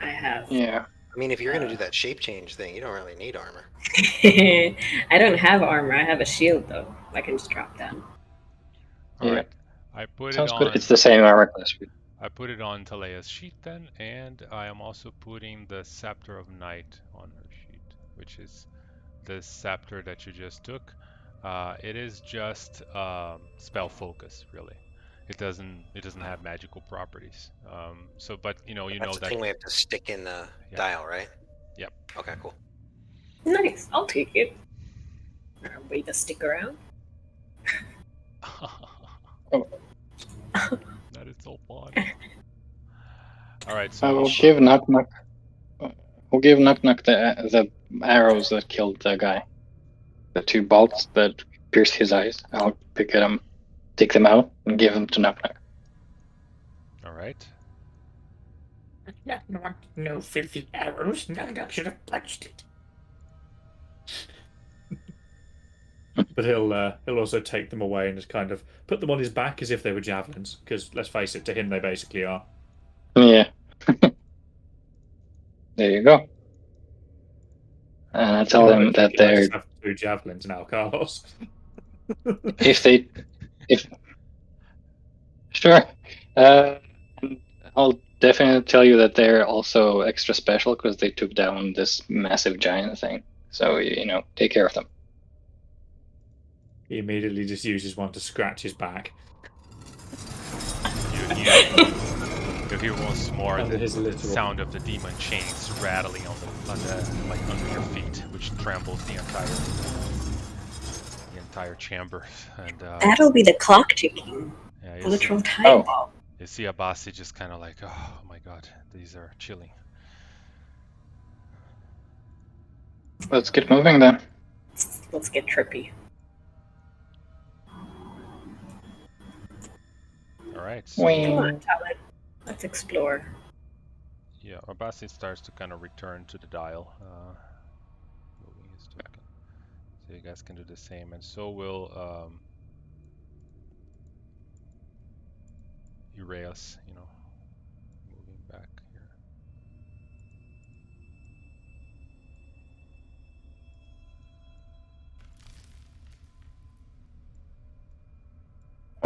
I have... Yeah. I mean, if you're going to do that shape change thing, you don't really need armor. I don't have armor. I have a shield, though. I can just drop down. All right. I put Sounds it on. good. It's the same armor class. I put it on Talaya's sheet then, and I am also putting the Scepter of Night on her sheet, which is the scepter that you just took. It is just spell focus, really. It doesn't have magical properties. But you know That's that the thing we have to stick in the dial, right? Yep. Okay, cool. Nice. I'll take it. Wait to stick around. That is so fun. All right, so I will give Knock Knock. We'll give Knock Knock the arrows that killed the guy. The 2 bolts that pierced his eyes. I'll pick them, take them out, and give them to Knock Knock. All right. No filthy arrows. Knock should have punched it. But he'll also take them away and just kind of put them on his back as if they were javelins. Because let's face it, to him they basically are. Yeah. There you go. And I tell them that they're... have 2 javelins now, Carlos. Sure. I'll definitely tell you that they're also extra special because they took down this massive giant thing. So, take care of them. He immediately just uses one to scratch his back. You hear once more the sound of the demon chains rattling under your feet, which trembles the entire chamber. And that'll be the clock ticking. Yeah, the literal time bomb. You see Abbasi just kind of like, oh my god, these are chilling. Let's get moving then. Let's get trippy. All right. So come on, Talon. Let's explore. yeah, Abbasi starts to kind of return to the dial, moving his token. So you guys can do the same, and so will Uraeus, moving back here.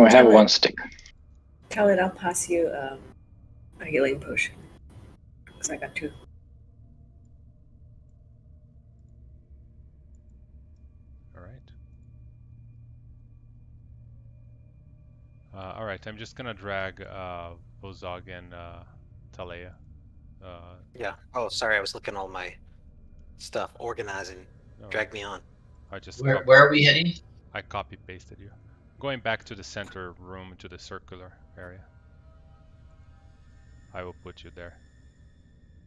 I have one stick. Talon, I'll pass you a healing potion. Because I got 2. All right. All right. I'm just gonna drag Bozog and Talea. Yeah. Oh, sorry. I was looking all my stuff, organizing. Drag me on. I just Where are we heading? I copy pasted you. Going back to the center room, to the circular area. I will put you there.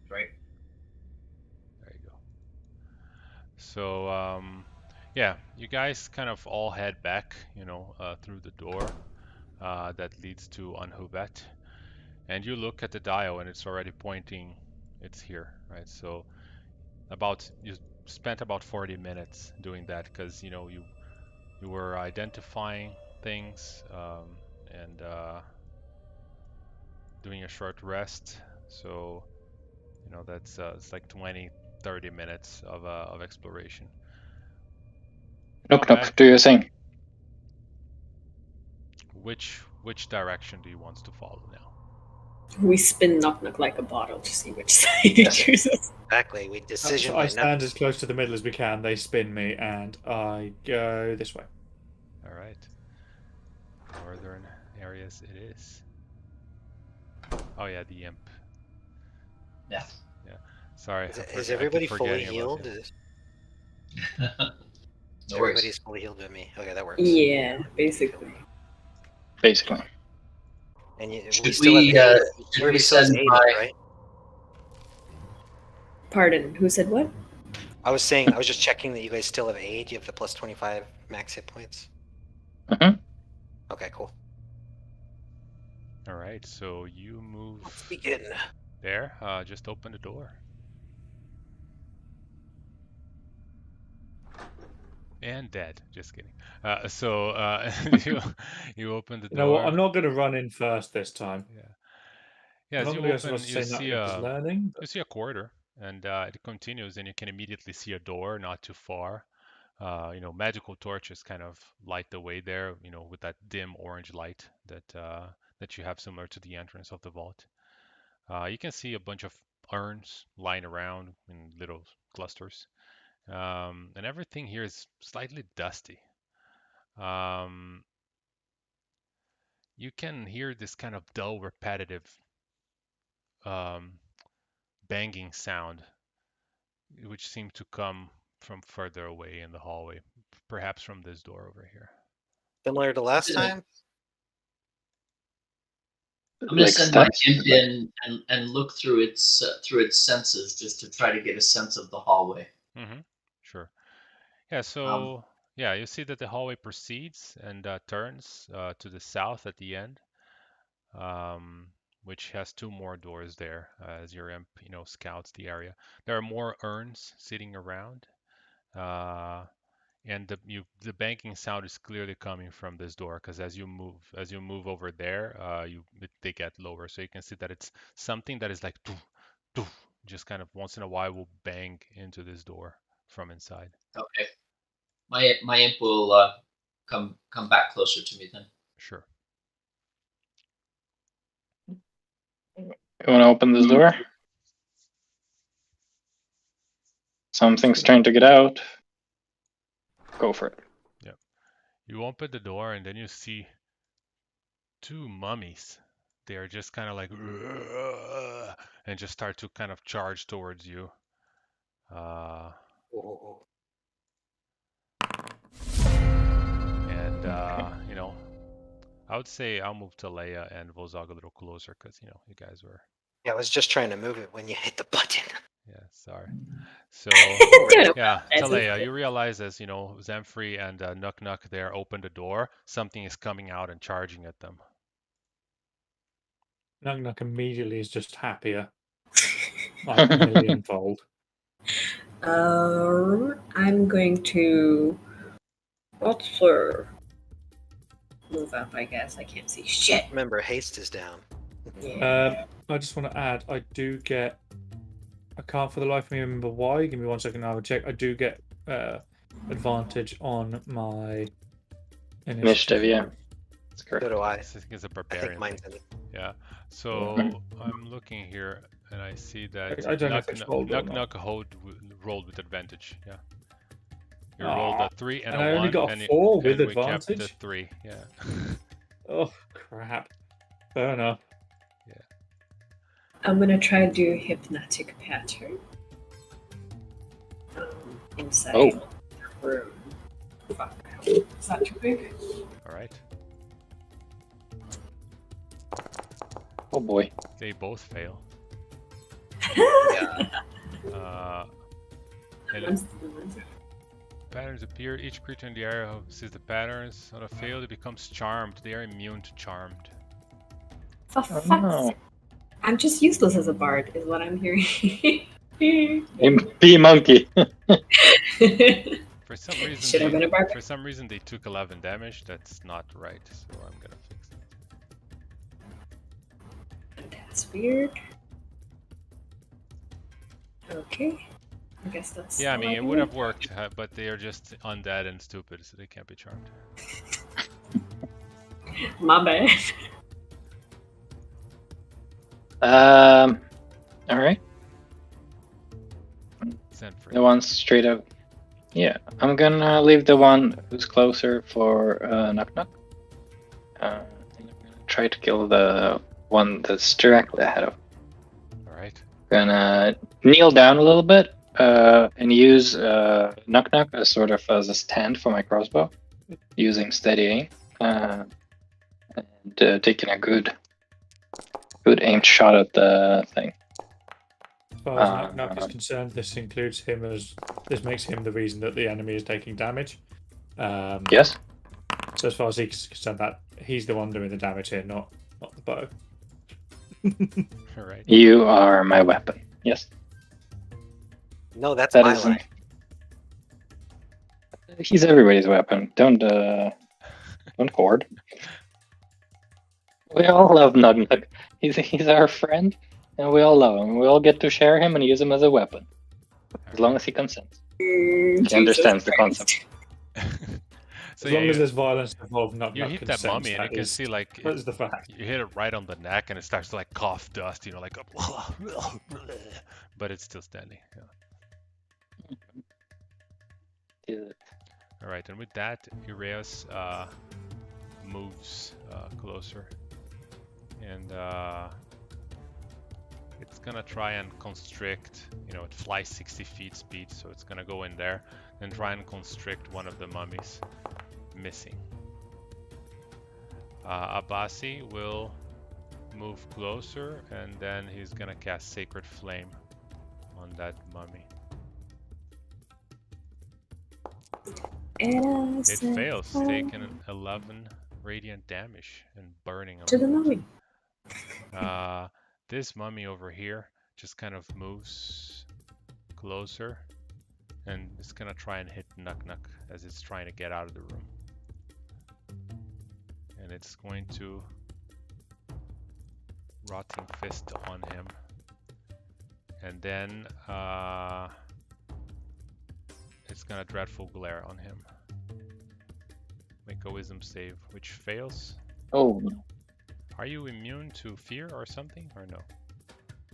Right. There you go. So yeah, you guys kind of all head back, through the door that leads to Unhuvet, and you look at the dial and it's already pointing. It's here, right? So you spent about 40 minutes doing that because you were identifying things and doing a short rest. So that's it's like 20-30 minutes of exploration. Knock knock, do your thing. Which direction do you want to follow now? We spin knock knock like a bottle to see which side it chooses. Exactly. We decision. So I stand as close to the middle as we can. They spin me, and I go this way. All right. Northern areas it is. Oh yeah, the imp. Yeah. Yeah. Sorry. Is everybody fully healed? No Everybody's fully healed with me. Okay, that works. Yeah, basically. Basically. And Should we send my... right? Pardon, who said what? I was just checking that you guys still have 8. You have the plus 25 max hit points. Mm-hmm. Okay, cool. All right, so you move. Let's begin. There. Just open the door. And dead. Just kidding. So you open the door. You know what? I'm not going to run in first this time. Yeah. Yeah. As you open, you see a corridor, and it continues, and you can immediately see a door not too far. Magical torches kind of light the way there. With that dim orange light that you have similar to the entrance of the vault. You can see a bunch of urns lying around in little clusters. And everything here is slightly dusty. You can hear this kind of dull, repetitive banging sound, which seemed to come from further away in the hallway, perhaps from this door over here. Similar to last time? I'm going to send my imp in and look through its senses just to try to get a sense of the hallway. Mm-hmm. Sure. Yeah, so you see that the hallway proceeds and turns to the south at the end, which has 2 more doors there as your imp, scouts the area. There are more urns sitting around, and the banking sound is clearly coming from this door because as you move over there, they get lower. So you can see that it's something that is like doof, doof, just kind of once in a while will bang into this door from inside. Okay. My imp will come back closer to me then. Sure. You want to open this door? Something's trying to get out. Go for it. Yep. You open the door and then you see 2 mummies. They are just kind of like and just start to kind of charge towards you. And I would say I'll move to Leia and Vozog a little closer because you guys were. Yeah, I was just trying to move it when you hit the button. Yeah, sorry. So yeah, Talea, you realize as Zemfrey and Nuk Nuk there open the door, something is coming out and charging at them. Nug immediately is just happier. Like a millionfold. I'm going to... What's for... Move up, I guess. I can't see shit. Remember, haste is down. Yeah. I just want to add, I do get... I can't for the life of me remember why. Give me 1 second, I will check. I do get advantage on my Initiative, yeah. That's correct. So do I. I think it's a I barbarian. think mine's in. Yeah. So I'm looking here and I see that I don't know if it's rolled or not. rolled with advantage. Yeah. You rolled a 3 and and a I 1. only got a and 4 with and we kept the advantage? 3. Yeah. Oh, crap. Fair enough. I'm gonna try to do hypnotic pattern. Inside the room. Fuck. Is that too big? All right. Oh boy. They both fail. Yeah. And patterns appear. Each creature in the area who sees the patterns on a fail, it becomes charmed. They are immune to charmed. For fuck's sake. I'm just useless as a bard, is what I'm hearing. MP monkey. For some reason, Should have been a barbarian. For some reason, they took 11 damage. That's not right, so I'm gonna fix it. That's weird. Okay. I guess that's. Yeah, I mean, all it would have worked, but they are just undead and stupid, so they can't be charmed. My bad. All right. Send free. The one straight up. Yeah, I'm gonna leave the one who's closer for knock knock. And I'm gonna try to kill the one that's directly ahead of. All right. Gonna kneel down a little bit and use knock knock as sort of as a stand for my crossbow, using steady aim and taking a good aimed shot at the thing. As far as Knock Knock is concerned, this includes him as this makes him the reason that the enemy is taking damage. Yes. So as far as he's concerned, that he's the one doing the damage here, not the bow. All right. You are my weapon. Yes. No, that's That my is. life. He's everybody's weapon. Don't hoard. We all love Knock Knock. He's our friend, and we all love him. We all get to share him and use him as a weapon, as long as he consents. He understands the concept. So As long as there's violence involved, Knock you Knock hit that consents, mummy, and you that can is- see like that is the fact. you hit it right on the neck, and it starts to like cough dust, like a but it's still standing. Yeah. All right, and with that, Iraeus moves closer, and it's gonna try and constrict. It flies 60 feet speed, so it's gonna go in there and try and constrict one of the mummies, missing. Abbasi will move closer, and then he's gonna cast Sacred Flame on that mummy. It fails, taking 11 radiant damage and burning him. To the mummy. This mummy over here just kind of moves closer, and it's gonna try and hit Knock Knock as it's trying to get out of the room. And it's going to Rotting Fist on him. And then it's gonna Dreadful Glare on him. Make a Wisdom save, which fails. Oh no. Are you immune to fear or something, or no?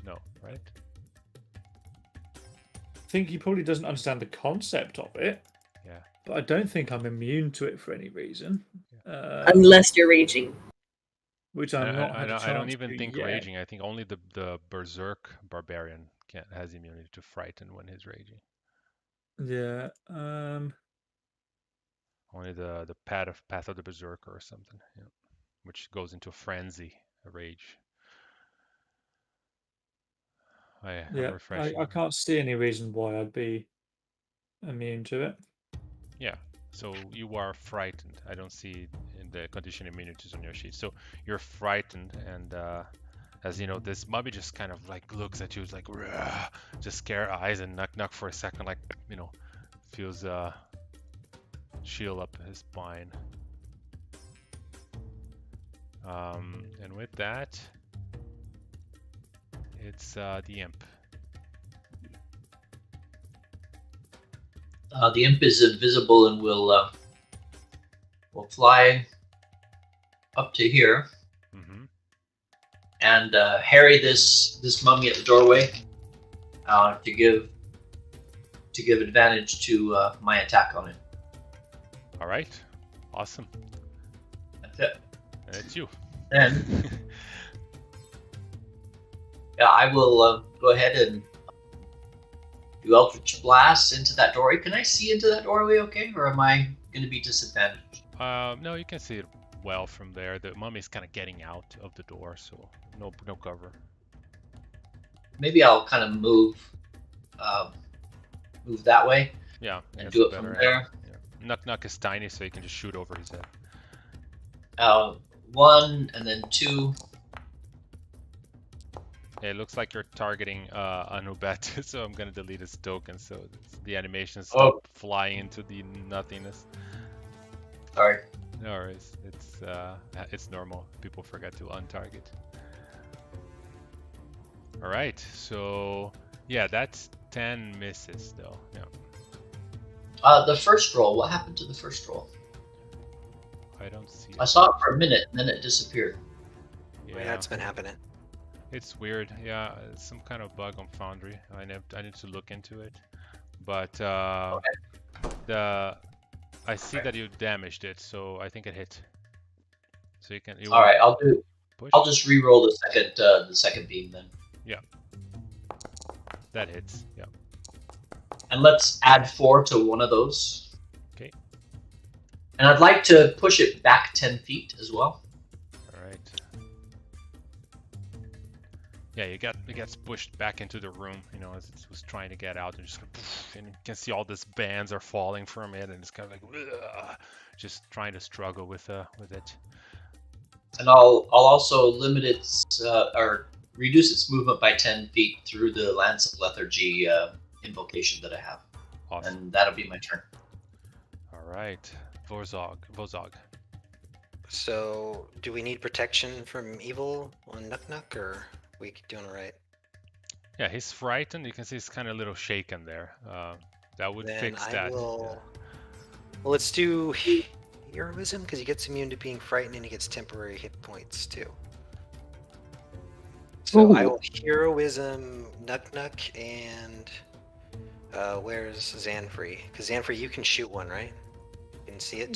No, right? I think he probably doesn't understand the concept of it. Yeah. But I don't think I'm immune to it for any reason. Unless you're raging. Which I'm not. I don't even think yet. raging. I think only the Berserk Barbarian has immunity to frighten when he's raging. Yeah. Only the Path of the Berserker or something, yeah. Which goes into frenzy, a rage. I'm refreshing. I can't see any reason why I'd be immune to it. Yeah, so you are frightened. I don't see in the condition immunities on your sheet. So you're frightened, and as you know, this mummy just kind of like looks at you, like just scare eyes, and knock for a second, like, you know, feels chill up his spine. And with that, it's the imp. The imp is invisible and will fly up to here and harry this mummy at the doorway to give advantage to my attack on it. All right, awesome. That's it. That's you. Then, yeah, I will go ahead and do Eldritch Blast into that doorway. Can I see into that doorway okay, or am I going to be disadvantaged? No, you can see it well from there. The mummy's kind of getting out of the door, so no cover. Maybe I'll kind of move that way. Yeah, and do it from there. Yeah. Knock is tiny, so you can just shoot over his head. 1 and then 2. Yeah, it looks like you're targeting Anubet, so I'm gonna delete his token so the animations stop flying into the nothingness. Sorry. No worries. It's normal. People forget to untarget. All right. So yeah, that's 10 misses though. Yeah. The first roll. What happened to the first roll? I don't see. I saw it for a minute and then it disappeared. Yeah, it's been happening. It's weird. Yeah, it's some kind of bug on Foundry. I need to look into it. But I see that you damaged it, so I think it hit. So you can. All right, I'll just re-roll the second beam then. Yeah. That hits. Yeah. And let's add 4 to one of those. Okay. And I'd like to push it back 10 feet as well. All right. Yeah, it gets pushed back into the room, you know, as it was trying to get out, and and you can see all these bands are falling from it, and it's kind of like just trying to struggle with it. And I'll also limit its or reduce its movement by 10 feet through the Lance of Lethargy invocation that I have. Awesome. And that'll be my turn. All right, Vozog. So, do we need protection from evil on Nuck, or we doing all right? Yeah, he's frightened. You can see he's kind of a little shaken there. That would Then fix I that. will... Well, let's do heroism, because he gets immune to being frightened and he gets temporary hit points too. So I will heroism Nuck and where's Zanfree? Because Zanfree, you can shoot one, right? You can see it?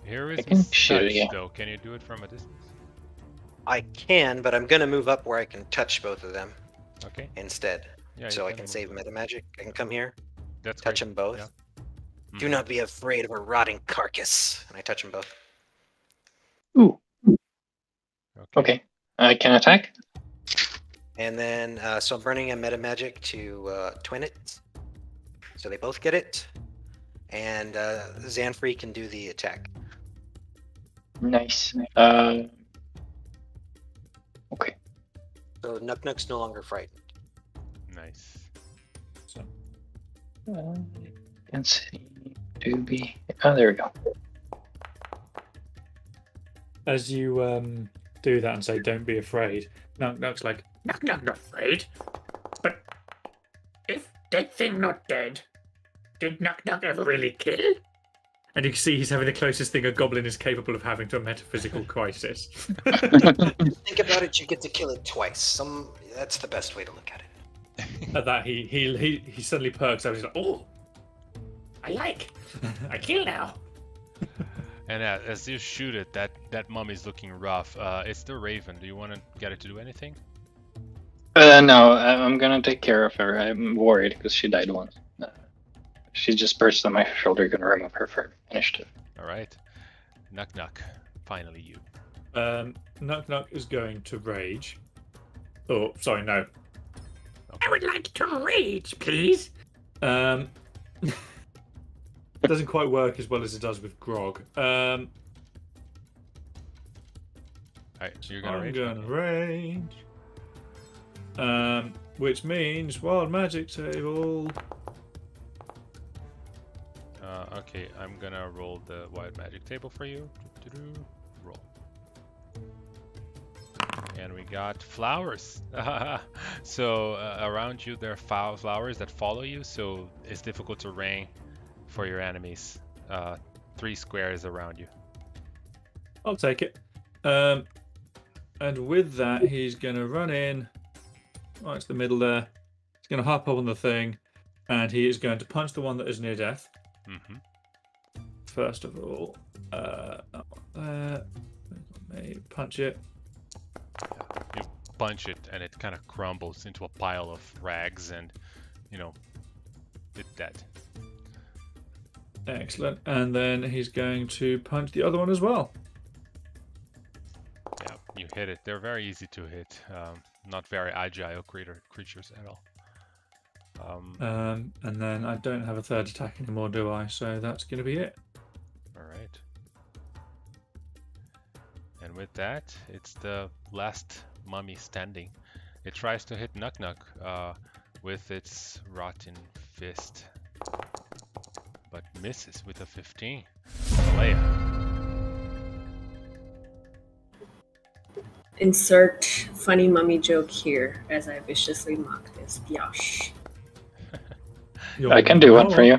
Here is can touch, shoot it, yeah. though. Can you do it from a distance? I can, but I'm gonna move up where I can touch both of them. Okay. Instead. Yeah, so you I can can move save it. meta magic. I can come here, That's touch great. them both. Yeah. Do not be afraid of a rotting carcass. And I touch them both. Ooh. Okay. I can attack. And then, so I'm burning a meta magic to twin it. So they both get it. And Zanfree can do the attack. Nice. Okay. So Nuck's no longer frightened. Nice. Let's see. Doobie. Oh, there we go. As you do that and say, "Don't be afraid," Nuck's like, Knock, not afraid. But if dead thing not dead, did Knock ever really kill? and you can see he's having the closest thing a goblin is capable of having to a metaphysical crisis. Think about it, you get to kill it twice. That's the best way to look at it. At that, he suddenly perks up. He's like, "Oh, I kill now. And as you shoot it, that mummy's looking rough. It's the Raven. Do you want to get it to do anything? No, I'm gonna take care of her. I'm worried because she died once. She just burst on my shoulder. Gonna remove her for initiative. All right. Knock. Finally, you. Nuck is going to rage. Oh, sorry, no. I would like to rage, please. It doesn't quite work as well as it does with Grog. I Alright, so you're gonna I'm rage? gonna Okay. rage. Which means wild magic table. Okay, I'm gonna roll the wild magic table for you. Roll. And we got flowers. So around you there are flowers that follow you, so it's difficult to rain for your enemies. 3 squares around you. I'll take it. And with that, he's gonna run in. Right, it's the middle there. He's gonna hop up on the thing, and he is going to punch the one that is near death. Mm-hmm. First of all, that one there. Punch it. You punch it, and it kind of crumbles into a pile of rags, and it's dead. Excellent. And then he's going to punch the other one as well. Yeah, you hit it. They're very easy to hit. Not very agile creatures at all. And then I don't have a third attack anymore, do I? So that's going to be it. All right. And with that, it's the last mummy standing. It tries to hit Knock Knock with its rotten fist, but misses with a 15. Leia. Insert funny mummy joke here as I viciously mock this biatch. I can do one for you.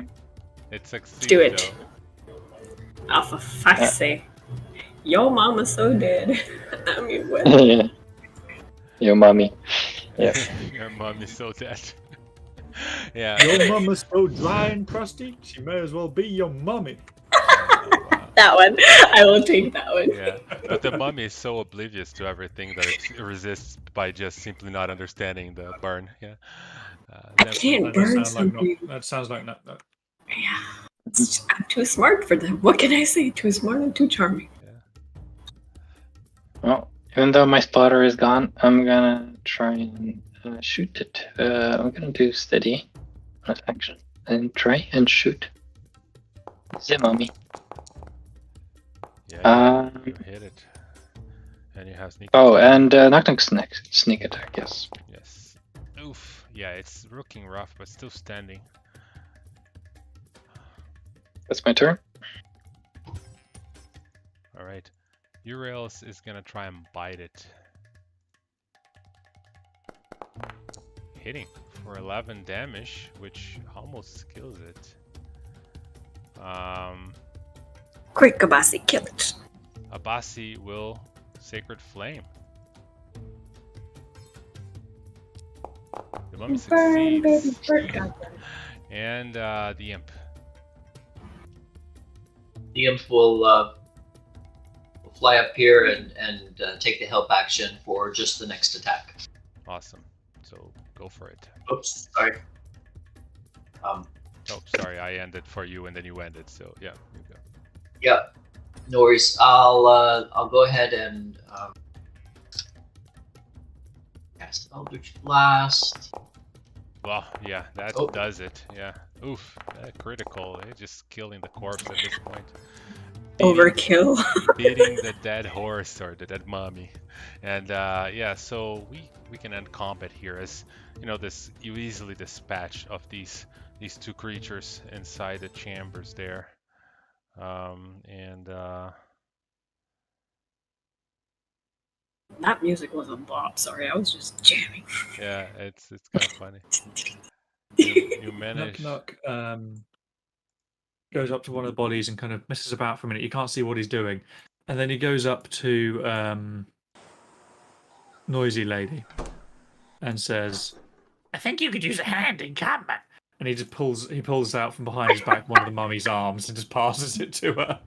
It succeeds. Do it. Though. Oh, for fuck's sake. Yo mama's so dead. I mean, what? Yeah. Your mommy. Yeah. Your mommy's so dead. Yeah. Your mama's so dry and crusty, she may as well be your mummy. That one. I will take that one. Yeah, but the mummy is so oblivious to everything that it resists by just simply not understanding the burn. Yeah. I can't burn something. That sounds like Knock Knock. Yeah. I'm too smart for them. What can I say? Too smart and too charming. Yeah. Well, even though my spotter is gone, I'm gonna try and shoot it. I'm gonna do steady action and try and shoot the mummy. Yeah, you hit it. And you have sneak attack. Oh, and Knock Knock's sneak attack, yes. Yes. Oof. Yeah, it's looking rough, but still standing. That's my turn. Alright. Uriels is gonna try and bite it. Hitting for 11 damage, which almost kills it. Quick, Abbasi, kill it. Abbasi will Sacred Flame. The mummy Burn, baby, succeeds. burn. And the imp. The imp will fly up here and take the help action for just the next attack. Awesome. So go for it. Oops, sorry. Oh, sorry, I ended for you and then you ended. So yeah, you go. Yeah, no worries. I'll go ahead and cast Eldritch Blast. Well, yeah, that does it. Yeah. Oof, that critical. It's just killing the corpse at this point. Overkill. Beating the dead horse or the dead mummy. And yeah, so we can end combat here as you easily dispatch of these 2 creatures inside the chambers there. That music was a bop. Sorry, I was just jamming. Yeah, it's kind of funny. You manage. Knock Knock goes up to one of the bodies and kind of messes about for a minute. You can't see what he's doing, and then he goes up to Noisy Lady and says, I think you could use a hand in combat. and he just pulls out from behind his back one of the mummy's arms and just passes it to her.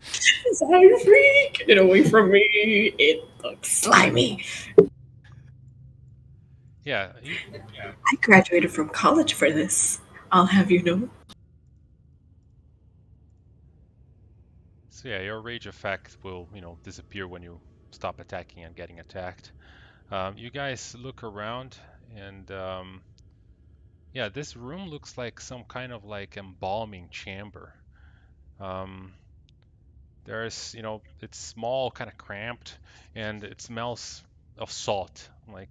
I'm free! Get it away from me! It looks slimy. Yeah. I graduated from college for this. I'll have you know. So yeah, your rage effect will, disappear when you stop attacking and getting attacked. You guys look around and yeah, this room looks like some kind of like embalming chamber. There's, it's small, kind of cramped, and it smells of salt. And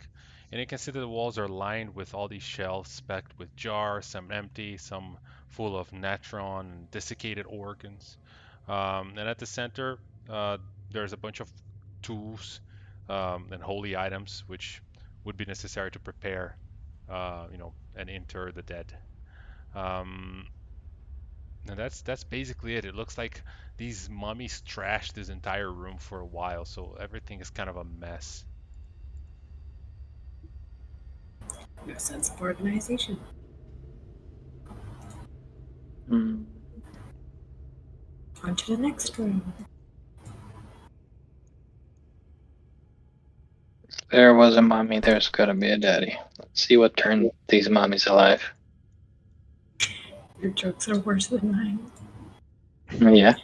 you can see that the walls are lined with all these shelves specked with jars, some empty, some full of natron and desiccated organs. And at the center, there's a bunch of tools and holy items which would be necessary to prepare, and inter the dead. Um, and that's basically it. It looks like these mummies trashed this entire room for a while, so everything is kind of a mess. No sense of organization. Hmm. On to the next room. If there was a mommy, there's gotta be a daddy. Let's see what turned these mommies alive. Your jokes are worse than mine. Yeah.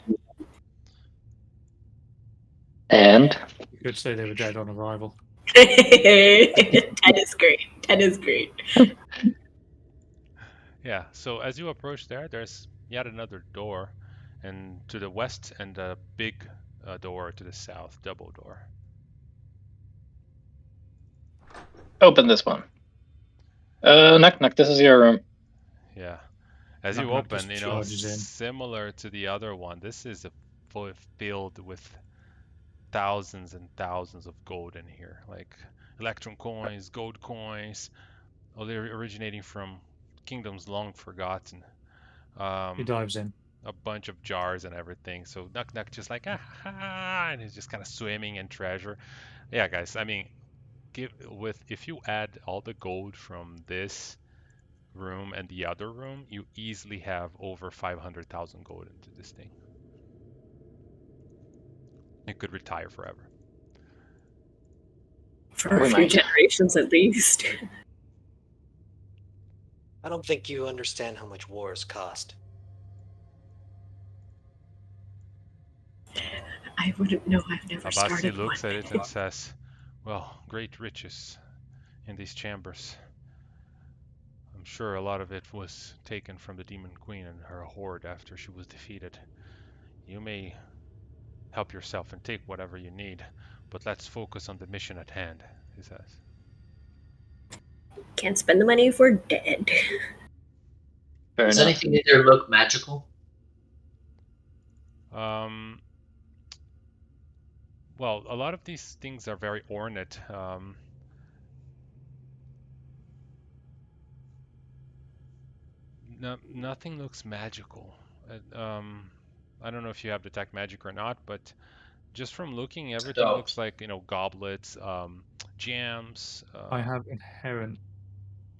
And? You could say they were dead on arrival. That is great. That is great. Yeah, so as you approach there's yet another door, and to the west, and a big door to the south, double door. Open this one. Knock, knock, this is your room. Yeah. As Knock, you knock, open, just charges in. similar to the other one, this is filled with thousands and thousands of gold in here, like electrum coins, gold coins, all they're originating from kingdoms long forgotten. He dives in. A bunch of jars and everything. So Nuck Nuck just like, and he's just kind of swimming in treasure. Yeah, guys, I mean, if you add all the gold from this room and the other room, you easily have over 500,000 gold into this thing. You could retire forever. For a few generations at least. I don't think you understand how much wars cost. I wouldn't know. I've never Abbasi started looks one. at it and says, well, great riches in these chambers. I'm sure a lot of it was taken from the Demon Queen and her horde after she was defeated. You may help yourself and take whatever you need, but let's focus on the mission at hand, he says. Can't spend the money if we're dead. Fair Does enough. anything in there look magical? Well, a lot of these things are very ornate. Nothing looks magical. I don't know if you have detect magic or not, but just from looking, everything looks like, goblets, gems. I have inherent.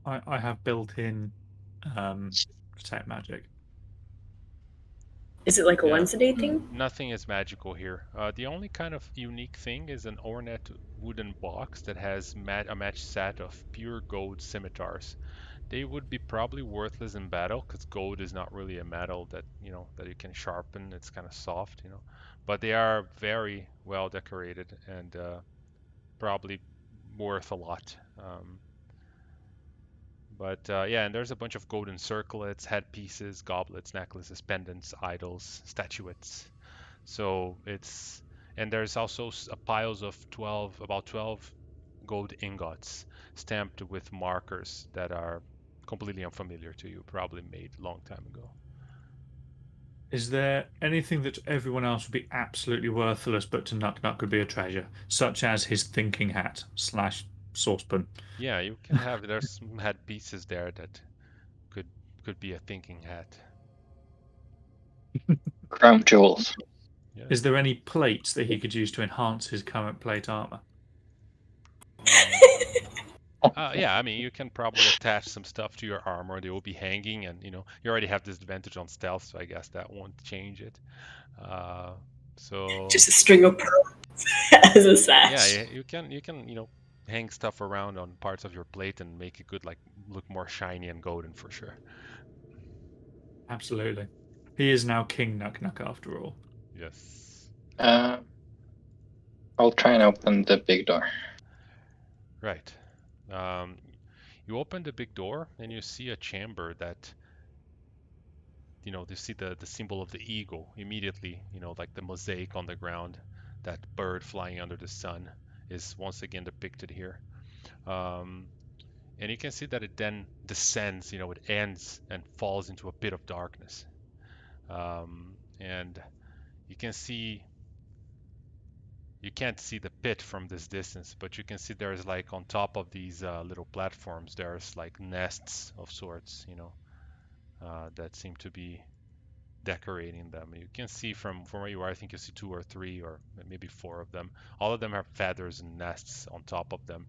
I have built-in detect magic. Is it like a once a day thing? Nothing is magical here. The only kind of unique thing is an ornate wooden box that has a matched set of pure gold scimitars. They would be probably worthless in battle because gold is not really a metal that that you can sharpen. It's kind of soft, but they are very well decorated and probably worth a lot. Yeah, and there's a bunch of golden circlets, headpieces, goblets, necklaces, pendants, idols, statuettes. So and there's also piles of about 12 gold ingots stamped with markers that are completely unfamiliar to you, probably made a long time ago. Is there anything that to everyone else would be absolutely worthless, but to Nuck Nuck could be a treasure, such as his thinking hat / saucepan? Yeah, you can have. There's some headpieces there that could be a thinking hat. Crown jewels. Yeah. Is there any plates that he could use to enhance his current plate armor? Yeah, I mean, you can probably attach some stuff to your armor. They will be hanging, and you already have this advantage on stealth, so I guess that won't change it. So just a string of pearls as a sash. Yeah, you can hang stuff around on parts of your plate and make it look more shiny and golden for sure. Absolutely. He is now King Nuck Nuck after all. Yes. I'll try and open the big door. Right. You open the big door and you see a chamber that you see the symbol of the eagle immediately, like the mosaic on the ground, that bird flying under the sun is once again depicted here. And you can see that it then descends, it ends and falls into a pit of darkness. And you can't see the pit from this distance, but you can see there's like on top of these little platforms, there's like nests of sorts, that seem to be decorating them. You can see from where you are, I think you see 2 or 3 or maybe 4 of them. All of them have feathers and nests on top of them,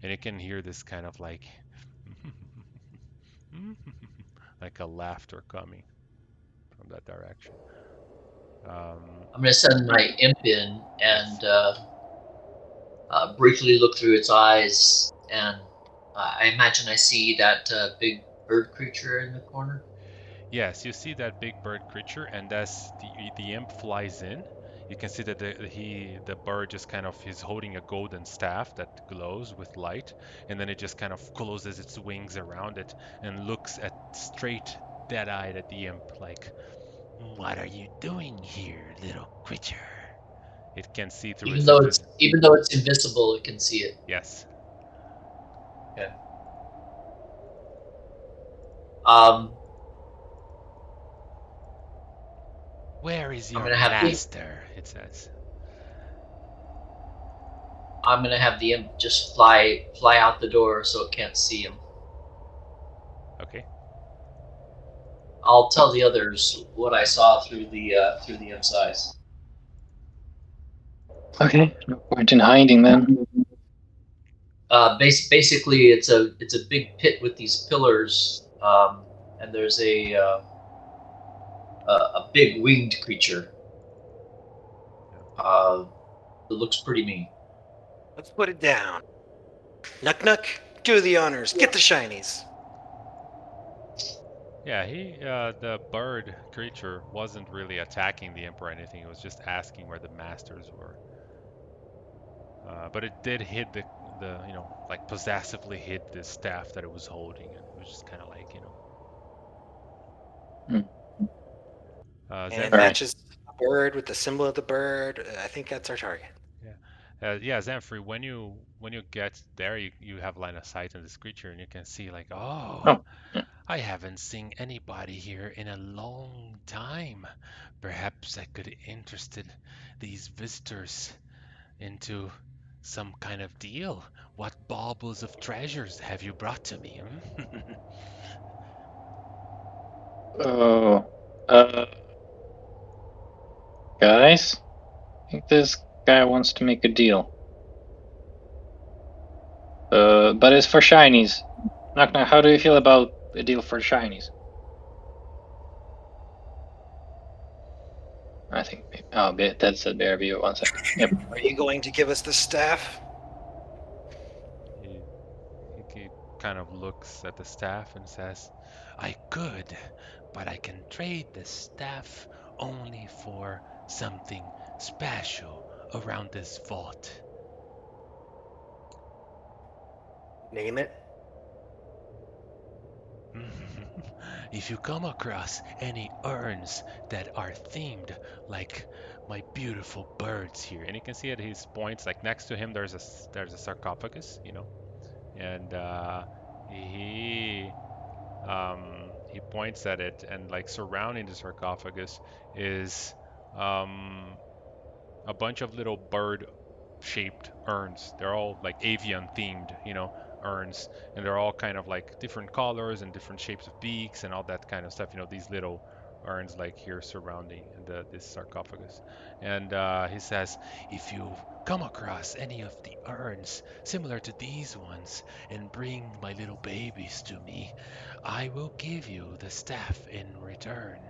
and you can hear this kind of like like a laughter coming from that direction. I'm going to send my imp in and briefly look through its eyes, and I imagine I see that big bird creature in the corner. Yes, you see that big bird creature, and as the imp flies in, you can see that the bird just kind of is holding a golden staff that glows with light, and then it just kind of closes its wings around it and looks straight dead-eyed at the imp like, "What are you doing here, little creature?" It can see through even though it's invisible, it can see it. Yes. Okay. Where is your master? It says. I'm gonna have the imp just fly out the door so it can't see him. Okay. I'll tell the others what I saw through the imp's eyes. Okay, no point in hiding then. Basically, it's a big pit with these pillars, and there's a big winged creature. It looks pretty mean. Let's put it down. Nuck Nuck, do the honors. Get the shinies. Yeah, the bird creature wasn't really attacking the imp or anything. It was just asking where the masters were. But it did hit the like possessively hit the staff that it was holding, and it was just kind of like, And it matches the bird with the symbol of the bird. I think that's our target. Yeah, Zamfrey, when you get there, you have line of sight on this creature, and you can see like, oh, I haven't seen anybody here in a long time. Perhaps I could interested these visitors into some kind of deal. What baubles of treasures have you brought to me? Guys, I think this guy wants to make a deal. But it's for shinies. Knock Knock, how do you feel about a deal for shinies? I think that's a bear view. 1 second. Yep. Are you going to give us the staff? He kind of looks at the staff and says, I could, but I can trade the staff only for something special around this vault. Name it. If you come across any urns that are themed like my beautiful birds here, and you can see at his points, like next to him, there's a sarcophagus, and he points at it, and like surrounding the sarcophagus is a bunch of little bird-shaped urns. They're all like avian themed, urns, and they're all kind of like different colors and different shapes of beaks and all that kind of stuff. These little urns like here surrounding this sarcophagus. And he says, if you come across any of the urns similar to these ones and bring my little babies to me, I will give you the staff in return.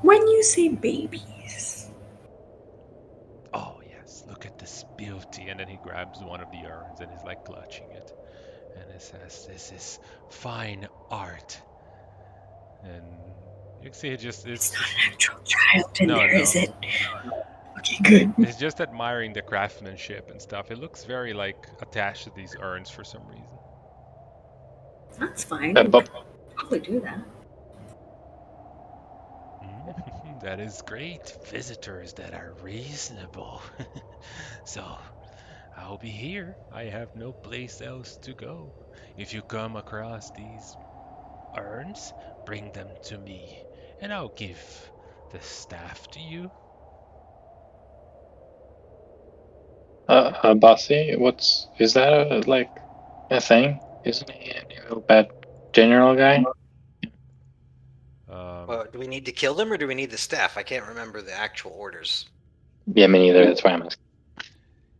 When you say babies. Oh, yes, look at this beauty. And then he grabs one of the urns and is like clutching it. And it says, this is fine art. And you can see it's not an actual child in there, is it? Okay, good. He's just admiring the craftsmanship and stuff. It looks very like attached to these urns for some reason. That's fine. But Probably do that. That is great. Visitors that are reasonable. So, I'll be here. I have no place else to go. If you come across these urns, bring them to me, and I'll give the staff to you. Abbasi, is that like a thing? Isn't he a bad general guy? Well, do we need to kill them or do we need the staff? I can't remember the actual orders. Yeah, me neither. That's why I'm asking.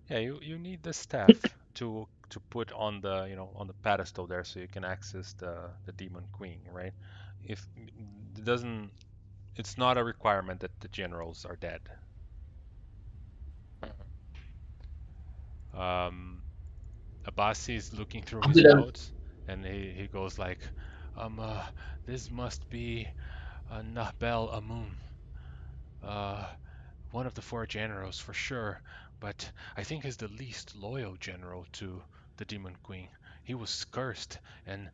Yeah, you need the staff to put on the on the pedestal there, so you can access the demon queen, right? If it doesn't, it's not a requirement that the generals are dead. Abbasi is looking through his notes, and he goes like, this must be Nahbel Amun, one of the 4 generals for sure, but I think he's the least loyal general to the Demon Queen. He was cursed and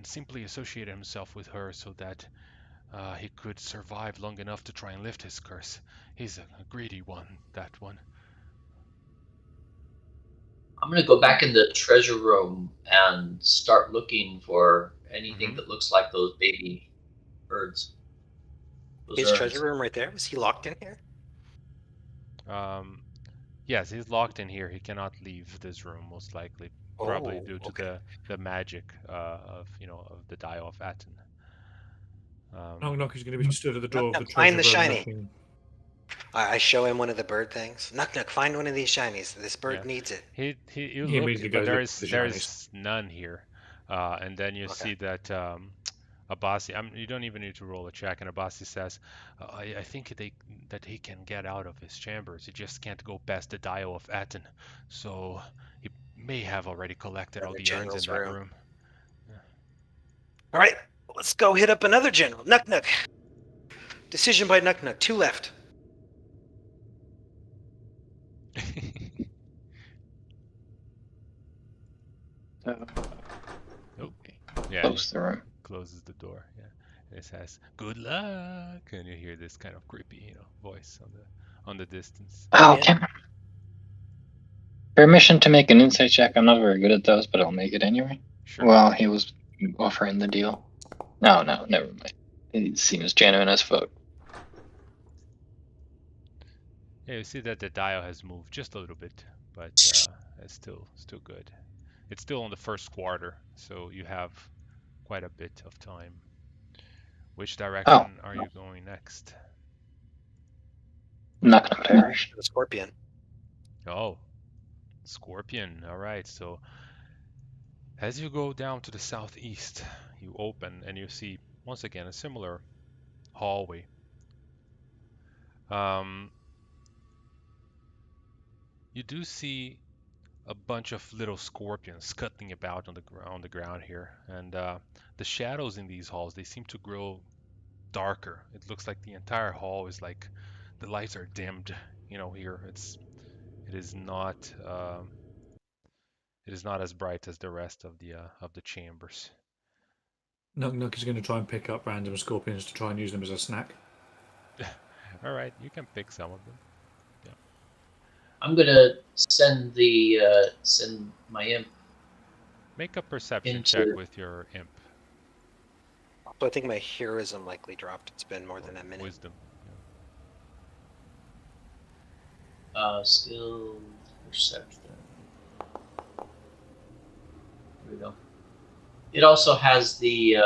simply associated himself with her so that he could survive long enough to try and lift his curse. He's a greedy one, that one. I'm going to go back in the treasure room and start looking for anything that looks like those baby birds. His treasure room right there? Was he locked in here? Yes, he's locked in here. He cannot leave this room, most likely, probably due to the magic of the Eyes of Aten. Knock is going to be stood at the door of the treasure find the room shiny. looking. I show him one of the bird things. Knock, find one of these shinies. This bird needs it. You look, but there's none here. And then you see that Abbasi, you don't even need to roll a check, and Abbasi says, I think that he can get out of his chambers. He just can't go past the Eyes of Aten. So he may have already collected all the urns in that room. Yeah. All right, let's go hit up another general. Knock. Decision by Knock. 2 left. Yeah, close the room. Closes the door. Yeah, it says "Good luck," and you hear this kind of creepy, voice on the distance. Oh, okay. Permission to make an insight check. I'm not very good at those, but I'll make it anyway. Sure. Well, he was offering the deal. No, never mind. He seems genuine as fuck. Yeah, you see that the dial has moved just a little bit, but it's still good. It's still on the first quarter, so you have quite a bit of time. Which direction are you going next? Knock direction. The Scorpion. Oh, Scorpion. All right. So as you go down to the southeast, you open and you see once again a similar hallway. You do see a bunch of little scorpions scuttling about on the ground here, and the shadows in these halls, they seem to grow darker. It looks like the entire hall is like the lights are dimmed. Here it is not as bright as the rest of the chambers. Knock is going to try and pick up random scorpions to try and use them as a snack. All right, you can pick some of them. Yeah. I'm gonna send my imp. Make a perception check with your imp. So I think my heroism likely dropped. It's been more than a minute. Wisdom. Skill perception. There we go. It also has the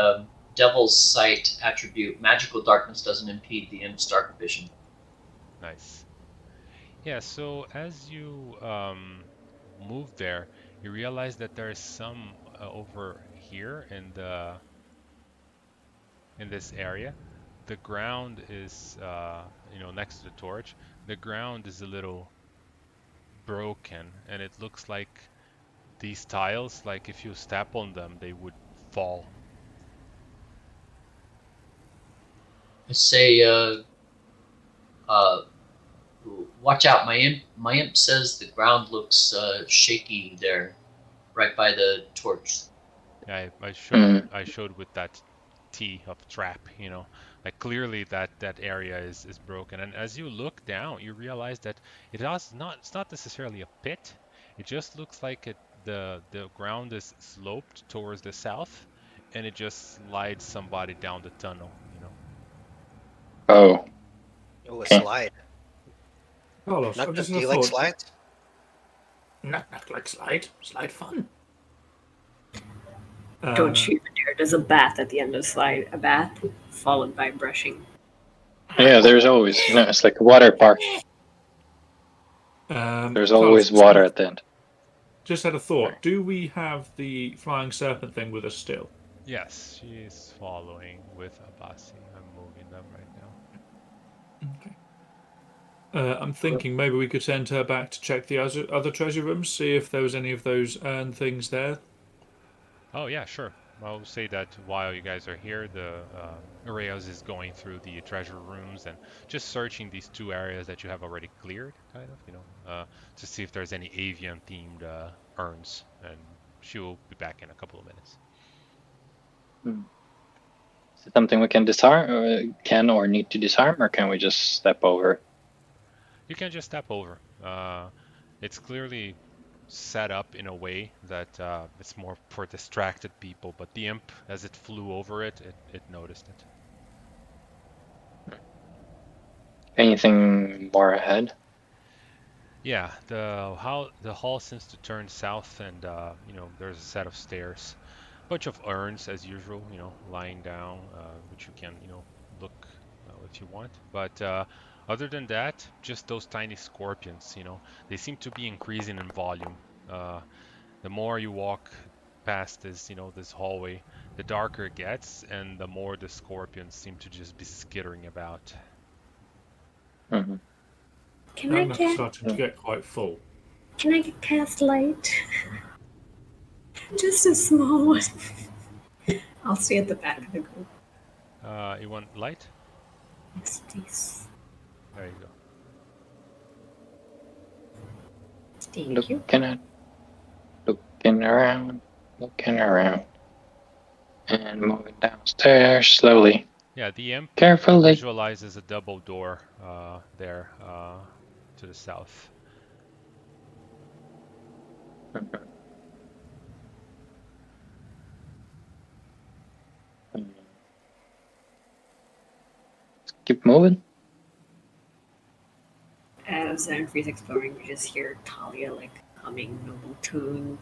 Devil's Sight attribute. Magical darkness doesn't impede the imp's dark vision. Nice. Yeah, so as you move there, you realize that there is some over here in this area. The ground is, next to the torch. The ground is a little broken, and it looks like these tiles, like if you step on them, they would fall. I say, watch out! My imp says the ground looks shaky there, right by the torch. Yeah, I showed with that T of trap, you know, like clearly that area is broken. And as you look down, you realize that it's not necessarily a pit. It just looks like the ground is sloped towards the south, and it just slides somebody down the tunnel, you know. Oh. Oh, a Okay. slide. Carlos, Knock, I've just do had you a like thought. slides? Not like slide. Slide fun. Don't you even dare. There's a bath at the end of the slide. A bath followed by brushing. Yeah, there's always, it's like a water park. There's always Carlos, water at the end. Just had a thought. Do we have the flying serpent thing with us still? Yes, she's following with Abbasi. I'm moving them right now. Okay. I'm thinking maybe we could send her back to check the other treasure rooms, see if there was any of those urn things there. Oh yeah, sure. I'll say that while you guys are here, the Ureos is going through the treasure rooms and just searching these 2 areas that you have already cleared, kind of, you know, to see if there's any avian themed urns, and she will be back in a couple of minutes. Is it something we can disarm, or need to disarm, or can we just step over? You can just step over. It's clearly set up in a way that it's more for distracted people, but the imp, as it flew over it noticed it. Anything more ahead? Yeah, the hall seems to turn south, and you know, there's a set of stairs, bunch of urns as usual, you know, lying down, which you can, you know, look if you want, but other than that, just those tiny scorpions, you know, they seem to be increasing in volume. The more you walk past this, you know, this hallway, the darker it gets, and the more the scorpions seem to just be skittering about. Mm-hmm. I'm starting to get quite full. Can I cast light? Just a small one. I'll stay at the back of the group. You want light? Yes, please. There you go. Thank you. Looking around, and moving downstairs slowly. Yeah, the imp Carefully visualizes a double door there to the south. Keep moving. As Zanfree's exploring, you just hear Talia like humming noble tune,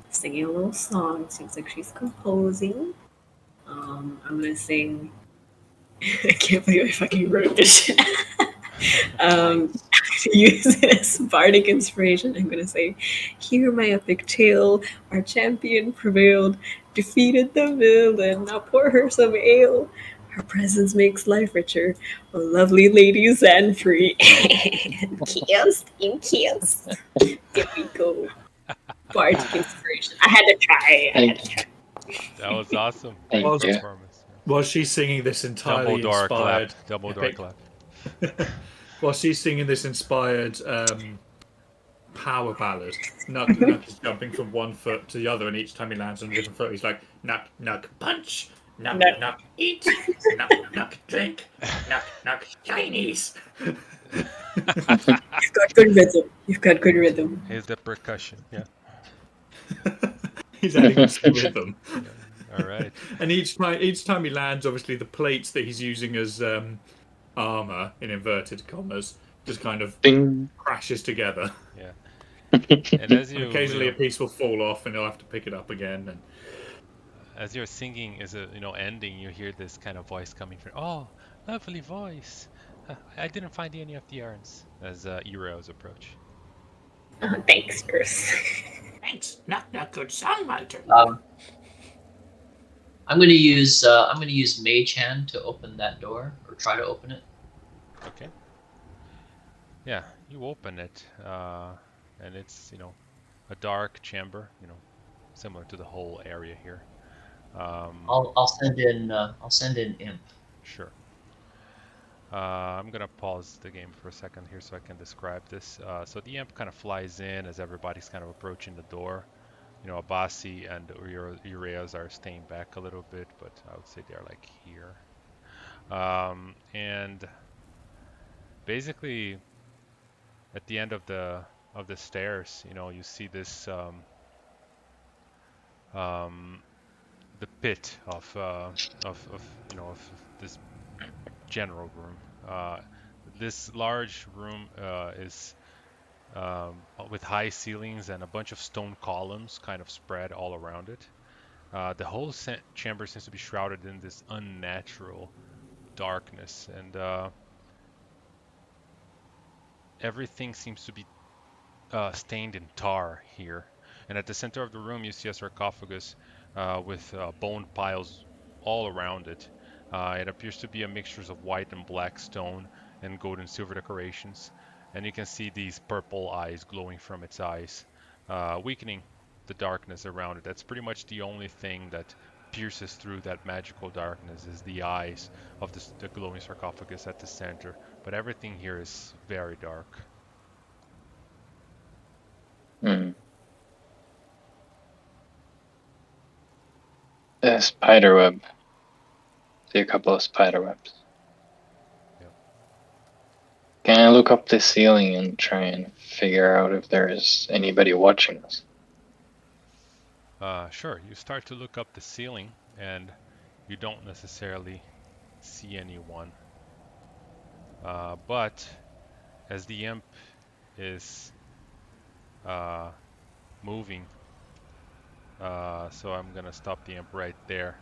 singing a little song. Seems like she's composing. I'm gonna sing. I can't believe I fucking wrote this shit. To use it as bardic inspiration, I'm gonna say, "Hear my epic tale. Our champion prevailed, defeated the villain. Now pour her some ale. Her presence makes life richer. A lovely lady Zanfree." Kiss and kiss. There we go. Bardic inspiration. I had to try. That was awesome. Thank you. While she's singing this entirely inspired... Double door clap. While she's singing this inspired power ballad, Nuck is jumping from one foot to the other, and each time he lands on a different foot, he's like, Nuck, Nuck, punch! Nuck, Nuck, eat! Nuck, Nuck, drink! Nuck, Nuck, Chinese! You've got good rhythm. Here's the percussion, yeah. He's adding this rhythm. Yeah. All right. And each time he lands, obviously the plates that he's using as armor, in inverted commas, just kind of crashes together. Yeah. And as you occasionally a piece will fall off, and he'll have to pick it up again. And as your singing is ending, you hear this kind of voice coming from. Oh, lovely voice. I didn't find any of the urns as Eros approach. Thanks, Bruce. Thanks. Not good songwriter. I'm gonna use Mage Hand to open that door, or try to open it. Okay. Yeah, you open it, and it's a dark chamber, similar to the whole area here. I'll send in Imp. Sure. I'm gonna pause the game for a second here so I can describe this. So the imp kind of flies in as everybody's kind of approaching the door. You know, Abbasi and Urias are staying back a little bit, but I would say they're like here. And basically, at the end of the stairs, you know, you see this the pit of you know, of this general room. This large room is with high ceilings and a bunch of stone columns kind of spread all around it. The whole chamber seems to be shrouded in this unnatural darkness, and everything seems to be stained in tar here. And at the center of the room, you see a sarcophagus with bone piles all around it. It appears to be a mixture of white and black stone and gold and silver decorations. And you can see these purple eyes glowing from its eyes, weakening the darkness around it. That's pretty much the only thing that pierces through that magical darkness is the eyes of the glowing sarcophagus at the center. But everything here is very dark. A spider web. See a couple of spider webs. Yep. Can I look up the ceiling and try and figure out if there is anybody watching us? Sure. You start to look up the ceiling, and you don't necessarily see anyone. But as the imp is moving, so I'm gonna stop the imp right there.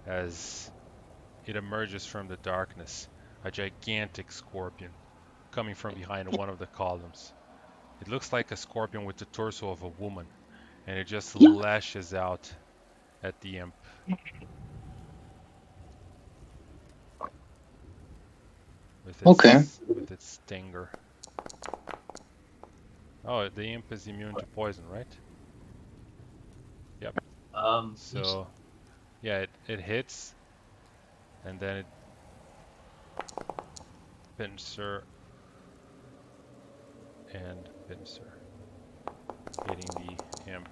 As it emerges from the darkness, a gigantic scorpion coming from behind one of the columns. It looks like a scorpion with the torso of a woman, and it just lashes out at the imp. With its stinger. Oh, the imp is immune to poison, right? Yep. So, yeah, it hits, and then it pincer and pincer, hitting the imp.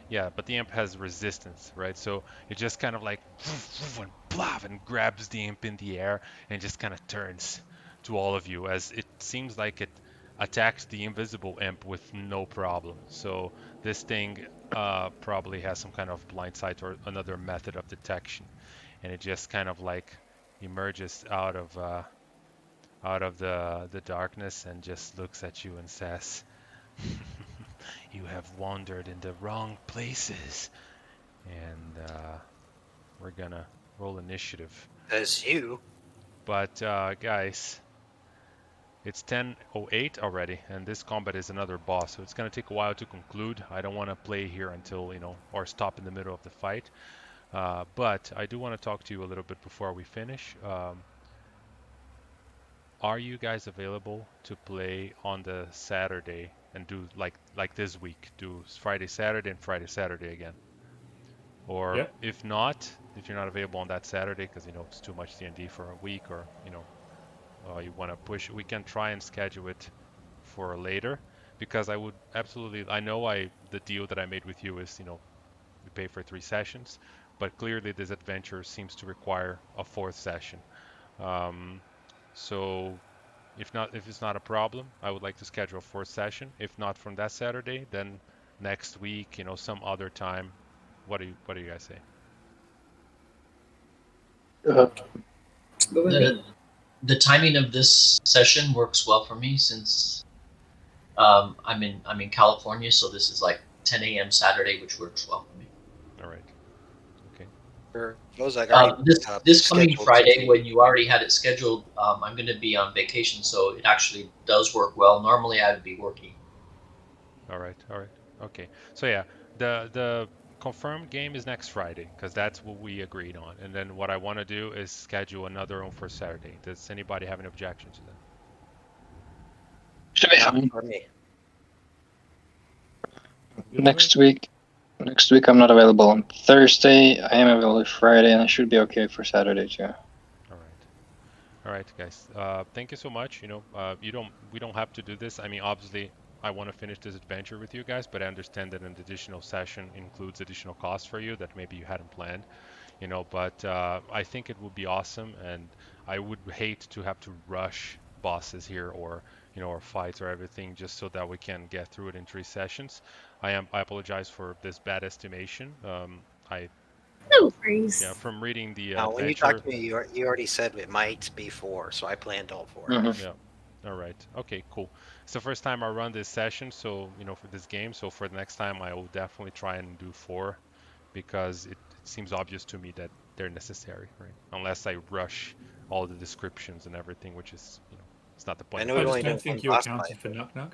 Yeah, but the imp has resistance, right? So it just kind of like and blah, and grabs the imp in the air and just kind of turns to all of you, as it seems like it attacks the invisible imp with no problem. So this thing probably has some kind of blind sight or another method of detection, and it just kind of like emerges out of the darkness and just looks at you and says, "You have wandered in the wrong places," and we're gonna roll initiative. As you. But guys, it's 10:08 already, and this combat is another boss, so it's gonna take a while to conclude. I don't want to play here until, you know, or stop in the middle of the fight. But I do want to talk to you a little bit before we finish. Are you guys available to play on the Saturday and do like this week, do Friday, Saturday, and Friday, Saturday again? Or if not, if you're not available on that Saturday because, you know, it's too much D&D for a week, or, you know, you want to push, we can try and schedule it for later, because I would absolutely, I know the deal that I made with you is, you know, we pay for 3 sessions, but clearly this adventure seems to require a 4th session. So if it's not a problem, I would like to schedule a 4th session. If not from that Saturday, then next week, you know, some other time. What do you guys say? The timing of this session works well for me, since I'm in California, so this is like 10 a.m. Saturday, which works well for me. All right. Okay. For those that this coming Friday, when you already had it scheduled, I'm going to be on vacation, so it actually does work well. Normally, I would be working. All right. Okay. So yeah, the confirmed game is next Friday, because that's what we agreed on. And then what I want to do is schedule another one for Saturday. Does anybody have any objections to that? Should be fine. For me. Next week I'm not available on Thursday. I am available Friday, and I should be okay for Saturday too. All All right, guys. Thank you so much. We don't have to do this. I mean, obviously, I want to finish this adventure with you guys, but I understand that an additional session includes additional costs for you that maybe you hadn't planned. But I think it would be awesome, and I would hate to have to rush bosses here or or fights or everything just so that we can get through it in 3 sessions. I apologize for this bad estimation. No worries. Yeah, from reading the Now, when you adventure. talked to me, you already said it might be 4, so I planned all 4. Yeah. All right. Okay, cool. It's the first time I run this session, so for this game. So for the next time, I will definitely try and do 4, because it seems obvious to me that they're necessary, right? Unless I rush all the descriptions and everything, which is it's not the point. I know I we just only don't did think one you boss accounted fight. for Nuck Nuck.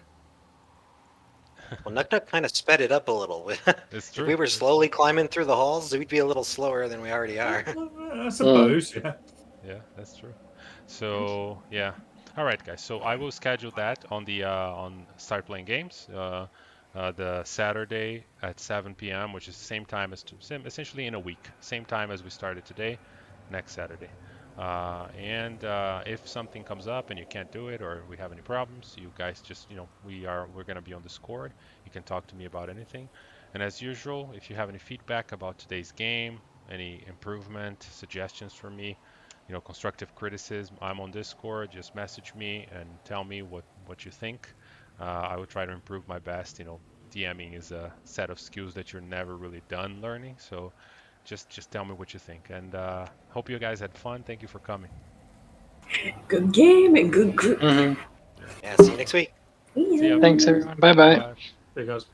Well, Nuck Nuck kind of sped it up a little. It's If true. we were slowly climbing through the halls, we'd be a little slower than we already are. I suppose, yeah. Yeah, that's true. So yeah. All right, guys. So I will schedule that on the on Start Playing Games, the Saturday at 7 p.m., which is the same time as essentially in a week, same time as we started today, next Saturday. And if something comes up and you can't do it, or we have any problems, you guys just we're gonna be on Discord. You can talk to me about anything. And as usual, if you have any feedback about today's game, any improvement suggestions for me, constructive criticism, I'm on Discord. Just message me and tell me what you think. I will try to improve my best. DMing is a set of skills that you're never really done learning. So just tell me what you think. And hope you guys had fun. Thank you for coming. Good game and good group. Mm-hmm. Yeah, see you next week. See ya. Thanks, everyone. Bye-bye. Bye. There goes.